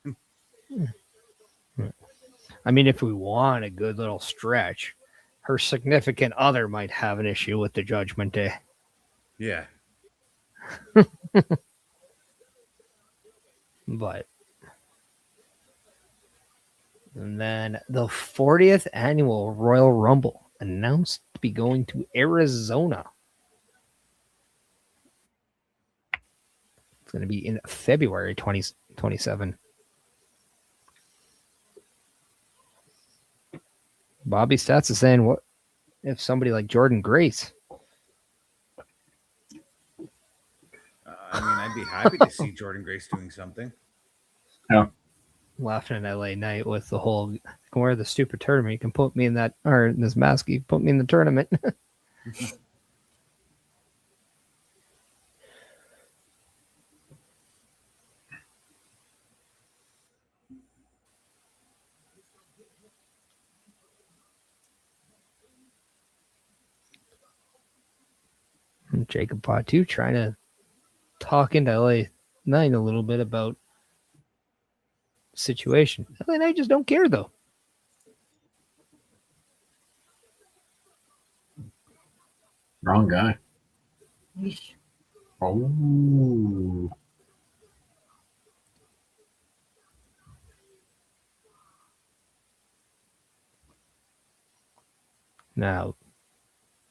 I mean, if we want a good little stretch, her significant other might have an issue with the Judgment Day. Yeah. But and then the 40th annual Royal Rumble announced to be going to Arizona. It's going to be in February 2027. Bobby Stats is saying, what if somebody like Jordan Grace? I mean, I'd be happy to see Jordan Grace doing something. Yeah. Laughing at LA Knight with the whole, I can wear the stupid tournament. You can put me in that, or in this mask, you put me in the tournament. And Jacob Patu trying to talk into LA Knight a little bit about situation. LA Knight just don't care though. Wrong guy. Yeesh. Oh. Now,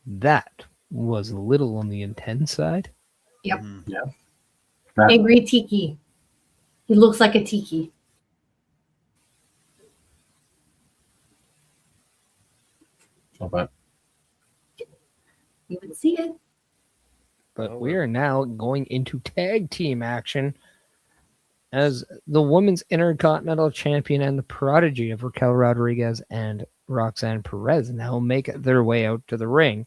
that was a little on the intense side. Yep. Yeah. Angry Tiki. He looks like a Tiki. Not bad. You would see it. But we are now going into tag team action as the women's intercontinental champion and the prodigy of Raquel Rodriguez and Roxanne Perez now make their way out to the ring.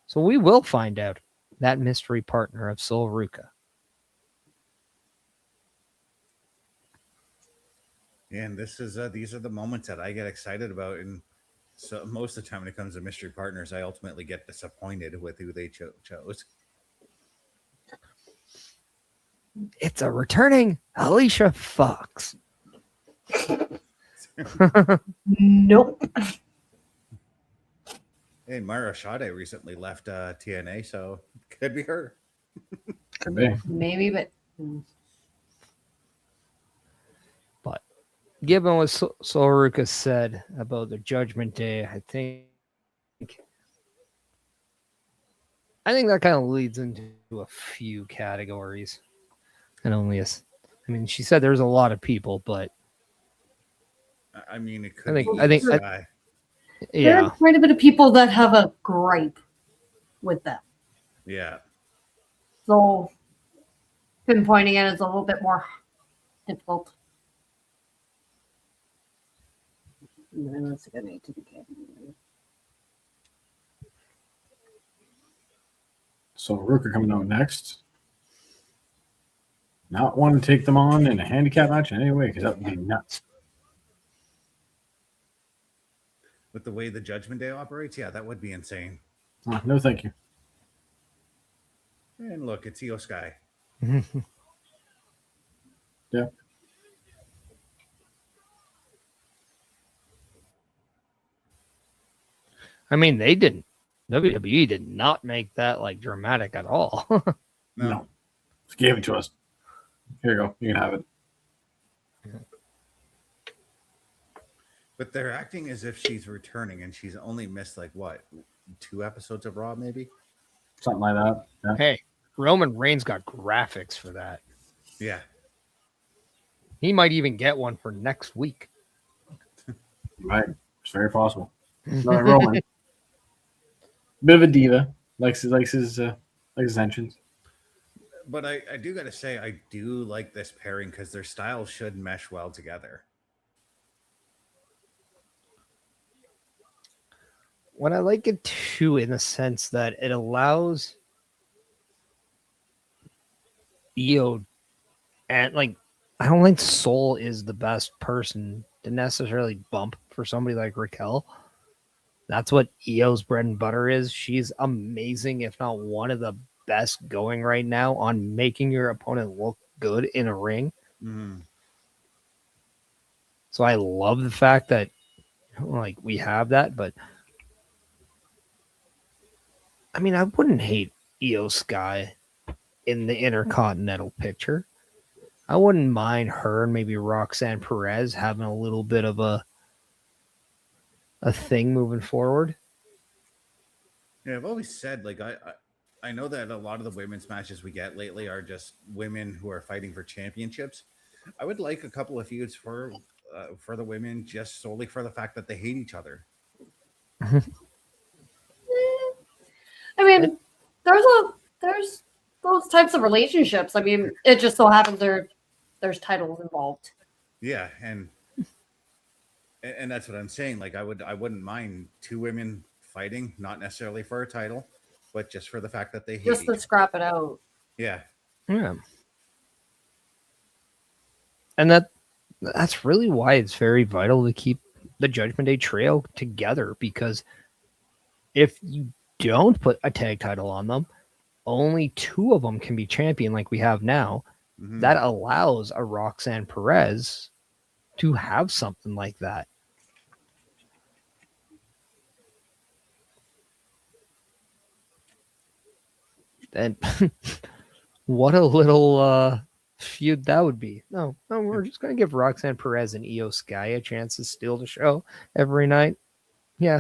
So we will find out that mystery partner of Sol Ruca. Yeah, and this is these are the moments that I get excited about, and so most of the time when it comes to mystery partners, I ultimately get disappointed with who they chose. It's a returning Alicia Fox. Nope. Hey, Myra Sade recently left TNA, so could be her. Could be. Maybe, but But given what Sol Ruca said about the Judgment Day, I think that kind of leads into a few categories. And only I mean, she said there's a lot of people, but I mean, it could I think guy. there yeah. are quite a bit of people that have a gripe with them. Yeah. So pinpointing it is a little bit more difficult. And then let's go to the game. So Ruca coming out next. Not want to take them on in a handicap match in any way because that would be nuts. With the way the Judgment Day operates, yeah, that would be insane. No, thank you. And look, it's Io Sky. Yeah. I mean, they didn't. WWE did not make that like dramatic at all. No. Just gave it to us. Here you go. You can have it. But they're acting as if she's returning, and she's only missed like what, 2 episodes of Raw, maybe. Something like that. Yeah. Hey, Roman Reigns got graphics for that. Yeah. He might even get one for next week. Right. It's very possible. No, Roman. Bit of a diva. Likes his entrance. But I do got to say, I do like this pairing because their styles should mesh well together. What I like it too, in the sense that it allows Io and like, I don't think Soul is the best person to necessarily bump for somebody like Raquel. That's what Io's bread and butter is. She's amazing, if not one of the best going right now on making your opponent look good in a ring. Mm. So I love the fact that like we have that, but I mean, I wouldn't hate Io Sky in the Intercontinental picture. I wouldn't mind her and maybe Roxanne Perez having a little bit of a thing moving forward. Yeah, I've always said like I know that a lot of the women's matches we get lately are just women who are fighting for championships. I would like a couple of feuds for the women just solely for the fact that they hate each other. I mean, there's those types of relationships. I mean, it just so happens there's titles involved. Yeah, and that's what I'm saying. Like I wouldn't mind two women fighting, not necessarily for a title, but just for the fact that they hate Just each to other. scrap it out. Yeah. Yeah. And that's really why it's very vital to keep the Judgment Day trio together, because if you don't put a tag title on them, only two of them can be champion like we have now. Mm-hmm. That allows a Roxanne Perez to have something like that. And what a little feud that would be. No, we're just going to give Roxanne Perez and Io Sky a chance to steal the show every night. Yeah.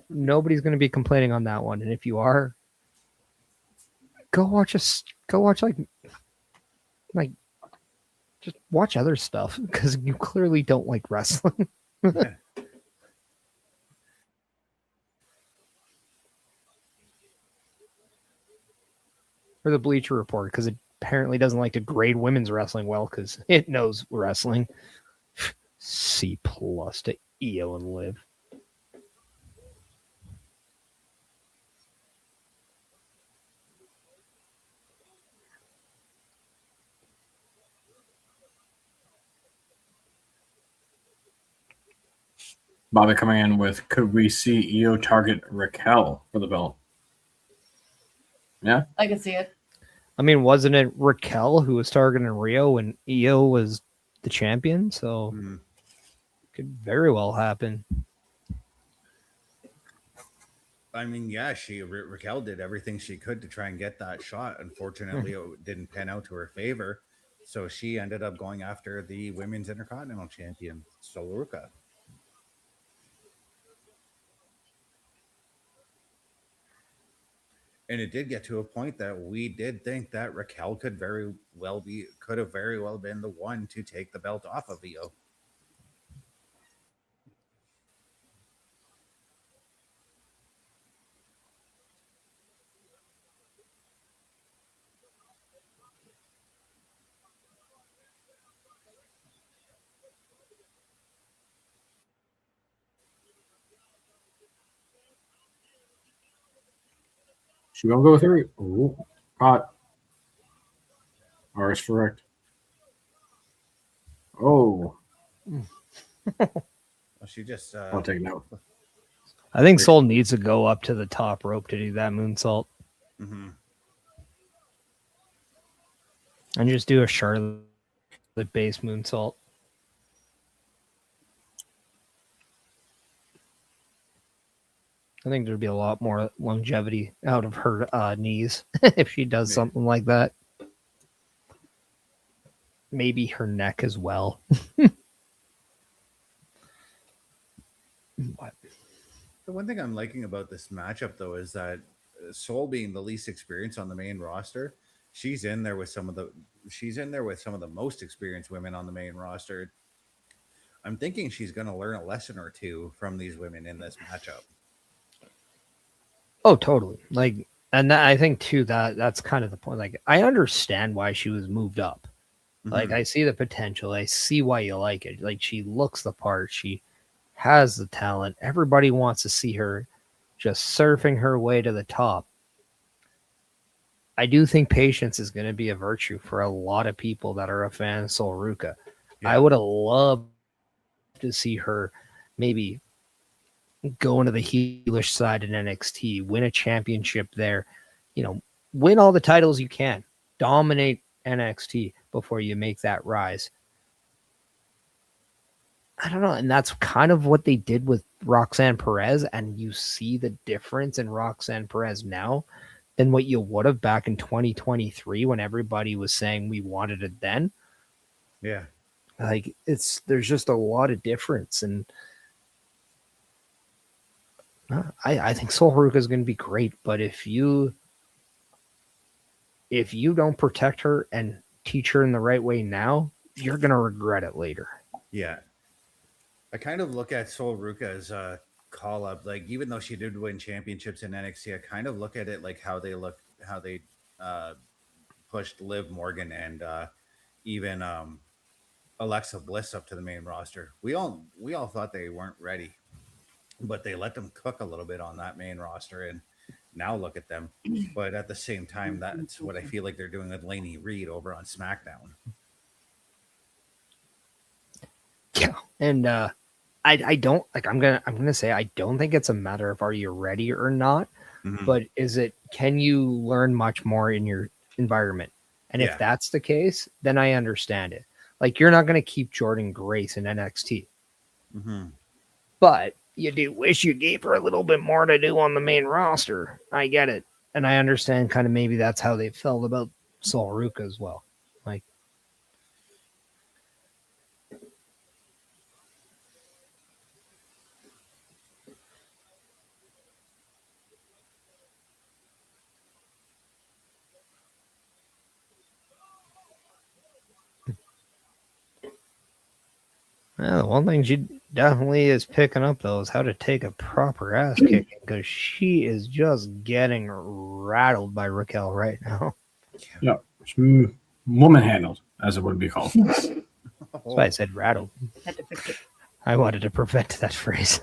Nobody's going to be complaining on that one. And if you are, go watch like just watch other stuff, because you clearly don't like wrestling. Yeah. Or the Bleacher Report, because it apparently doesn't like to grade women's wrestling well because it knows wrestling. C+ to Io and Liv. Bobby coming in with, could we see Io target Raquel for the belt? Yeah, I can see it. I mean, wasn't it Raquel who was targeting Rio when Io was the champion? So could very well happen. I mean, yeah, Raquel did everything she could to try and get that shot. Unfortunately, it didn't pan out to her favor, so she ended up going after the women's Intercontinental champion, Ruca. And it did get to a point that we did think that Raquel could have very well been the one to take the belt off of Io. she gonna go with her. Ooh, hot. Ours correct. Oh, She just I'll take note. I think Soul needs to go up to the top rope to do that moonsault. Mm-hmm. And just do a Charlotte base moonsault. I think there'd be a lot more longevity out of her knees if she does something like that. Maybe her neck as well. What? The one thing I'm liking about this matchup, though, is that Soul being the least experienced on the main roster, she's in there with some of the most experienced women on the main roster. I'm thinking she's going to learn a lesson or two from these women in this matchup. Oh, totally. Like, and I think too that's kind of the point. Like, I understand why she was moved up. Like, I see the potential. I see why you like it. Like, she looks the part. She has the talent. Everybody wants to see her just surfing her way to the top. I do think patience is going to be a virtue for a lot of people that are a fan of Sol Ruca. I would have loved to see her maybe go into the heelish side in NXT, win a championship there, win all the titles you can, dominate NXT before you make that rise. I don't know. And that's kind of what they did with Roxanne Perez. And you see the difference in Roxanne Perez now than what you would have back in 2023 when everybody was saying we wanted it then. Yeah. Like, there's just a lot of difference. And I think Sol Ruca is going to be great. But if you don't protect her and teach her in the right way now, you're going to regret it later. Yeah. I kind of look at Sol Ruca as a call up. Like, even though she did win championships in NXT, I kind of look at it like how they pushed Liv Morgan and even Alexa Bliss up to the main roster. We all thought they weren't ready, but they let them cook a little bit on that main roster, and now look at them. But at the same time, that's what I feel like they're doing with Lainey Reed over on SmackDown. Yeah, and I don't like. I'm gonna say I don't think it's a matter of are you ready or not, but can you learn much more in your environment? And if that's the case, then I understand it. Like, you're not gonna keep Jordan Grace in NXT, but you do wish you gave her a little bit more to do on the main roster. I get it, and I understand kind of maybe that's how they felt about Sol Ruca as well. Like. Well, one thing she definitely is picking up, though, is how to take a proper ass kicking, because she is just getting rattled by Raquel right now. Yeah, woman handled, as it would be called. That's why I said rattled. I wanted to prevent that phrase.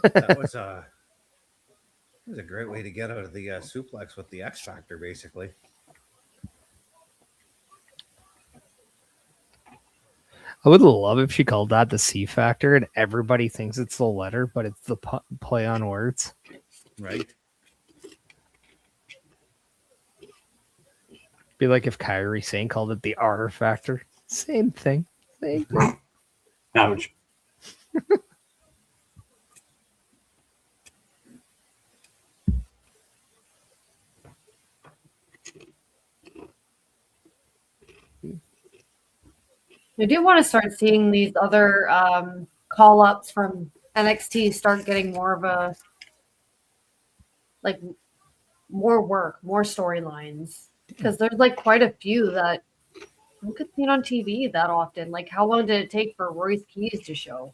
That was a great way to get out of the suplex with the X Factor, basically. I would love if she called that the C Factor and everybody thinks it's the letter, but it's the play on words. Right. Be like if Kairi Sane called it the R Factor. Same thing. Same thing. Ouch. I do want to start seeing these other call ups from NXT start getting more of a more work, more storylines, because there's like quite a few that don't get seen on TV that often. Like, how long did it take for Royce Keys to show?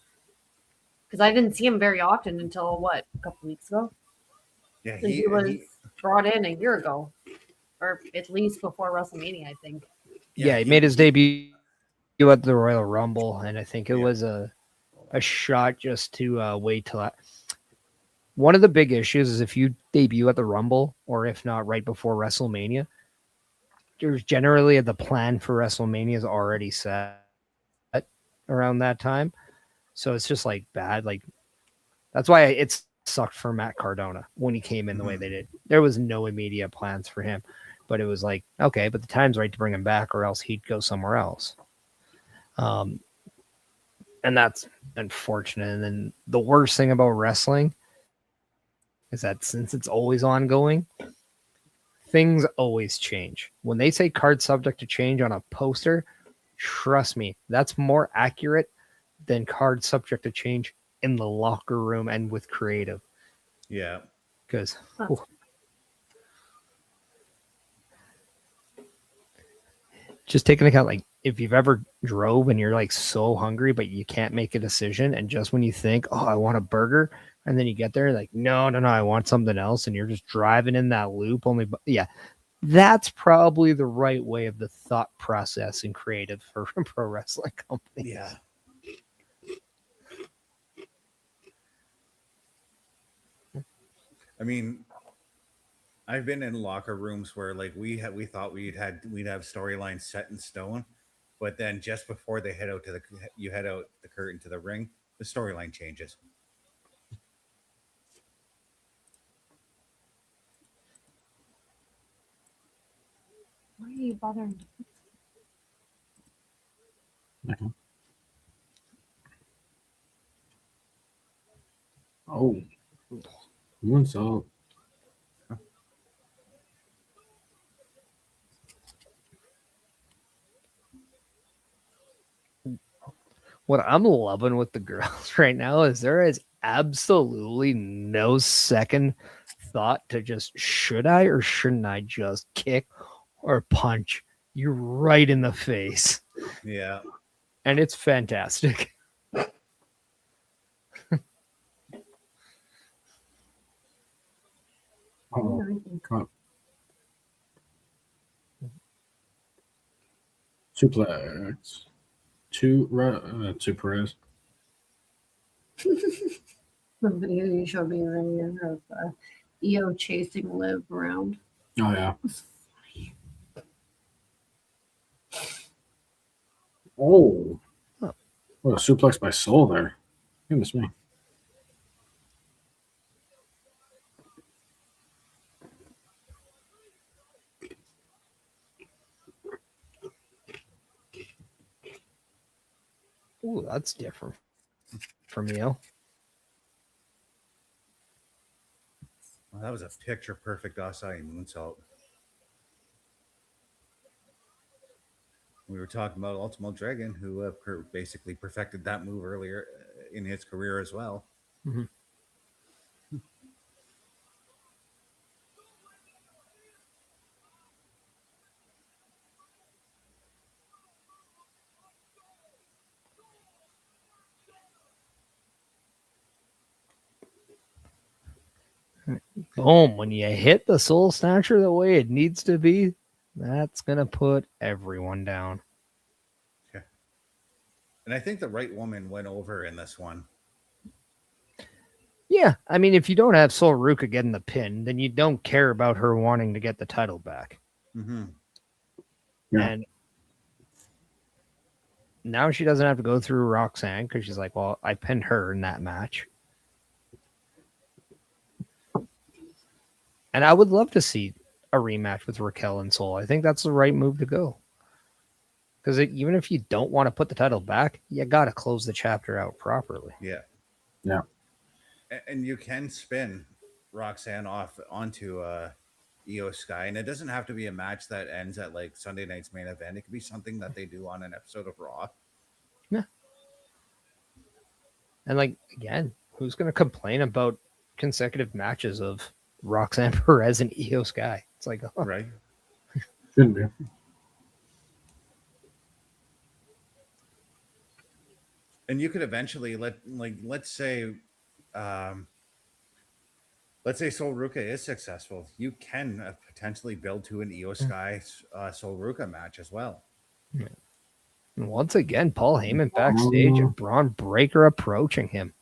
Because I didn't see him very often until a couple weeks ago. Yeah, he was brought in a year ago, or at least before WrestleMania, I think. Yeah, he made his debut at the Royal Rumble, and I think it was a shot just to wait till that. One of the big issues is if you debut at the Rumble, or if not right before WrestleMania, there's generally the plan for WrestleMania is already set around that time. So it's just like bad. Like, that's why it sucked for Matt Cardona when he came in the way they did. There was no immediate plans for him, but it was like, okay, but the time's right to bring him back, or else he'd go somewhere else. And that's unfortunate. And then the worst thing about wrestling is that since it's always ongoing, things always change. When they say card subject to change on a poster, trust me, that's more accurate than card subject to change in the locker room and with creative. Yeah. Because just take into account, like, if you've ever drove and you're like so hungry, but you can't make a decision, and just when you think, oh, I want a burger, And then you get there like, no, I want something else. And you're just driving in that loop only. Yeah, that's probably the right way of the thought process and creative for pro wrestling companies. Yeah. I mean, I've been in locker rooms where like we thought we'd have storylines set in stone, but then just before they head out the curtain to the ring, the storyline changes. Why are you bothering? Okay. Oh, moonsault. What I'm loving with the girls right now is there is absolutely no second thought to just should I or shouldn't I just kick or punch you right in the face. Yeah. And it's fantastic. Oh, God. Suplex. Two Perez. The video you showed me earlier of EO chasing Liv around. Oh, yeah. Oh. What a suplex by Soul there. Goodness me. Ooh, that's different from you. Well, that was a picture perfect Asai moonsault. We were talking about Ultimo Dragon, who basically perfected that move earlier in his career as well. Mm-hmm. Boom. When you hit the Soul Snatcher the way it needs to be, that's going to put everyone down. Yeah. And I think the right woman went over in this one. Yeah. I mean, if you don't have Soul Ruca getting the pin, then you don't care about her wanting to get the title back. Mm-hmm. Yeah. And now she doesn't have to go through Roxanne because she's like, well, I pinned her in that match. And I would love to see a rematch with Raquel and Soul. I think that's the right move to go. Because even if you don't want to put the title back, you got to close the chapter out properly. Yeah. Yeah. And you can spin Roxanne off onto Io Sky. And it doesn't have to be a match that ends at like Sunday night's main event. It could be something that they do on an episode of Raw. Yeah. And like, again, who's going to complain about consecutive matches of Roxanne Perez and Io Sky? It's like, oh. Right. Shouldn't be. And you could eventually let's say Soul Ruca is successful. You can potentially build to an Io Sky Soul Ruca match as well. Yeah. And once again, Paul Heyman backstage and Braun Breaker approaching him.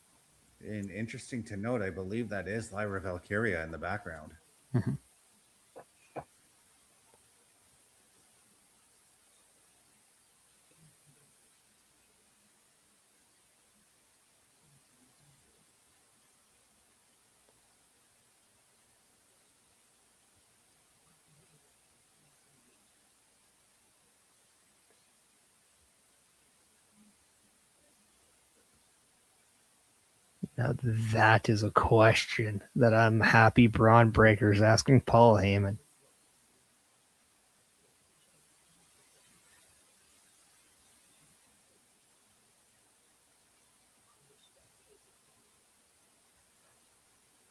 And interesting to note, I believe that is Lyra Valkyria in the background. Mm-hmm. Now that is a question that I'm happy Braun Breaker's asking Paul Heyman.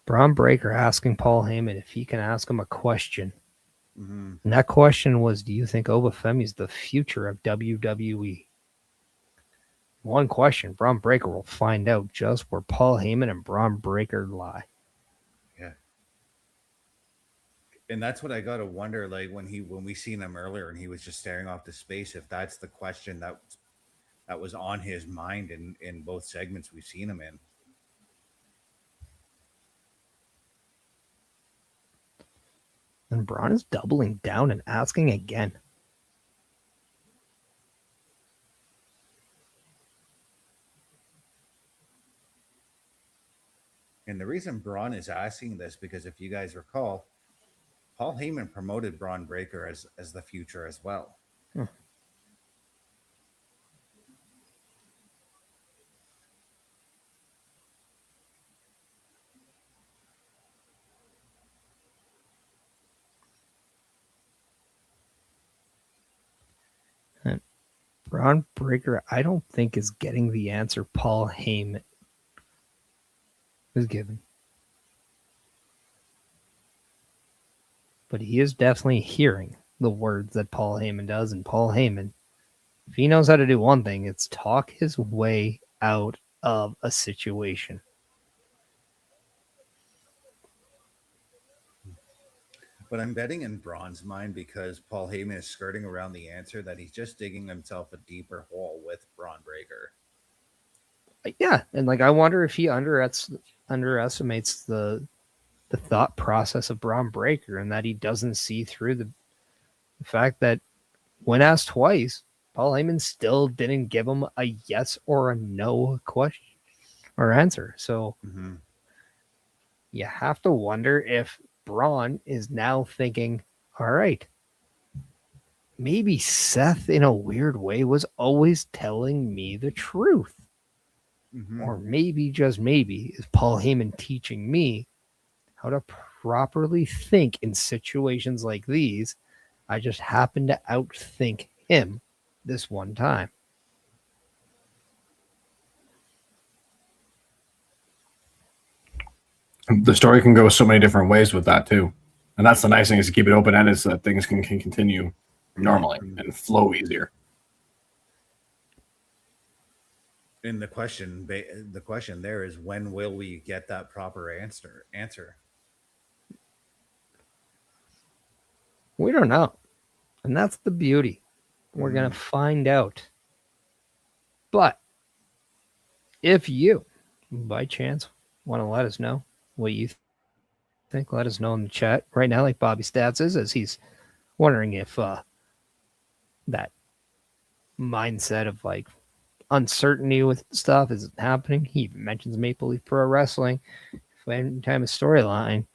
Braun Breaker asking Paul Heyman if he can ask him a question. Mm-hmm. And that question was, do you think Obafemi is the future of WWE? one question. Braun Breaker will find out just where Paul Heyman and Braun Breaker lie. Yeah. And that's what I got to wonder, like when we seen him earlier and he was just staring off to space, if that's the question that was on his mind in both segments we've seen him in. And Braun is doubling down and asking again. And the reason Braun is asking this, because if you guys recall, Paul Heyman promoted Braun Breaker as the future as well. And Braun Breaker, I don't think, is getting the answer Paul Heyman is given. But he is definitely hearing the words that Paul Heyman does. And Paul Heyman, if he knows how to do one thing, it's talk his way out of a situation. But I'm betting in Braun's mind, because Paul Heyman is skirting around the answer, that he's just digging himself a deeper hole with Braun Breaker. Yeah, and like I wonder if he underestimates the thought process of Braun Breaker, and that he doesn't see through the fact that when asked twice, Paul Heyman still didn't give him a yes or a no question or answer. So you have to wonder if Braun is now thinking, all right, maybe Seth in a weird way was always telling me the truth. Or maybe, just maybe, is Paul Heyman teaching me how to properly think in situations like these. I just happen to outthink him this one time. The story can go so many different ways with that too. And that's the nice thing, is to keep it open-ended so that things can continue normally and flow easier. And the question there is, when will we get that proper answer? We don't know. And that's the beauty. We're going to find out. But if you, by chance, want to let us know what you think, let us know in the chat right now, like Bobby Stats is, as he's wondering if that mindset of like uncertainty with stuff is happening. He even mentions Maple Leaf Pro Wrestling. If any time a storyline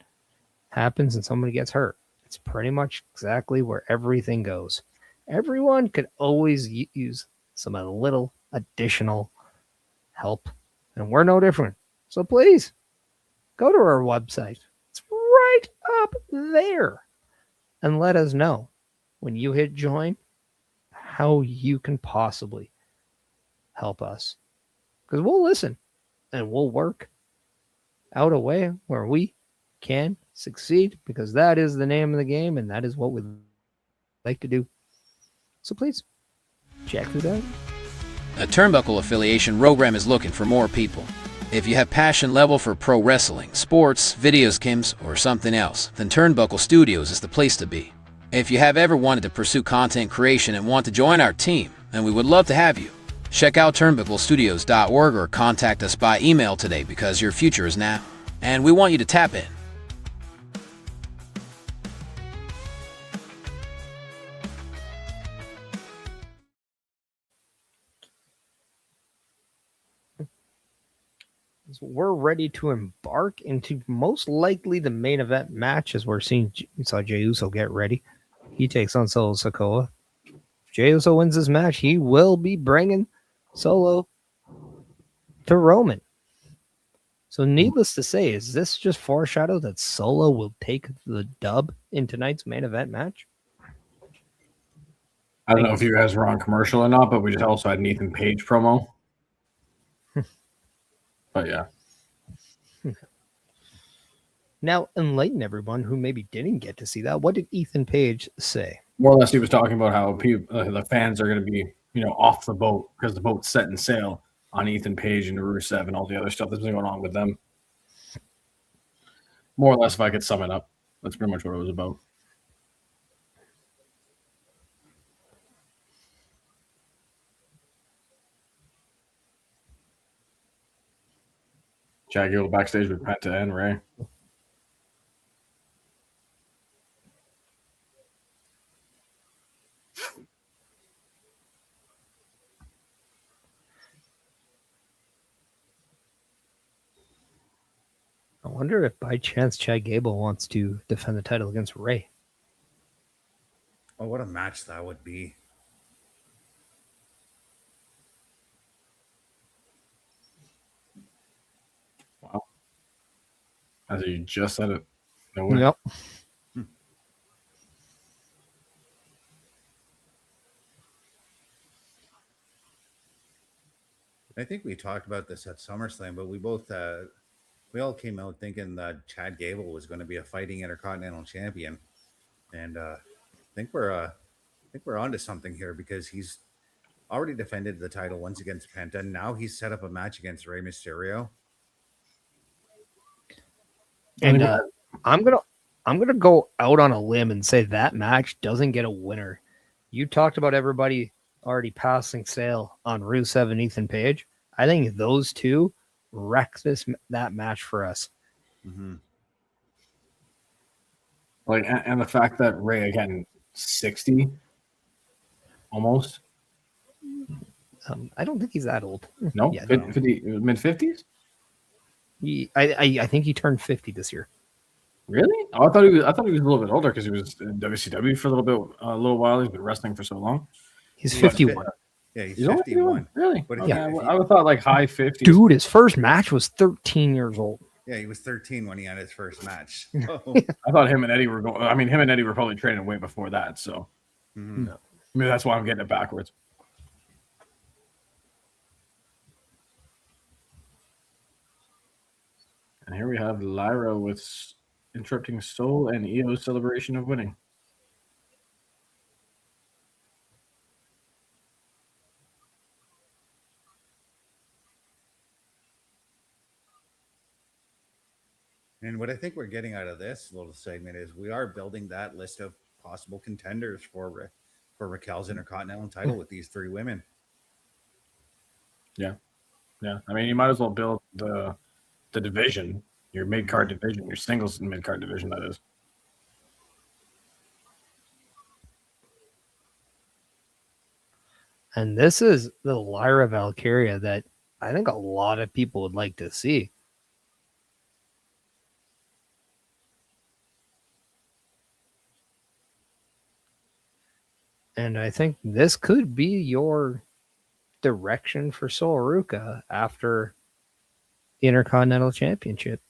happens and somebody gets hurt, it's pretty much exactly where everything goes. Everyone could always use some a little additional help, and we're no different. So please go to our website. It's right up there, and let us know when you hit join how you can possibly help us, because we'll listen and we'll work out a way where we can succeed, because that is the name of the game and that is what we like to do. So please check it out. A Turnbuckle affiliation program is looking for more people. If you have passion level for pro wrestling, sports, video games, or something else, then Turnbuckle Studios is the place to be. If you have ever wanted to pursue content creation and want to join our team, then we would love to have you. Check out turnbucklestudios.org or contact us by email today, because your future is now, and we want you to tap in. So we're ready to embark into most likely the main event match, as we're seeing. We saw Jey Uso get ready. He takes on Solo Sikoa. If Jey Uso wins this match, he will be bringing Solo to Roman. So needless to say, is this just foreshadow that Solo will take the dub in tonight's main event match? I don't know if you guys were on commercial or not, but we just also had an Ethan Page promo. But yeah. Now, enlighten everyone who maybe didn't get to see that. What did Ethan Page say? More or less, he was talking about how people, the fans are going to be off the boat because the boat's setting sail on Ethan Page and Rusev and all the other stuff that's been going on with them. More or less, if I could sum it up, that's pretty much what it was about. Chad Gable backstage with Penta and Ray. I wonder if by chance Chad Gable wants to defend the title against Ray. Oh, what a match that would be. Wow. As you just said it. No way. Yep. I think we talked about this at SummerSlam, but we all came out thinking that Chad Gable was going to be a fighting Intercontinental Champion, and I think we're onto something here because he's already defended the title once against Penta. Now he's set up a match against Rey Mysterio. And I'm gonna go out on a limb and say that match doesn't get a winner. You talked about everybody already passing sail on Rusev and Ethan Page. I think those two wreck that match for us. Mm-hmm. Like, and the fact that Ray again 60, almost. I don't think he's that old. No, Yeah, mid 50s. I think he turned 50 this year. Really? Oh, I thought he was a little bit older because he was in WCW for a little while. He's been wrestling for so long. He's 51. Yeah, he's 51. Really? But okay. I would thought like high 50s. Dude, his first match was 13 years old. Yeah, he was 13 when he had his first match. So. I thought him and Eddie were going. I mean, him and Eddie were probably training way before that. So, No. I mean, that's why I'm getting it backwards. And here we have Lyra with interrupting Soul and EO's celebration of winning. And what I think we're getting out of this little segment is we are building that list of possible contenders for Raquel's Intercontinental title with these three women. Yeah. I mean, you might as well build the division, your mid-card division, your singles mid-card division, that is. And this is the Lyra Valkyria that I think a lot of people would like to see. And I think this could be your direction for Sol Ruca after the Intercontinental Championship.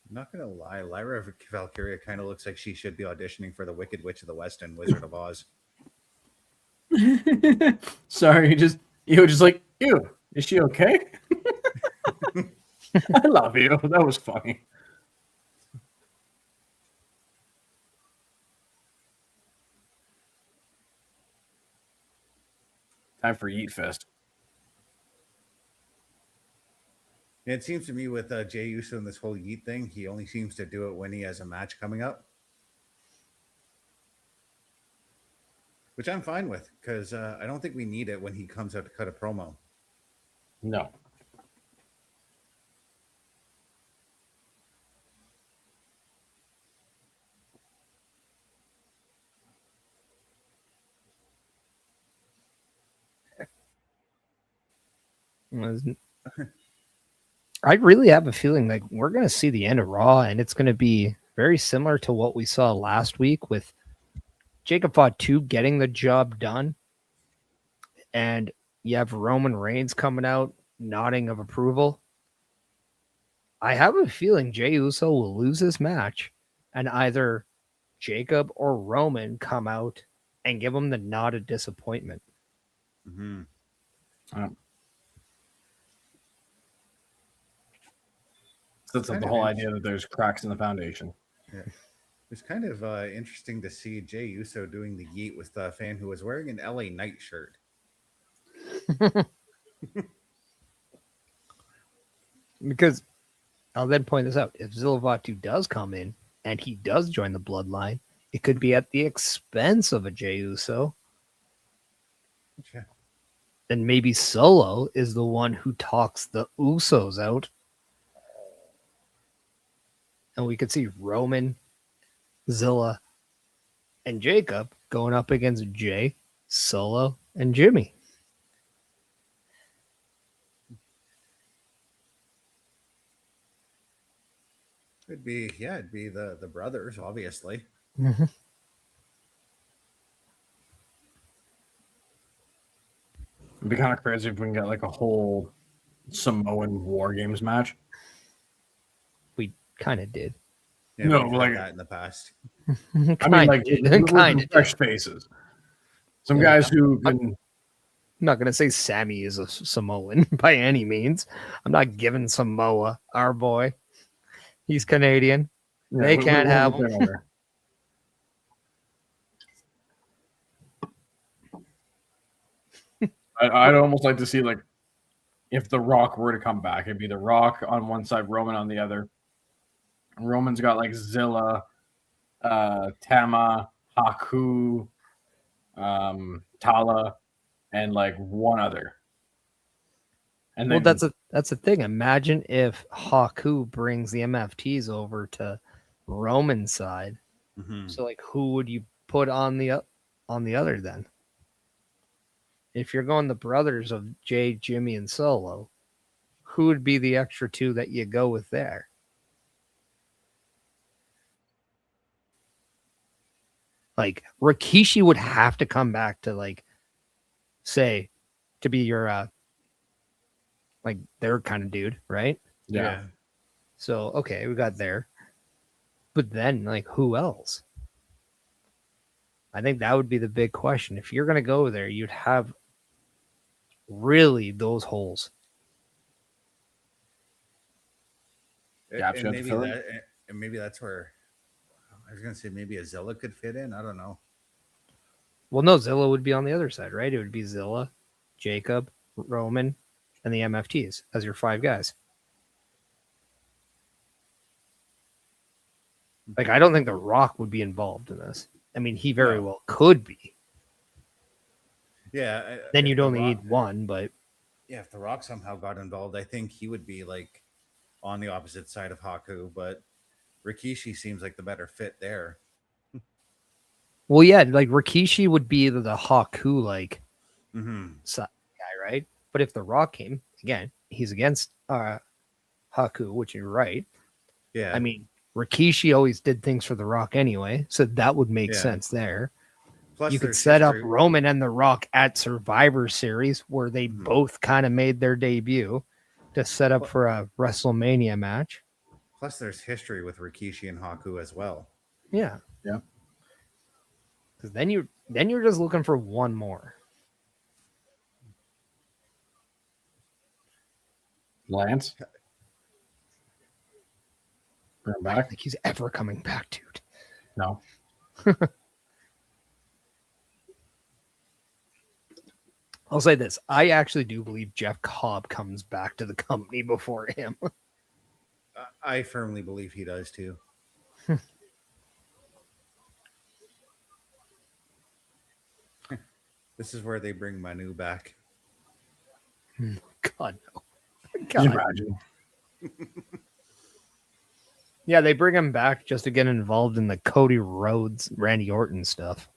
I'm not going to lie. Lyra Valkyria kind of looks like she should be auditioning for the Wicked Witch of the West and Wizard of Oz. Sorry, you were just like, ew, is she okay? I love you. That was funny. Time for Yeet Fest. It seems to me with Jey Uso and this whole Yeet thing, he only seems to do it when he has a match coming up. Which I'm fine with, because I don't think we need it when he comes out to cut a promo. No. I really have a feeling like we're going to see the end of Raw, and it's going to be very similar to what we saw last week with Jacob Fatu getting the job done. And you have Roman Reigns coming out, nodding of approval. I have a feeling Jey Uso will lose this match, and either Jacob or Roman come out and give him the nod of disappointment. Mm-hmm. That's the whole idea that there's cracks in the foundation. Yeah. was kind of interesting to see Jay Uso doing the yeet with a fan who was wearing an LA Knight shirt. Because I'll then point this out. If Zilavatu does come in and he does join the bloodline, it could be at the expense of a Jey Uso. Yeah. Then maybe Solo is the one who talks the Usos out. And we could see Roman, Zilla, and Jacob going up against Jay, Solo, and Jimmy. It'd be the brothers, obviously. Mm-hmm. It'd be kind of crazy if we can get like a whole Samoan War Games match. We kind of did. Yeah, No, we've had like that in the past. I mean, like kind of fresh faces. Some guys who can. I'm not going to say Sammy is a Samoan by any means. I'm not giving Samoa our boy. He's Canadian. Yeah, They can't have him. I'd almost like to see, like, if The Rock were to come back, it'd be The Rock on one side, Roman on the other. Roman's got like Zilla, Tama, Haku, Tala, and like one other. And then, Well, that's the thing. Imagine if Haku brings the MFTs over to Roman's side. Mm-hmm. So, like, who would you put on the other then? If you're going the brothers of Jay, Jimmy, and Solo, who would be the extra two that you go with there? Like, Rikishi would have to come back to, like, say, to be your, like, their kind of dude, right? yeah. So, okay, we got there. But then, like, who else? I think that would be the big question. If you're going to go there, you'd have really those holes. Gotcha. And maybe that's where I was going to say maybe a Zilla could fit in. I don't know. Well, no, Zilla would be on the other side, right? It would be Zilla, Jacob, Roman, and the MFTs as your five guys. Like, I don't think The Rock would be involved in this. I mean, he very well could be. Yeah. Then you'd only need one, but yeah, if The Rock somehow got involved, I think he would be like on the opposite side of Haku, but Rikishi seems like the better fit there. well, yeah, like Rikishi would be the Haku like side guy, right? But if The Rock came again, he's against Haku, which you're right. Yeah, I mean, Rikishi always did things for The Rock anyway, so that would make sense there. Plus, you could set up Roman and The Rock at Survivor Series where they both kind of made their debut to set up for a WrestleMania match. Plus, there's history with Rikishi and Haku as well. Yeah. Yeah. Because then you're just looking for one more. Lance. Bring him I don't back. think he's ever coming back, dude. No. I'll say this. I actually do believe Jeff Cobb comes back to the company before him. I firmly believe he does too. This is where they bring Manu back. God, no. Can you imagine? Yeah, they bring him back just to get involved in the Cody Rhodes, Randy Orton stuff.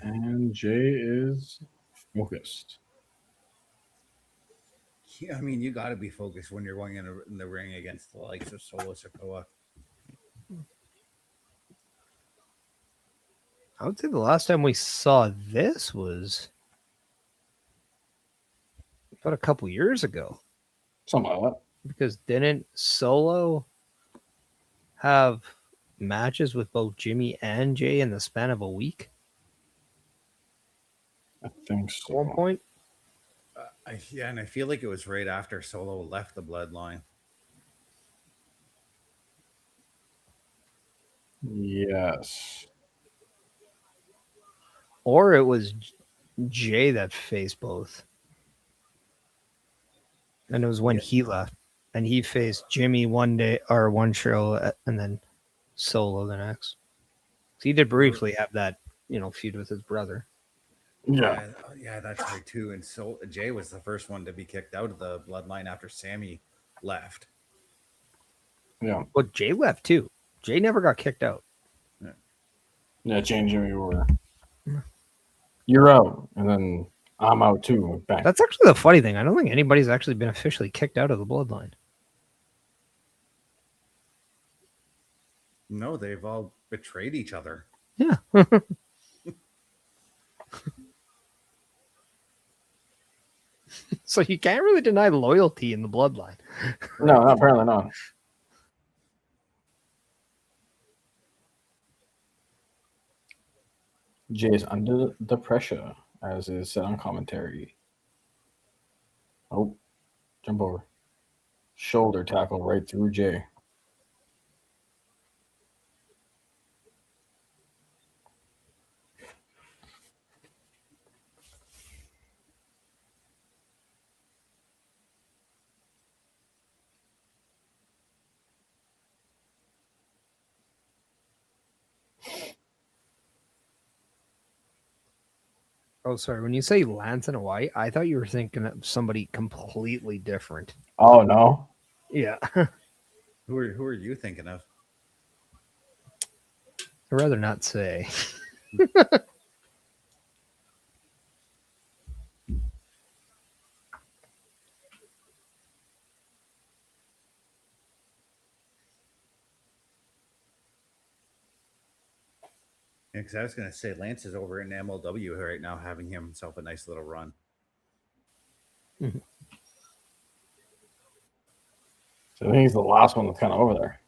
And Jay is focused. Yeah, I mean, you got to be focused when you're going in the ring against the likes of Solo Sikoa. I would say the last time we saw this was about a couple years ago. Something like that. Because didn't Solo have matches with both Jimmy and Jay in the span of a week I think at so. one point? Yeah, and I feel like it was right after Solo left the bloodline. Yes. Or it was Jay that faced both. And it was when he left. And he faced Jimmy one day or one show and then Solo the next. So he did briefly have that, feud with his brother. Yeah. That's right too. And so Jay was the first one to be kicked out of the bloodline after Sammy left. Yeah. But Jay left too. Jay never got kicked out. Yeah, Jay and Jimmy were. You're out, and then I'm out too. Bang. That's actually the funny thing. I don't think anybody's actually been officially kicked out of the bloodline. No, they've all betrayed each other. Yeah. So you can't really deny loyalty in the bloodline. No, apparently not. Jay is under the pressure, as is said on commentary. Oh, jump over. Shoulder tackle right through Jay. Oh, sorry. When you say Lance and Hawaii, I thought you were thinking of somebody completely different. Oh, no? Yeah. Who are you thinking of? I'd rather not say. Yeah, because I was going to say Lance is over in MLW right now, having himself a nice little run. Mm-hmm. So I think he's the last one that's kind of over there.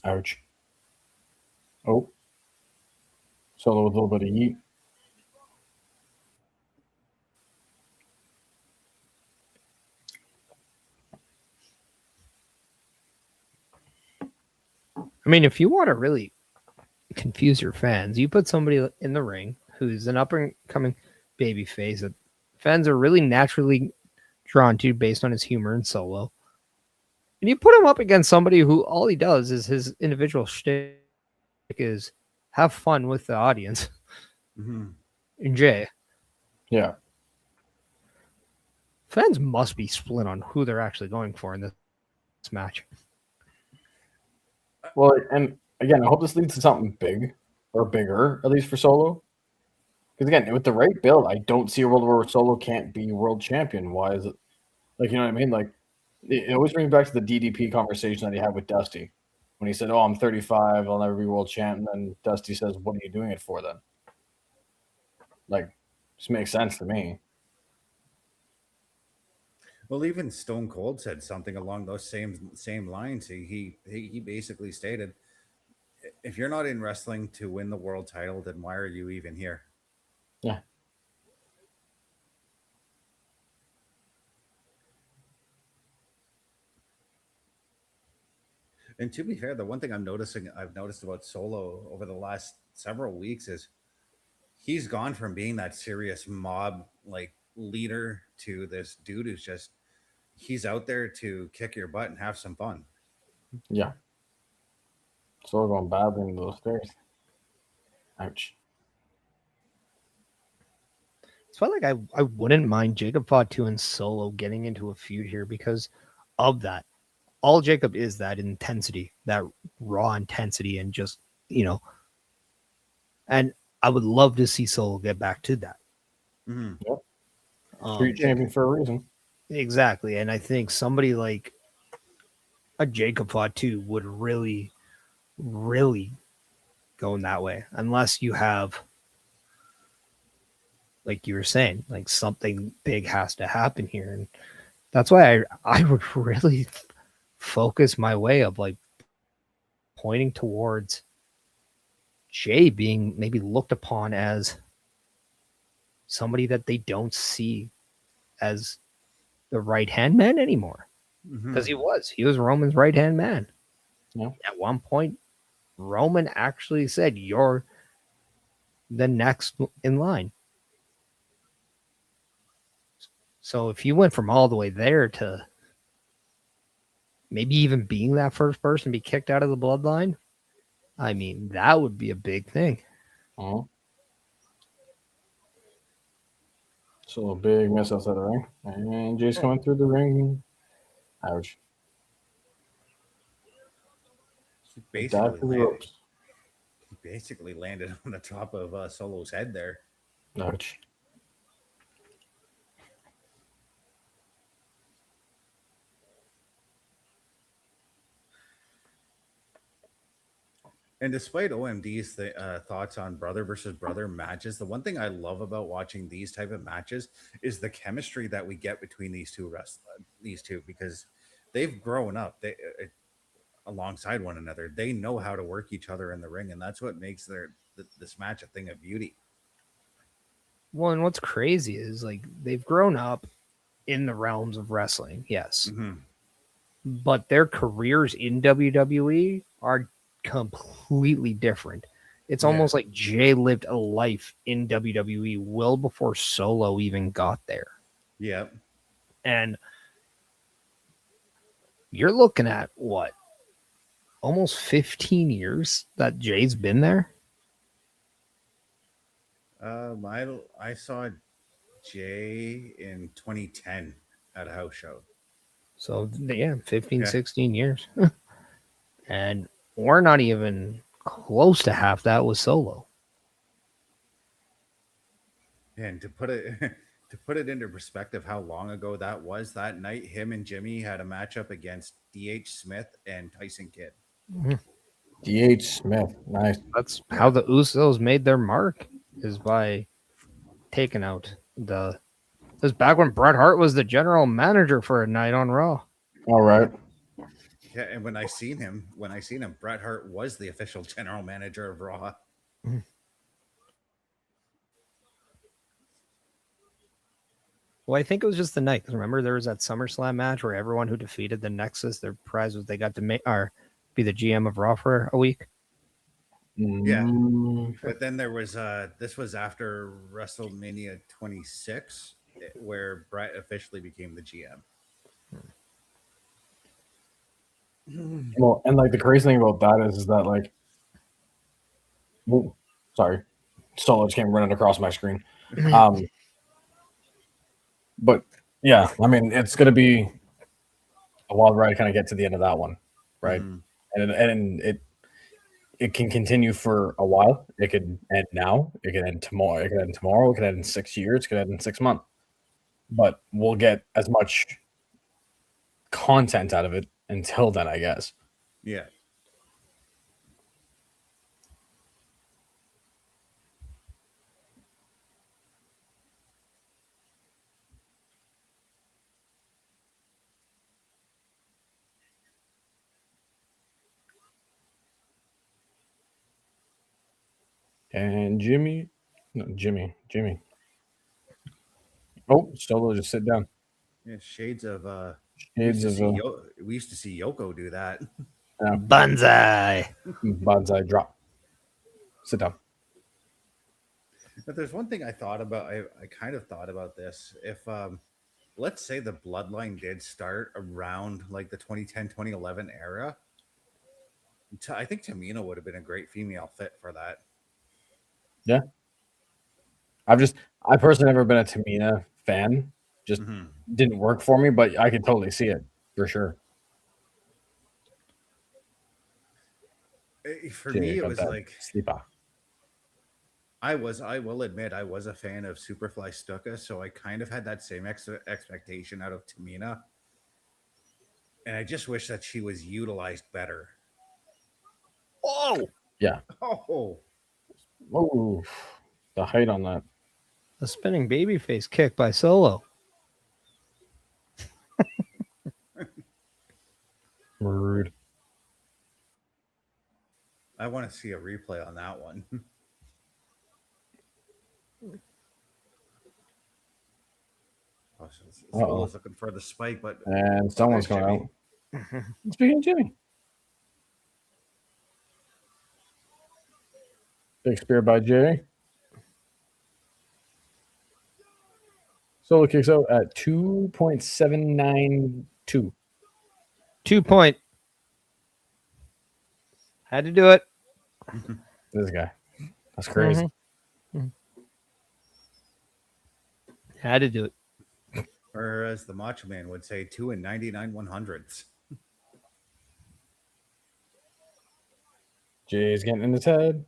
Ouch. Oh. Solo with a little bit of yeet. I mean, if you want to really confuse your fans, you put somebody in the ring who's an up-and-coming baby face that fans are really naturally drawn to based on his humor and Solo. And you put him up against somebody who all he does is his individual shtick is have fun with the audience. Mm-hmm. And Jay. Yeah. Fans must be split on who they're actually going for in this match. Well, and again, I hope this leads to something big or bigger, at least for Solo. Because again, with the right build, I don't see a world where Solo can't be world champion. Why is it? Like, you know what I mean? Like, it always brings back to the DDP conversation that he had with Dusty when he said, "Oh, I'm 35, I'll never be world champ." And then Dusty says, "What are you doing it for then?" Like, just makes sense to me. Well, even Stone Cold said something along those same lines. He basically stated, if you're not in wrestling to win the world title, then why are you even here? Yeah. And to be fair, the one thing I've noticed about Solo over the last several weeks is he's gone from being that serious mob like leader to this dude who's just he's out there to kick your butt and have some fun. Yeah. Solo going badly into those stairs. Ouch. It's why, like, I wouldn't mind Jacob Fatu and Solo getting into a feud here because of that. All Jacob is that intensity, that raw intensity, and just, and I would love to see Solo get back to that. Mm-hmm. Yep. Street champion for a reason. Exactly. And I think somebody like a Jacob Fatu would really, really go in that way, unless you have, like you were saying, like something big has to happen here. And that's why I would really focus my way of like pointing towards Jay being maybe looked upon as somebody that they don't see as the right hand man anymore. Because he was Roman's right hand man. Yeah. At one point, Roman actually said, "You're the next in line." So if you went from all the way there to maybe even being that first person to be kicked out of the bloodline, I mean, that would be a big thing. Oh. So a big miss outside the ring. And Jay's coming through the ring. Ouch. He Back to the ropes. basically landed on the top of Solo's head there. Ouch. And despite OMD's thoughts on brother versus brother matches, the one thing I love about watching these type of matches is the chemistry that we get between these two because they've grown up alongside one another. They know how to work each other in the ring, and that's what makes this match a thing of beauty. Well, and what's crazy is like they've grown up in the realms of wrestling, yes, but their careers in WWE are completely different. It's almost like Jay lived a life in WWE well before Solo even got there. Yeah. And you're looking at what? Almost 15 years that Jay's been there? I saw Jay in 2010 at a house show. So, yeah, 15, 16 years. And we're not even close to half that with Solo. And to put it into perspective, how long ago that was, that night, him and Jimmy had a matchup against D.H. Smith and Tyson Kidd. D.H. Smith, nice. That's how the Usos made their mark, is by taking out the... This back when Bret Hart was the general manager for a night on Raw. All right. Yeah, and when I seen him, Bret Hart was the official general manager of Raw. Well, I think it was just the night. Because remember, there was that SummerSlam match where everyone who defeated the Nexus, their prize was they got to be the GM of Raw for a week. Yeah, but then there was this was after WrestleMania 26, where Bret officially became the GM. Well, and like the crazy thing about that is that like, sorry, Solo just came running across my screen. But yeah, I mean, it's going to be a wild ride to kind of get to the end of that one, right? And it can continue for a while. It could end now. It could end tomorrow. It could end tomorrow. It could end in 6 years. It could end in 6 months. But we'll get as much content out of it until then, I guess. Yeah. And Jimmy. Oh, Solo, just sit down. Yeah, shades of we used to see Yoko do that. Banzai. Banzai drop. Sit down. But there's one thing I thought about. I kind of thought about this. If let's say the bloodline did start around like the 2010, 2011 era, I think Tamina would have been a great female fit for that. Yeah. I personally never been a Tamina fan. Just didn't work for me, but I could totally see it for sure. For me, it was like sleeper. I will admit, I was a fan of Superfly Stuka, so I kind of had that same expectation out of Tamina. And I just wish that she was utilized better. Oh, yeah. Oh, Oh, the height on that. A spinning babyface kick by Solo. Rude. I want to see a replay on that one. Solo's looking for the spike, but and someone's going out. Speaking of Jimmy. Big spear by Jay. Solo kicks out at 2.792. 2 point. Had to do it. This guy. That's crazy. Mm-hmm. Had to do it. Or as the Macho Man would say, 2 and 99/100ths. Jay's getting in his head.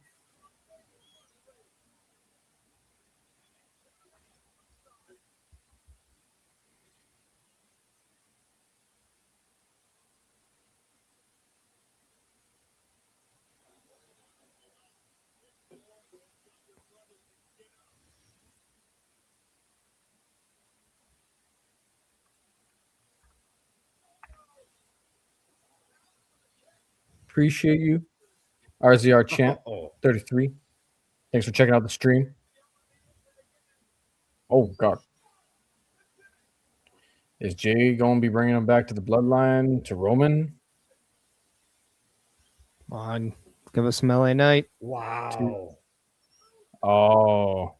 Appreciate you. RZR Champ 33. Thanks for checking out the stream. Oh, God. Is Jay going to be bringing him back to the bloodline, to Roman? Come on. Give us some LA Knight. Wow. Oh.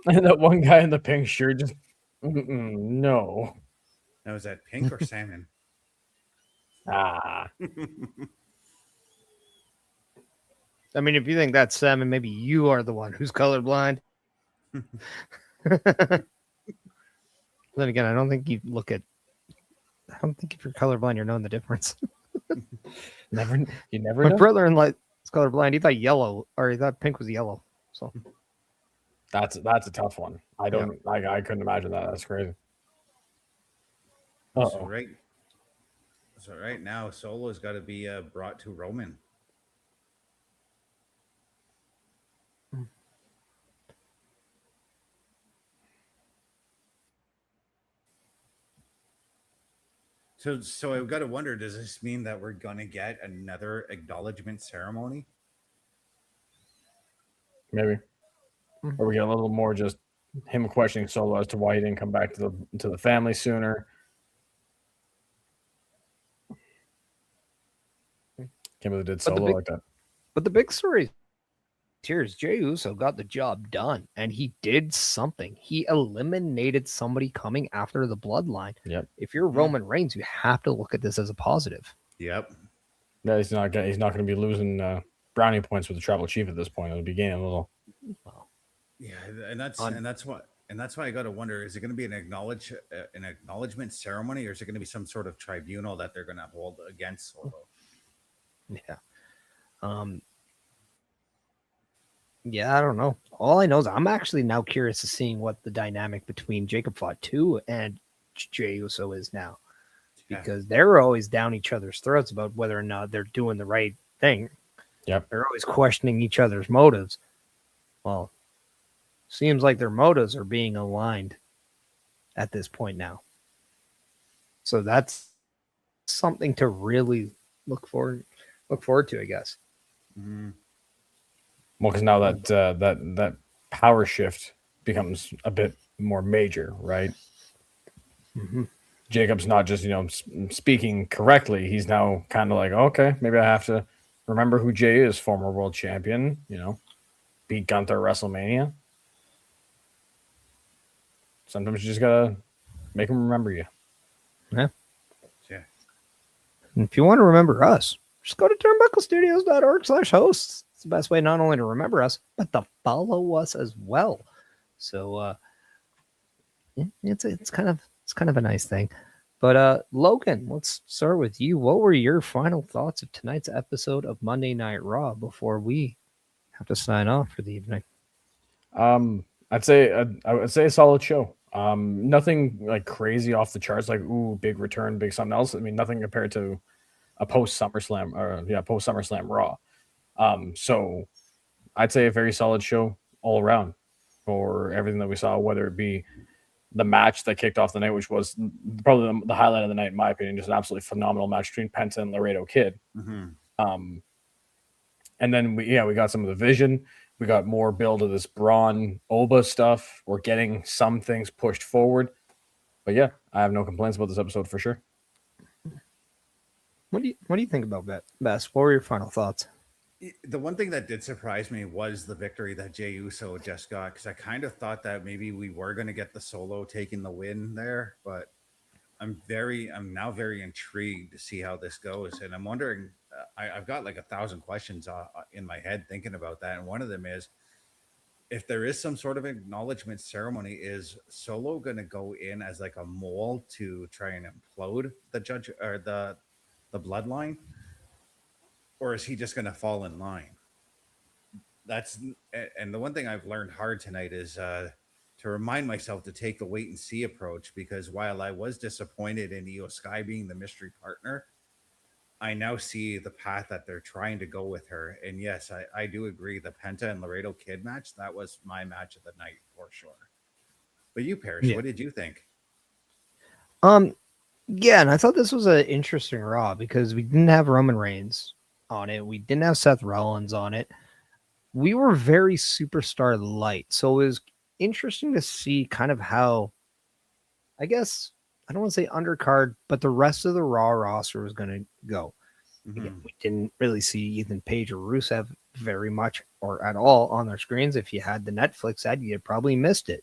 And that one guy in the pink shirt just, no. Now, is that pink or salmon? Ah. I mean, if you think that's salmon, maybe you are the one who's colorblind. Then again, I don't think you look at. I don't think if you're colorblind, you're knowing the difference. You never My know. brother-in-law is colorblind. He thought yellow, or he thought pink was yellow. So That's a tough one. I couldn't imagine that. That's crazy. So right now, Solo's got to be brought to Roman. So I've got to wonder, does this mean that we're going to get another acknowledgement ceremony? Maybe. Or we get a little more just him questioning Solo as to why he didn't come back to the family sooner. Can't believe they did Solo like that. But the big story here is Jey Uso got the job done, and he did something. He eliminated somebody coming after the bloodline. Yep. If you're Roman Reigns, you have to look at this as a positive. Yep. Yeah, he's not going to be losing brownie points with the tribal chief at this point. It'll be gaining a little. Yeah, and that's why I got to wonder: is it going to be an acknowledgement ceremony, or is it going to be some sort of tribunal that they're going to hold against Solo? Yeah. Yeah, I don't know. All I know is I'm actually now curious to seeing what the dynamic between Jacob Fatu and Jey Uso is now. Because they're always down each other's throats about whether or not they're doing the right thing. Yep. They're always questioning each other's motives. Well, seems like their motives are being aligned at this point now. So that's something to really look forward to, I guess. Mm-hmm. Well, because now that power shift becomes a bit more major, right? Mm-hmm. Jacob's not just speaking correctly. He's now kind of like, okay, maybe I have to remember who Jay is, former world champion. Beat Gunther at WrestleMania. Sometimes you just gotta make him remember you. Yeah. Yeah. And if you want to remember us, just go to turnbucklestudios.org/hosts. It's the best way not only to remember us, but to follow us as well. So it's kind of a nice thing. But Logan, let's start with you. What were your final thoughts of tonight's episode of Monday Night Raw before we have to sign off for the evening? I would say a solid show. Nothing like crazy off the charts, like ooh, big return, big something else. I mean, nothing compared to a post SummerSlam or post SummerSlam Raw. So I'd say a very solid show all around for everything that we saw, whether it be the match that kicked off the night, which was probably the highlight of the night, in my opinion, just an absolutely phenomenal match between Penta and Laredo Kid. And then we got some of the vision. We got more build of this Braun Oba stuff. We're getting some things pushed forward. But yeah, I have no complaints about this episode for sure. What do you think about that, Bess? What were your final thoughts? The one thing that did surprise me was the victory that Jey Uso just got, because I kind of thought that maybe we were going to get the Solo taking the win there, but I'm now very intrigued to see how this goes, and I'm wondering. I've got like 1,000 questions in my head thinking about that, and one of them is, if there is some sort of acknowledgement ceremony, is Solo going to go in as like a mole to try and implode the judge or the bloodline? Or is he just going to fall in line? And the one thing I've learned hard tonight is to remind myself to take the wait and see approach, because while I was disappointed in Io Sky being the mystery partner, I now see the path that they're trying to go with her. And yes, I do agree. The Penta and Laredo Kid match, that was my match of the night for sure. But you, Parrish, what did you think? Yeah, and I thought this was an interesting Raw because we didn't have Roman Reigns on it. We didn't have Seth Rollins on it. We were very superstar light. So it was interesting to see kind of how, I guess, I don't want to say undercard, but the rest of the Raw roster was going to go. Again, we didn't really see Ethan Page or Rusev very much or at all on their screens. If you had the Netflix ad, you probably missed it.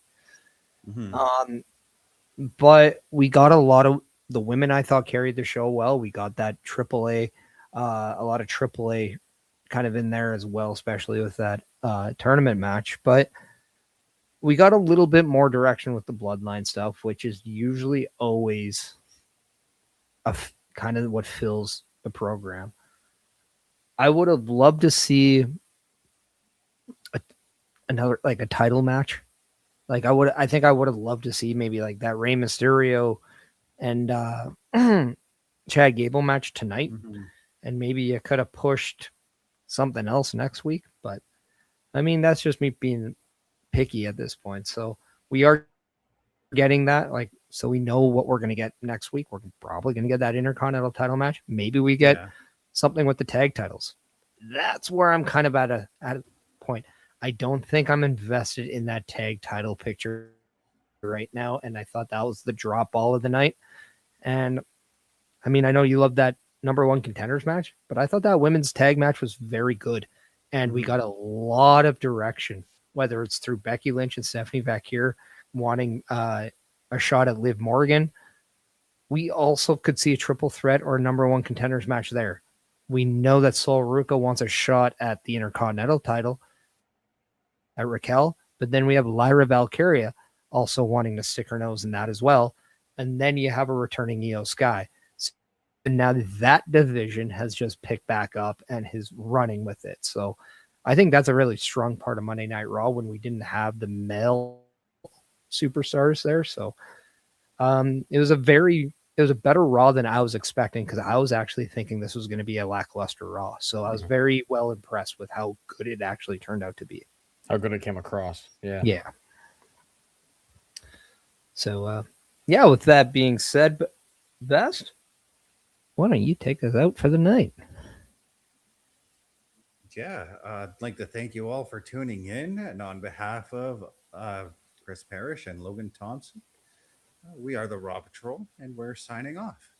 But we got a lot of the women I thought carried the show well. We got that AAA, a lot of AAA kind of in there as well, especially with that tournament match. But we got a little bit more direction with the bloodline stuff, which is usually always kind of what fills the program. I would have loved to see another like a title match. Like I think I would have loved to see maybe like that Rey Mysterio and Chad Gable match tonight. And maybe you could have pushed something else next week. But I mean, that's just me being picky at this point. So we are getting that, like, so we know what we're going to get next week. We're probably going to get that Intercontinental title match. Maybe we get something with the tag titles. That's where I'm kind of at a point. I don't think I'm invested in that tag title picture right now. And I thought that was the drop ball of the night. And I mean, I know you love that #1 contenders match, but I thought that women's tag match was very good. And we got a lot of direction, whether it's through Becky Lynch and Stephanie Vaquer wanting a shot at Liv Morgan. We also could see a triple threat or a #1 contenders match there. We know that Sol Ruca wants a shot at the Intercontinental title at Raquel, but then we have Lyra Valkyria also wanting to stick her nose in that as well. And then you have a returning Io Sky. So now that division has just picked back up and is running with it. So I think that's a really strong part of Monday Night Raw when we didn't have the male superstars there. So it was a better Raw than I was expecting, because I was actually thinking this was going to be a lackluster Raw. So I was very well impressed with how good it actually turned out to be. How good it came across. Yeah. Yeah. So, with that being said, Best, why don't you take us out for the night? Yeah, I'd like to thank you all for tuning in. And on behalf of Chris Parrish and Logan Thompson, we are the Raw Patrol, and we're signing off.